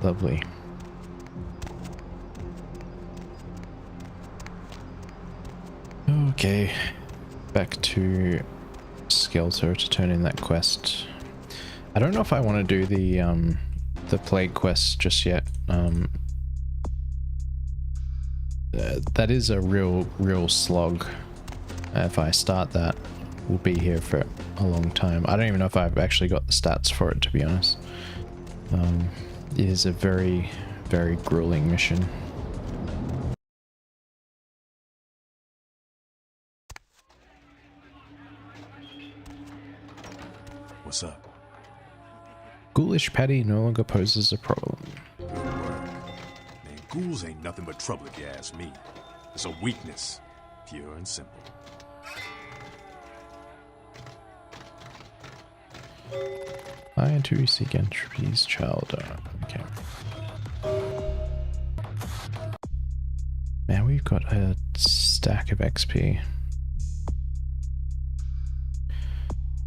Speaker 2: Lovely. Okay, back to Skelter to turn in that quest. I don't know if I want to do the plague quest just yet. That is a real slog. If I start that, we'll be here for a long time. I don't even know if I've actually got the stats for it, to be honest. It is a very grueling mission.
Speaker 10: What's up?
Speaker 2: Ghoulish Patty no longer poses a problem.
Speaker 10: Good work. Man, ghouls ain't nothing but trouble if you ask me. It's a weakness, pure and simple.
Speaker 2: I to seek entropy's child. Okay. Man, we've got a stack of XP.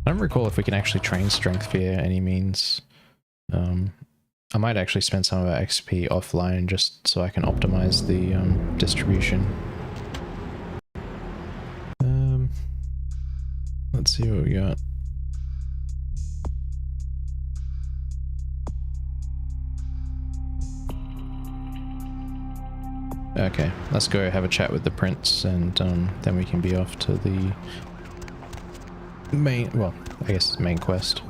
Speaker 2: I don't recall if we can actually train strength via any means. I might actually spend some of our XP offline just so I can optimize the distribution. Let's see what we got. Okay, let's go have a chat with the prince, and then we can be off to the main, well, I guess main quest.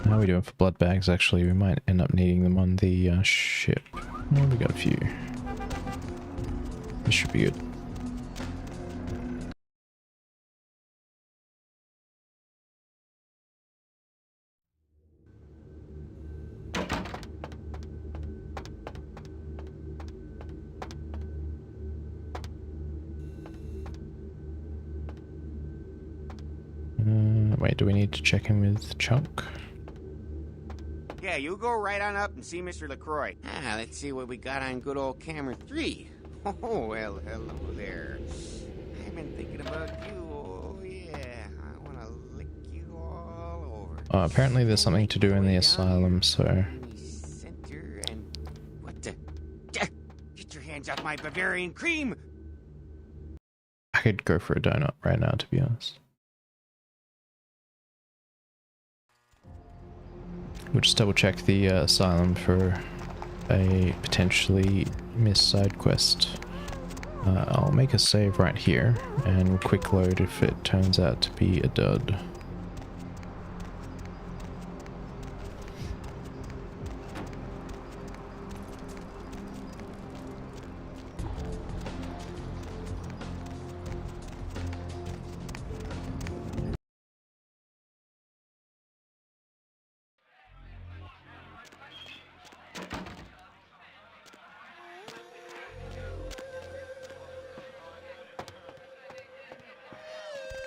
Speaker 2: How are we doing for blood bags? Actually, we might end up needing them on the ship. Oh, we got a few. This should be good. wait, do we need to check in with Chunk?
Speaker 15: Yeah, you go right on up and see Mr. LaCroix. Let's see what we got on good old camera 3. Oh, well, hello there. I've been thinking about you. Oh, yeah. I want to lick you all over.
Speaker 2: Oh, apparently there's something to do in the asylum, so...
Speaker 15: Center and... What the... Get your hands off my Bavarian cream!
Speaker 2: I could go for a donut right now, to be honest. We'll just double check the asylum for a potentially missed side quest. I'll make a save right here and quick load if it turns out to be a dud.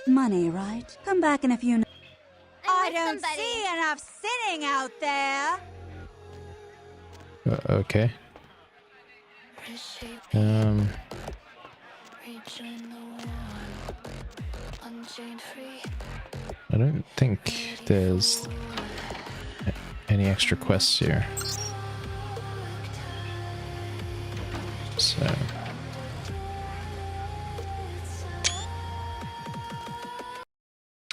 Speaker 8: Money, right? Come back in a few... I don't see enough sitting out there.
Speaker 2: Okay. I don't think there's any extra quests here. So...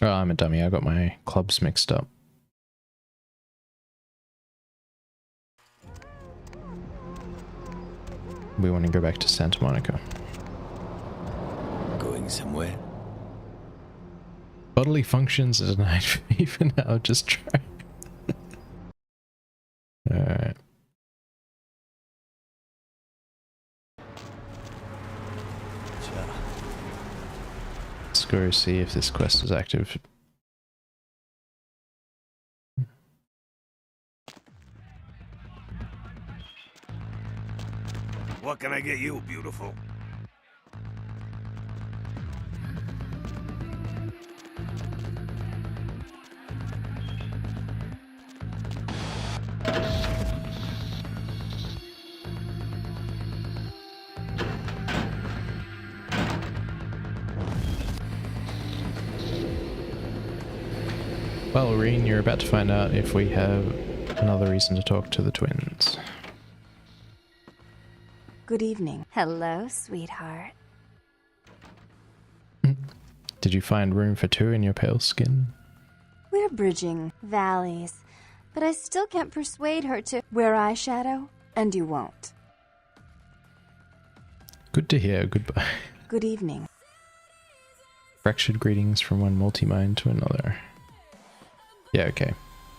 Speaker 2: Oh, I'm a dummy. I got my clubs mixed up. We want to go back to Santa Monica.
Speaker 6: Going somewhere?
Speaker 2: Bodily functions are denied for me for now. Just try. Alright. Let's go see if this quest is active.
Speaker 3: What can I get you, beautiful?
Speaker 2: Well, Reen, you're about to find out if we have another reason to talk to the twins.
Speaker 8: Good evening.
Speaker 16: Hello, sweetheart.
Speaker 2: Did you find room for two in your pale skin?
Speaker 16: We're bridging valleys, but I still can't persuade her to wear eyeshadow, and you won't.
Speaker 2: Good to hear. Goodbye.
Speaker 8: Good evening.
Speaker 2: Fractured greetings from one multi-mind to another. Yeah, okay.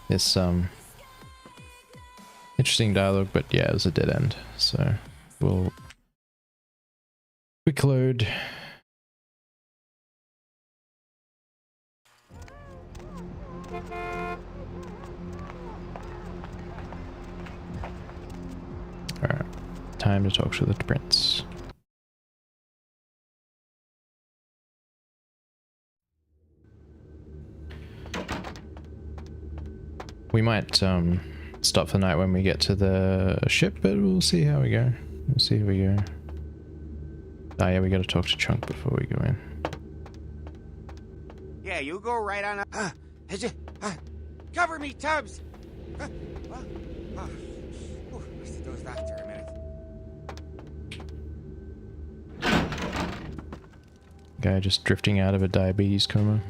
Speaker 2: It's interesting dialogue, but yeah, it was a dead end. So we'll quick load. Alright, time to talk to the prince. We might stop for the night when we get to the ship, but we'll see how we go. We'll see how we go. Oh yeah, we gotta talk to Chunk before we go in.
Speaker 15: Yeah, you go right on up. Cover me, Tubbs! I must have dozed off there a minute.
Speaker 2: Guy just drifting out of a diabetes coma.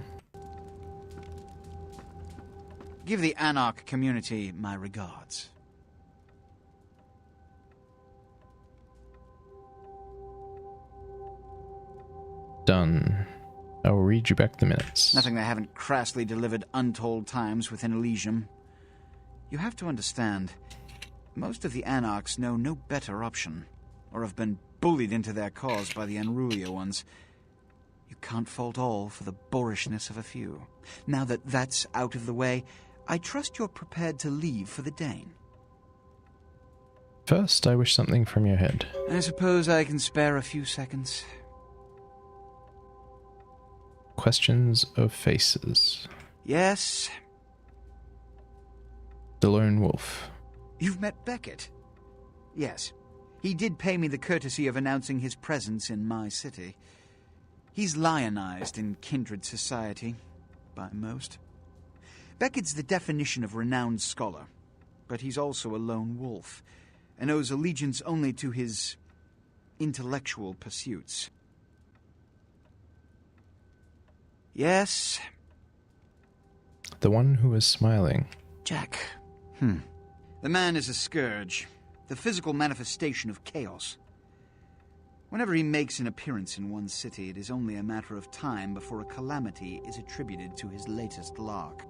Speaker 17: Give the anarch community my regards.
Speaker 2: Done. I will read you back the minutes.
Speaker 17: Nothing they haven't crassly delivered untold times within Elysium. You have to understand, most of the anarchs know no better option, or have been bullied into their cause by the unrulier ones. You can't fault all for the boorishness of a few. Now that that's out of the way, I trust you're prepared to leave for the Dane.
Speaker 2: First, I wish something from your head.
Speaker 17: I suppose I can spare a few seconds.
Speaker 2: Questions of faces.
Speaker 17: Yes?
Speaker 2: The lone wolf.
Speaker 17: You've met Beckett? Yes. He did pay me the courtesy of announcing his presence in my city. He's lionized in kindred society, by most. Beckett's the definition of renowned scholar, but he's also a lone wolf, and owes allegiance only to his intellectual pursuits. Yes?
Speaker 2: The one who is smiling.
Speaker 17: Jack. The man is a scourge, the physical manifestation of chaos. Whenever he makes an appearance in one city, it is only a matter of time before a calamity is attributed to his latest lark.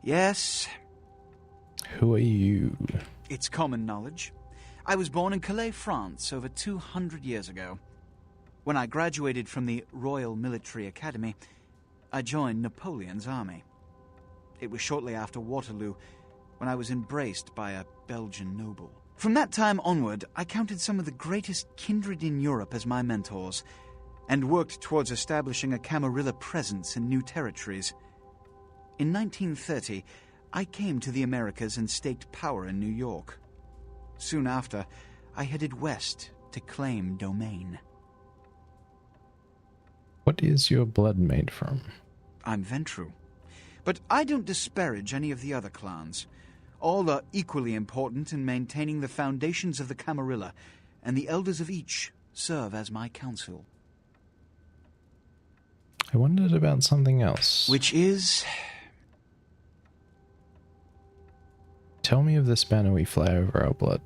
Speaker 17: Yes?
Speaker 2: Who are you?
Speaker 17: It's common knowledge. I was born in Calais, France, over 200 years ago. When I graduated from the Royal Military Academy, I joined Napoleon's army. It was shortly after Waterloo, when I was embraced by a Belgian noble. From that time onward, I counted some of the greatest kindred in Europe as my mentors, and worked towards establishing a Camarilla presence in new territories. In 1930, I came to the Americas and staked power in New York. Soon after, I headed west to claim domain.
Speaker 2: What is your blood made from?
Speaker 17: I'm Ventru. But I don't disparage any of the other clans. All are equally important in maintaining the foundations of the Camarilla, and the elders of each serve as my council.
Speaker 2: I wondered about something else.
Speaker 17: Which is...
Speaker 2: Tell me of this banner we fly over our blood.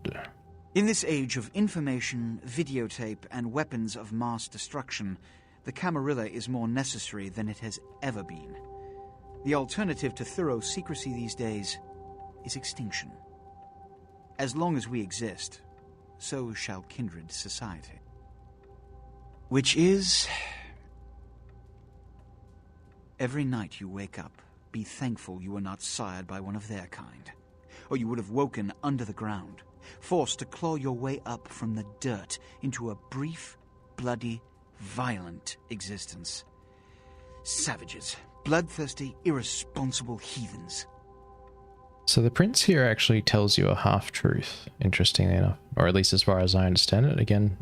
Speaker 17: In this age of information, videotape, and weapons of mass destruction, the Camarilla is more necessary than it has ever been. The alternative to thorough secrecy these days is extinction. As long as we exist, so shall kindred society. Which is... Every night you wake up, be thankful you were not sired by one of their kind, or you would have woken under the ground, forced to claw your way up from the dirt into a brief, bloody, violent existence. Savages. Bloodthirsty, irresponsible heathens.
Speaker 2: So the prince here actually tells you a half-truth, interestingly enough. Or at least as far as I understand it. Again,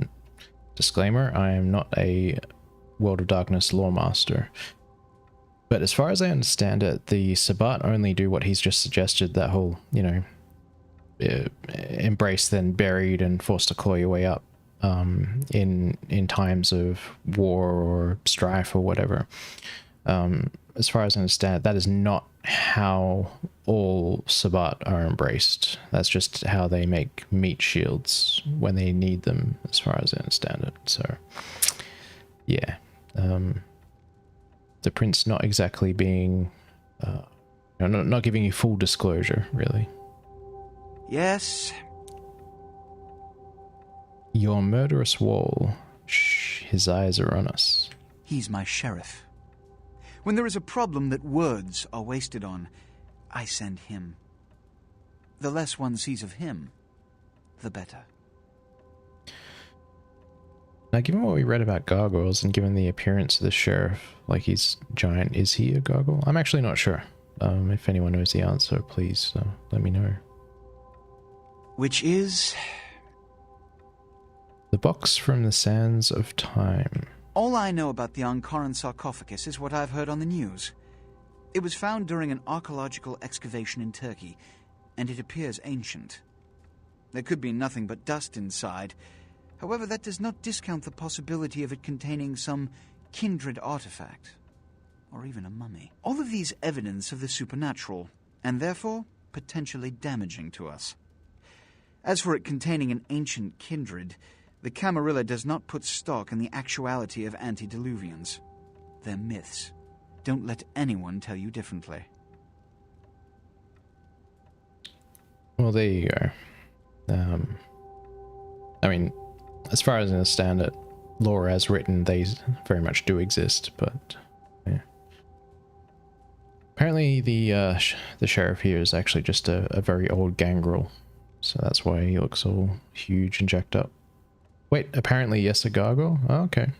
Speaker 2: disclaimer, I am not a World of Darkness lore master. But as far as I understand it, the Sabbat only do what he's just suggested, that whole, you know, embrace then buried and forced to claw your way up in times of war or strife or whatever. As far as I understand, that is not how all Sabbat are embraced. That's just how they make meat shields when they need them, as far as I understand it. So, yeah. The prince not exactly being... not giving you full disclosure, really.
Speaker 17: Yes?
Speaker 2: Your murderous wall. Shh, his eyes are on us.
Speaker 17: He's my sheriff. When there is a problem that words are wasted on, I send him. The less one sees of him, the better.
Speaker 2: Now, given what we read about gargoyles and given the appearance of the sheriff, like he's giant, is he a gargoyle? I'm actually not sure. If anyone knows the answer, please let me know.
Speaker 17: Which is...
Speaker 2: The box from the sands of time.
Speaker 17: All I know about the Ankaran sarcophagus is what I've heard on the news. It was found during an archaeological excavation in Turkey, and it appears ancient. There could be nothing but dust inside. However, that does not discount the possibility of it containing some kindred artifact, or even a mummy. All of these evidence of the supernatural, and therefore potentially damaging to us. As for it containing an ancient kindred, the Camarilla does not put stock in the actuality of antediluvians. They're myths. Don't let anyone tell you differently.
Speaker 2: Well, there you go. I mean, as far as I understand it, lore as written, they very much do exist, but yeah. Apparently the sheriff here is actually just a very old gangrel, so that's why he looks all huge and jacked up. Wait, apparently yes, a gargoyle? Oh, okay.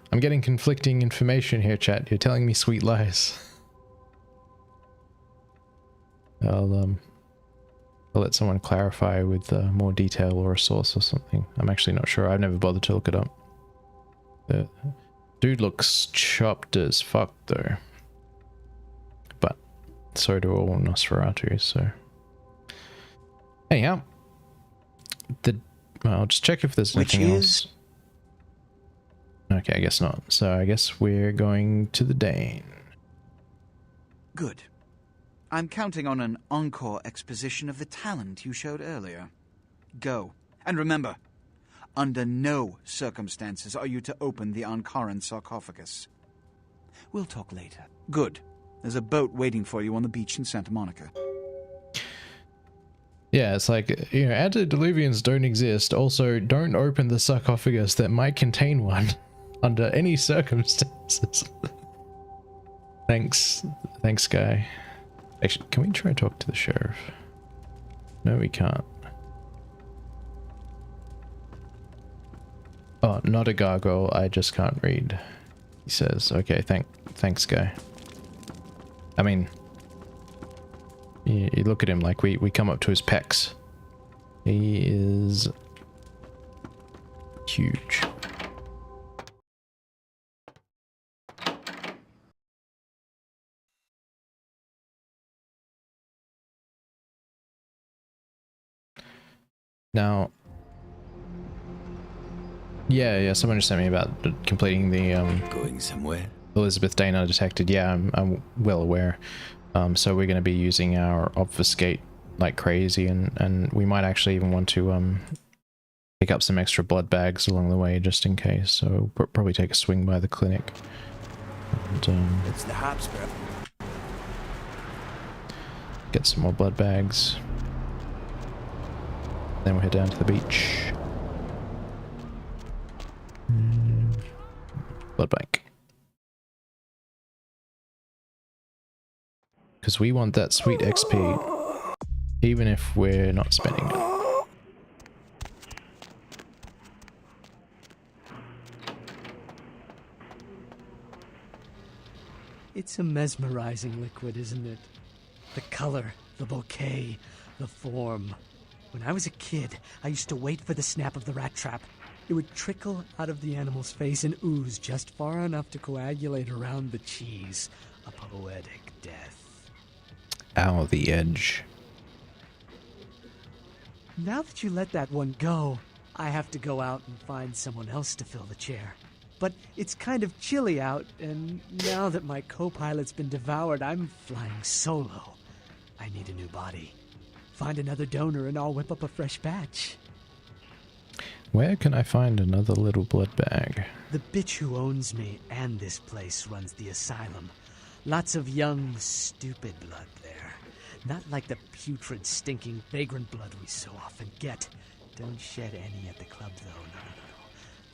Speaker 2: I'm I'm getting conflicting information here, chat. You're telling me sweet lies. I'll let someone clarify with more detail or a source or something. I'm actually not sure. I've never bothered to look it up. The dude looks chopped as fuck though. But so do all Nosferatu, so. Anyhow. I'll just check if there's anything else. Okay, I guess not. So I guess we're going to the Dane.
Speaker 17: Good. I'm counting on an encore exposition of the talent you showed earlier. Go. And remember, under no circumstances are you to open the Ankaran sarcophagus. We'll talk later. Good. There's a boat waiting for you on the beach in Santa Monica.
Speaker 2: Yeah, it's like, you know, antediluvians don't exist. Also, don't open the sarcophagus that might contain one under any circumstances. Thanks, guy. Actually, can we try to talk to the sheriff? No, we can't. Oh, not a gargoyle. I just can't read. He says, okay, thanks, guy. I mean, you look at him like we come up to his pecs. He is huge. Now, yeah, someone just sent me about completing the
Speaker 3: Going somewhere?
Speaker 2: Elizabeth Dane undetected. Yeah, I'm well aware. So we're going to be using our obfuscate like crazy, and we might actually even want to pick up some extra blood bags along the way just in case. So we'll probably take a swing by the clinic. And,
Speaker 3: It's the Habsburg.
Speaker 2: get some more blood bags. Then we'll head down to the beach. Blood bank. Because we want that sweet XP, even if we're not spending it.
Speaker 18: It's a mesmerizing liquid, isn't it? The color, the bouquet, the form. When I was a kid, I used to wait for the snap of the rat trap. It would trickle out of the animal's face and ooze just far enough to coagulate around the cheese. A poetic death.
Speaker 2: Ow, the edge.
Speaker 18: Now that you let that one go, I have to go out and find someone else to fill the chair. But it's kind of chilly out, and now that my co-pilot's been devoured, I'm flying solo. I need a new body. Find another donor and I'll whip up a fresh batch.
Speaker 2: Where can I find another little blood bag?
Speaker 18: The bitch who owns me and this place runs the asylum. Lots of young, stupid blood there. Not like the putrid, stinking, vagrant blood we so often get. Don't shed any at the club, though. No.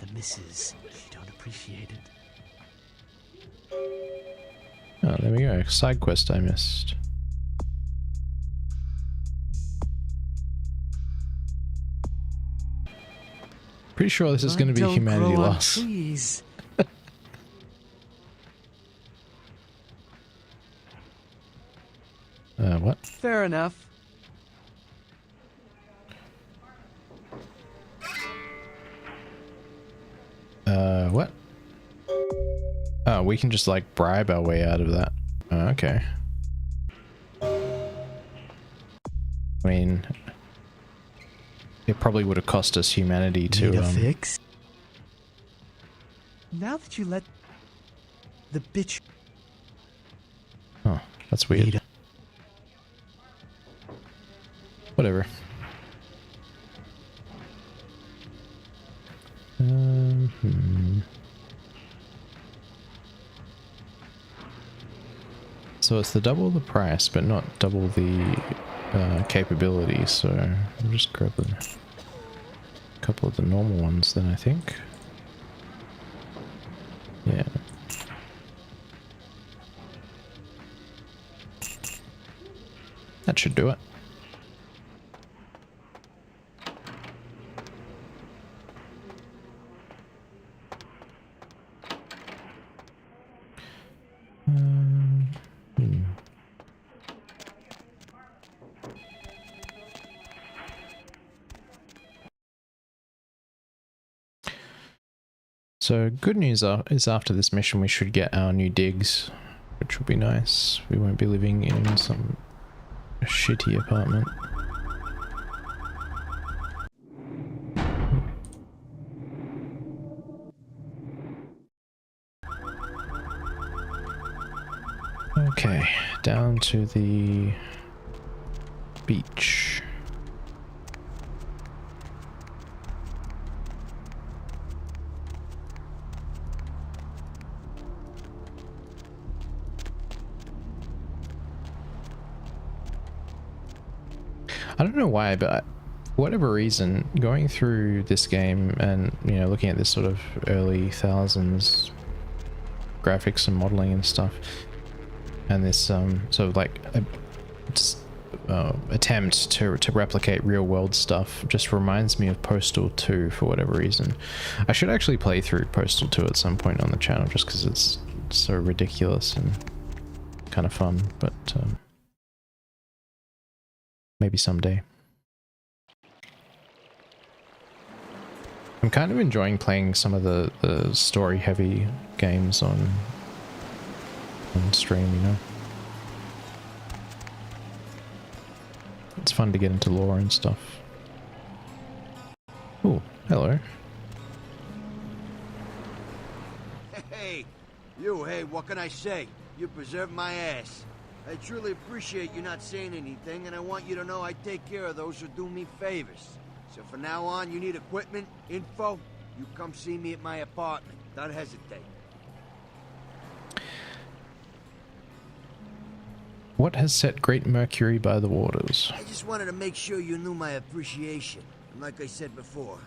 Speaker 18: The missus, she don't appreciate it.
Speaker 2: Oh, there we go. Side quest I missed. Pretty sure this is going to be humanity loss. What?
Speaker 18: Fair enough.
Speaker 2: What? Oh, we can just like bribe our way out of that. Okay. I mean, it probably would have cost us humanity to
Speaker 18: Need a fix? Now that you let the bitch.
Speaker 2: Oh, that's weird. Whatever. So it's the double the price, but not double the capability. So I'll just grab a couple of the normal ones then, I think. Yeah. That should do it. So good news is after this mission we should get our new digs, which will be nice. We won't be living in some shitty apartment. Okay, down to the beach. I don't know why, but for whatever reason, going through this game and, you know, looking at this sort of early thousands graphics and modeling and stuff, and this sort of like attempt to replicate real world stuff just reminds me of Postal 2 for whatever reason. I should actually play through Postal 2 at some point on the channel just because it's so ridiculous and kind of fun, but maybe someday. I'm kind of enjoying playing some of the story heavy games on stream, you know. It's fun to get into lore and stuff. Oh, hello.
Speaker 19: Hey, what can I say? You preserved my ass. I truly appreciate you not saying anything, and I want you to know I take care of those who do me favors. So from now on, you need equipment, info, you come see me at my apartment. Don't hesitate.
Speaker 2: What has set Great Mercury by the waters?
Speaker 19: I just wanted to make sure you knew my appreciation. And like I said before,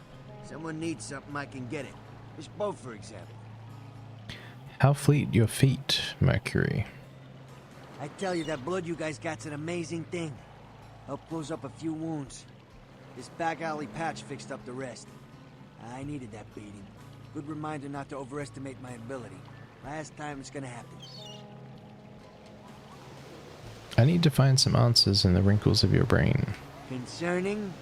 Speaker 19: someone needs something, I can get it. This boat, for example.
Speaker 2: How fleet your feet, Mercury?
Speaker 19: I tell you, that blood you guys got's an amazing thing. Helped close up a few wounds. This back alley patch fixed up the rest. I needed that beating. Good reminder not to overestimate my ability. Last time it's gonna happen.
Speaker 2: I need to find some answers in the wrinkles of your brain.
Speaker 19: Concerning?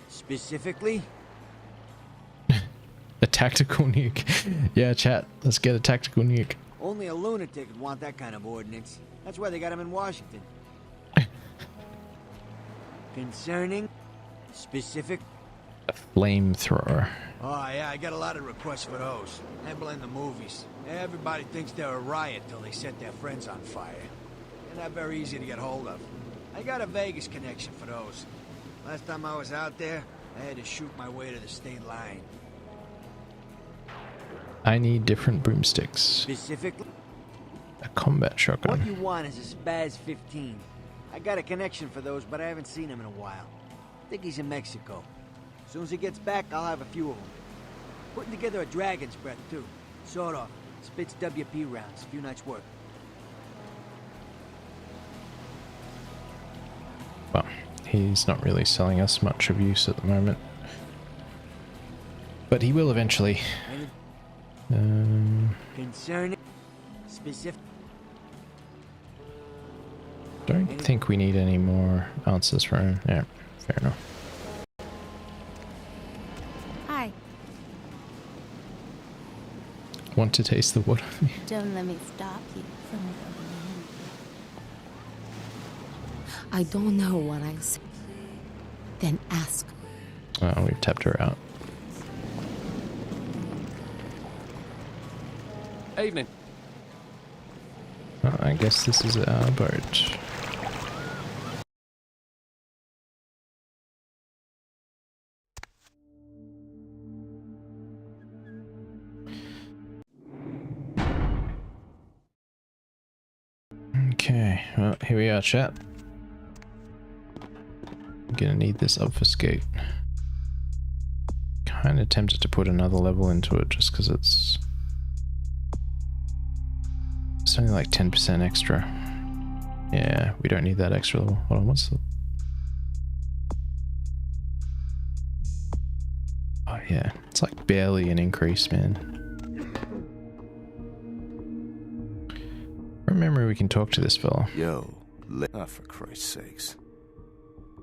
Speaker 19: Specifically?
Speaker 2: A tactical nuke. Yeah, chat. Let's get a tactical nuke.
Speaker 19: Only a lunatic would want that kind of ordnance. That's why they got him in Washington. Concerning? Specific?
Speaker 2: A flamethrower.
Speaker 19: Oh yeah, I got a lot of requests for those. I blame the movies. Everybody thinks they're a riot till they set their friends on fire. They're not very easy to get hold of. I got a Vegas connection for those. Last time I was out there, I had to shoot my way to the state line.
Speaker 2: I need different broomsticks.
Speaker 19: Specifically?
Speaker 2: A combat shotgun.
Speaker 19: What you want is a Spaz 15. I got a connection for those, but I haven't seen him in a while. I think he's in Mexico. As soon as he gets back, I'll have a few of them. Putting together a Dragon's Breath, too. Sort of. Spits WP rounds. A few nights' work.
Speaker 2: Well, he's not really selling us much of use at the moment. But he will eventually.
Speaker 19: Concerning? Specific?
Speaker 2: Don't think we need any more answers for him. Yeah, fair enough.
Speaker 7: Hi.
Speaker 2: Want to taste the water?
Speaker 7: Don't let me stop you from going
Speaker 11: I don't know what I say. Then ask.
Speaker 2: Oh, we've tapped her out.
Speaker 20: Evening.
Speaker 2: Well, I guess this is our boat. Okay, well, here we are, chat. I'm gonna need this obfuscate. Kinda tempted to put another level into it just because it's only like 10% extra. Yeah, we don't need that extra level. Hold on, what's the... Oh yeah, it's like barely an increase, man. Remember, we can talk to this fella.
Speaker 3: Yo, for Christ's sakes.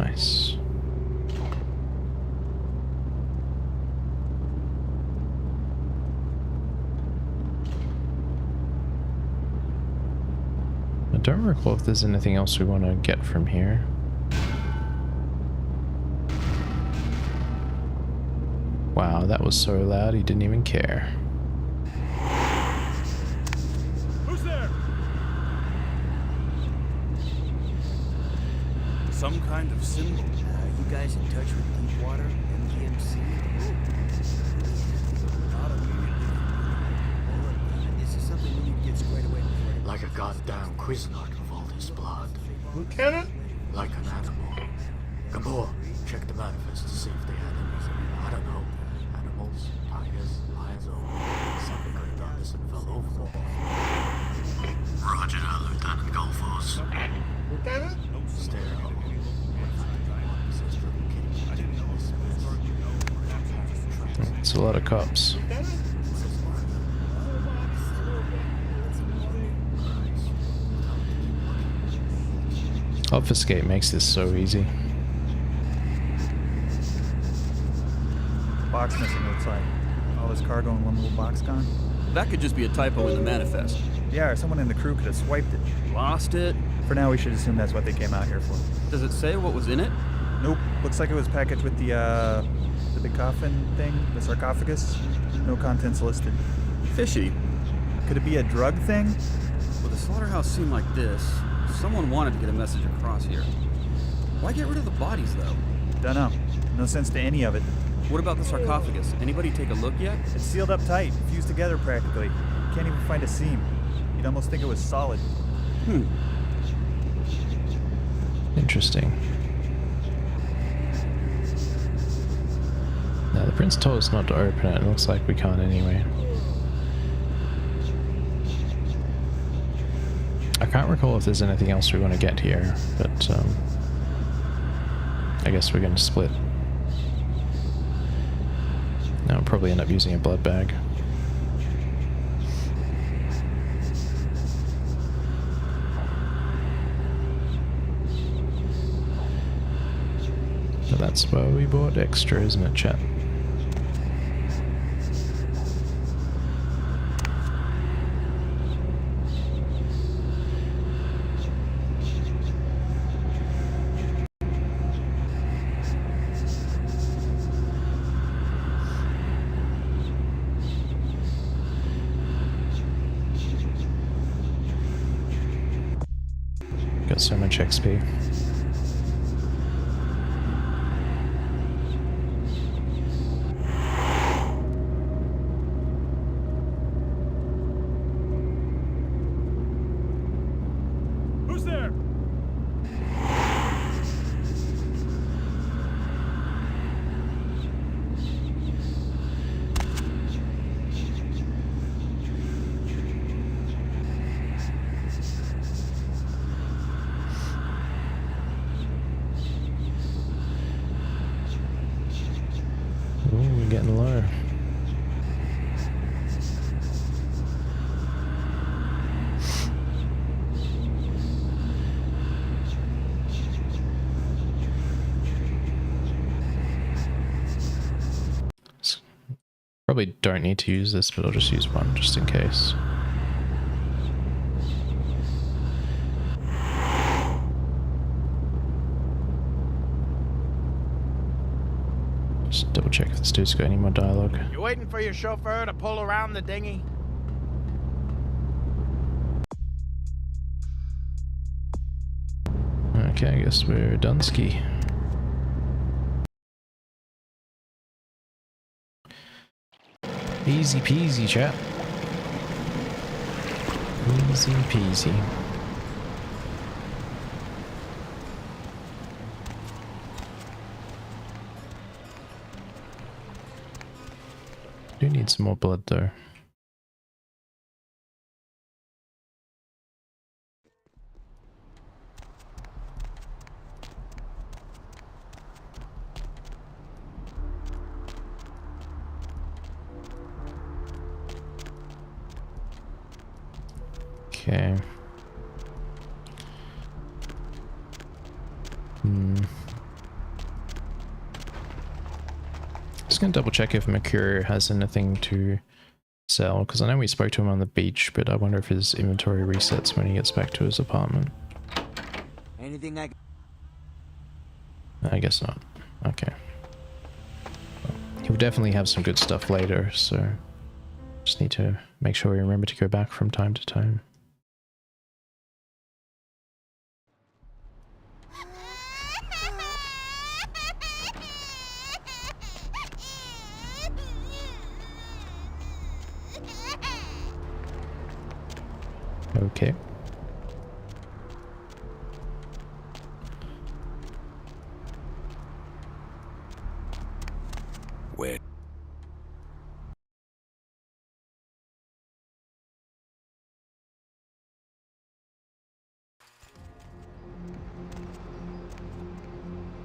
Speaker 2: Nice. I don't recall if there's anything else we want to get from here. Wow, that was so loud he didn't even care.
Speaker 3: Who's there? Some kind of symbol.
Speaker 21: You guys in touch with Deepwater, MTMC? Not immediately. This is something we need to get squared away before.
Speaker 22: Like a goddamn Quiznot of all this blood.
Speaker 3: Lieutenant?
Speaker 22: Like an animal. Gabor, check the manifest to see if they had anything. I don't know. Animals, tigers, lions, or something could have done this and fell overboard. Roger that, Lieutenant Golfos.
Speaker 3: Lieutenant?
Speaker 22: Stereo.
Speaker 2: It's a lot of cops. Obfuscate makes this so easy.
Speaker 23: Box missing, looks like. All this cargo in one little box gone.
Speaker 24: That could just be a typo in the manifest.
Speaker 23: Yeah, or someone in the crew could have swiped it.
Speaker 24: Lost it?
Speaker 23: For now, we should assume that's what they came out here for.
Speaker 24: Does it say what was in it?
Speaker 23: Nope. Looks like it was packaged with the big coffin thing, the sarcophagus. No contents listed.
Speaker 24: Fishy.
Speaker 23: Could it be a drug thing?
Speaker 24: With a slaughterhouse scene like this, someone wanted to get a message across here. Why get rid of the bodies, though?
Speaker 23: Dunno. No sense to any of it.
Speaker 24: What about the sarcophagus? Anybody take a look yet?
Speaker 23: It's sealed up tight, fused together practically. Can't even find a seam. You'd almost think it was solid.
Speaker 2: Interesting. Now the prince told us not to open it. It looks like we can't anyway. I can't recall if there's anything else we want to get here, but I guess we're going to split. Now I'll probably end up using a blood bag. So that's why we bought extra, isn't it, chat? Got so much XP.
Speaker 3: Who's there?
Speaker 2: Ooh, we're getting low. Probably don't need to use this, but I'll just use one just in case. Just double check if this dude's got any more dialogue.
Speaker 25: You waiting for your chauffeur to pull around the dinghy?
Speaker 2: Okay, I guess we're done ski. Easy peasy, chat. Easy peasy. Do need some more blood though. Okay. just going to double check if Mercurio has anything to sell, because I know we spoke to him on the beach, but I wonder if his inventory resets when he gets back to his apartment.
Speaker 19: Anything
Speaker 2: I guess not. Okay. Well, he'll definitely have some good stuff later, so just need to make sure we remember to go back from time to time. Okay.
Speaker 10: Where?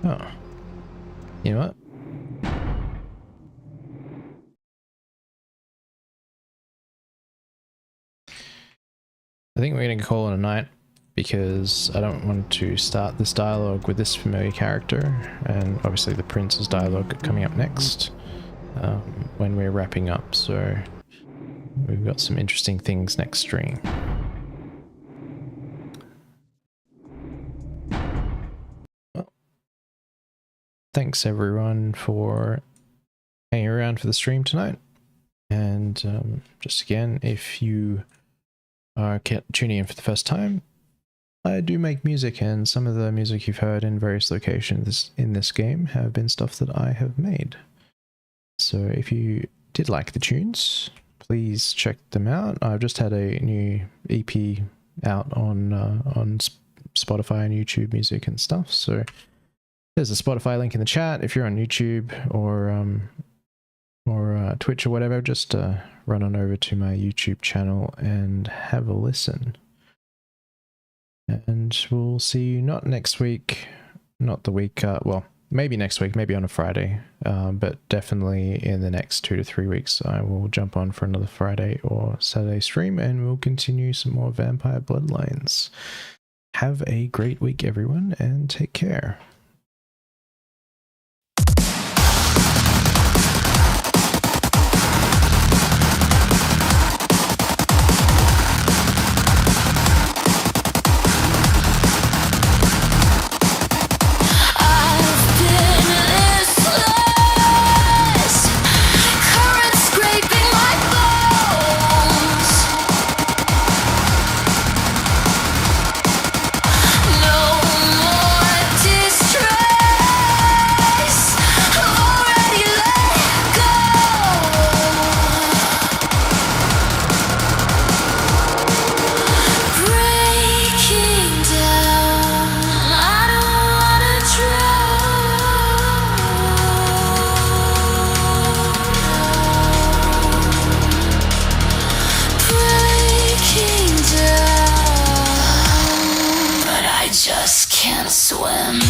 Speaker 2: Oh. You know what? I think we're going to call it a night, because I don't want to start this dialogue with this familiar character, and obviously the Prince's dialogue coming up next when we're wrapping up, so we've got some interesting things next stream. Well, thanks everyone for hanging around for the stream tonight, and just again, if you are tuning in for the first time, I do make music, and some of the music you've heard in various locations in this game have been stuff that I have made. So if you did like the tunes, please check them out. I've just had a new EP out on Spotify and YouTube Music and stuff, so there's a Spotify link in the chat. If you're on YouTube or Twitch or whatever, just run on over to my YouTube channel and have a listen. And we'll see you not next week, not the week, well, maybe next week, maybe on a Friday, but definitely in the next 2 to 3 weeks, I will jump on for another Friday or Saturday stream, and we'll continue some more Vampire Bloodlines. Have a great week, everyone, and take care.
Speaker 1: Just can't swim.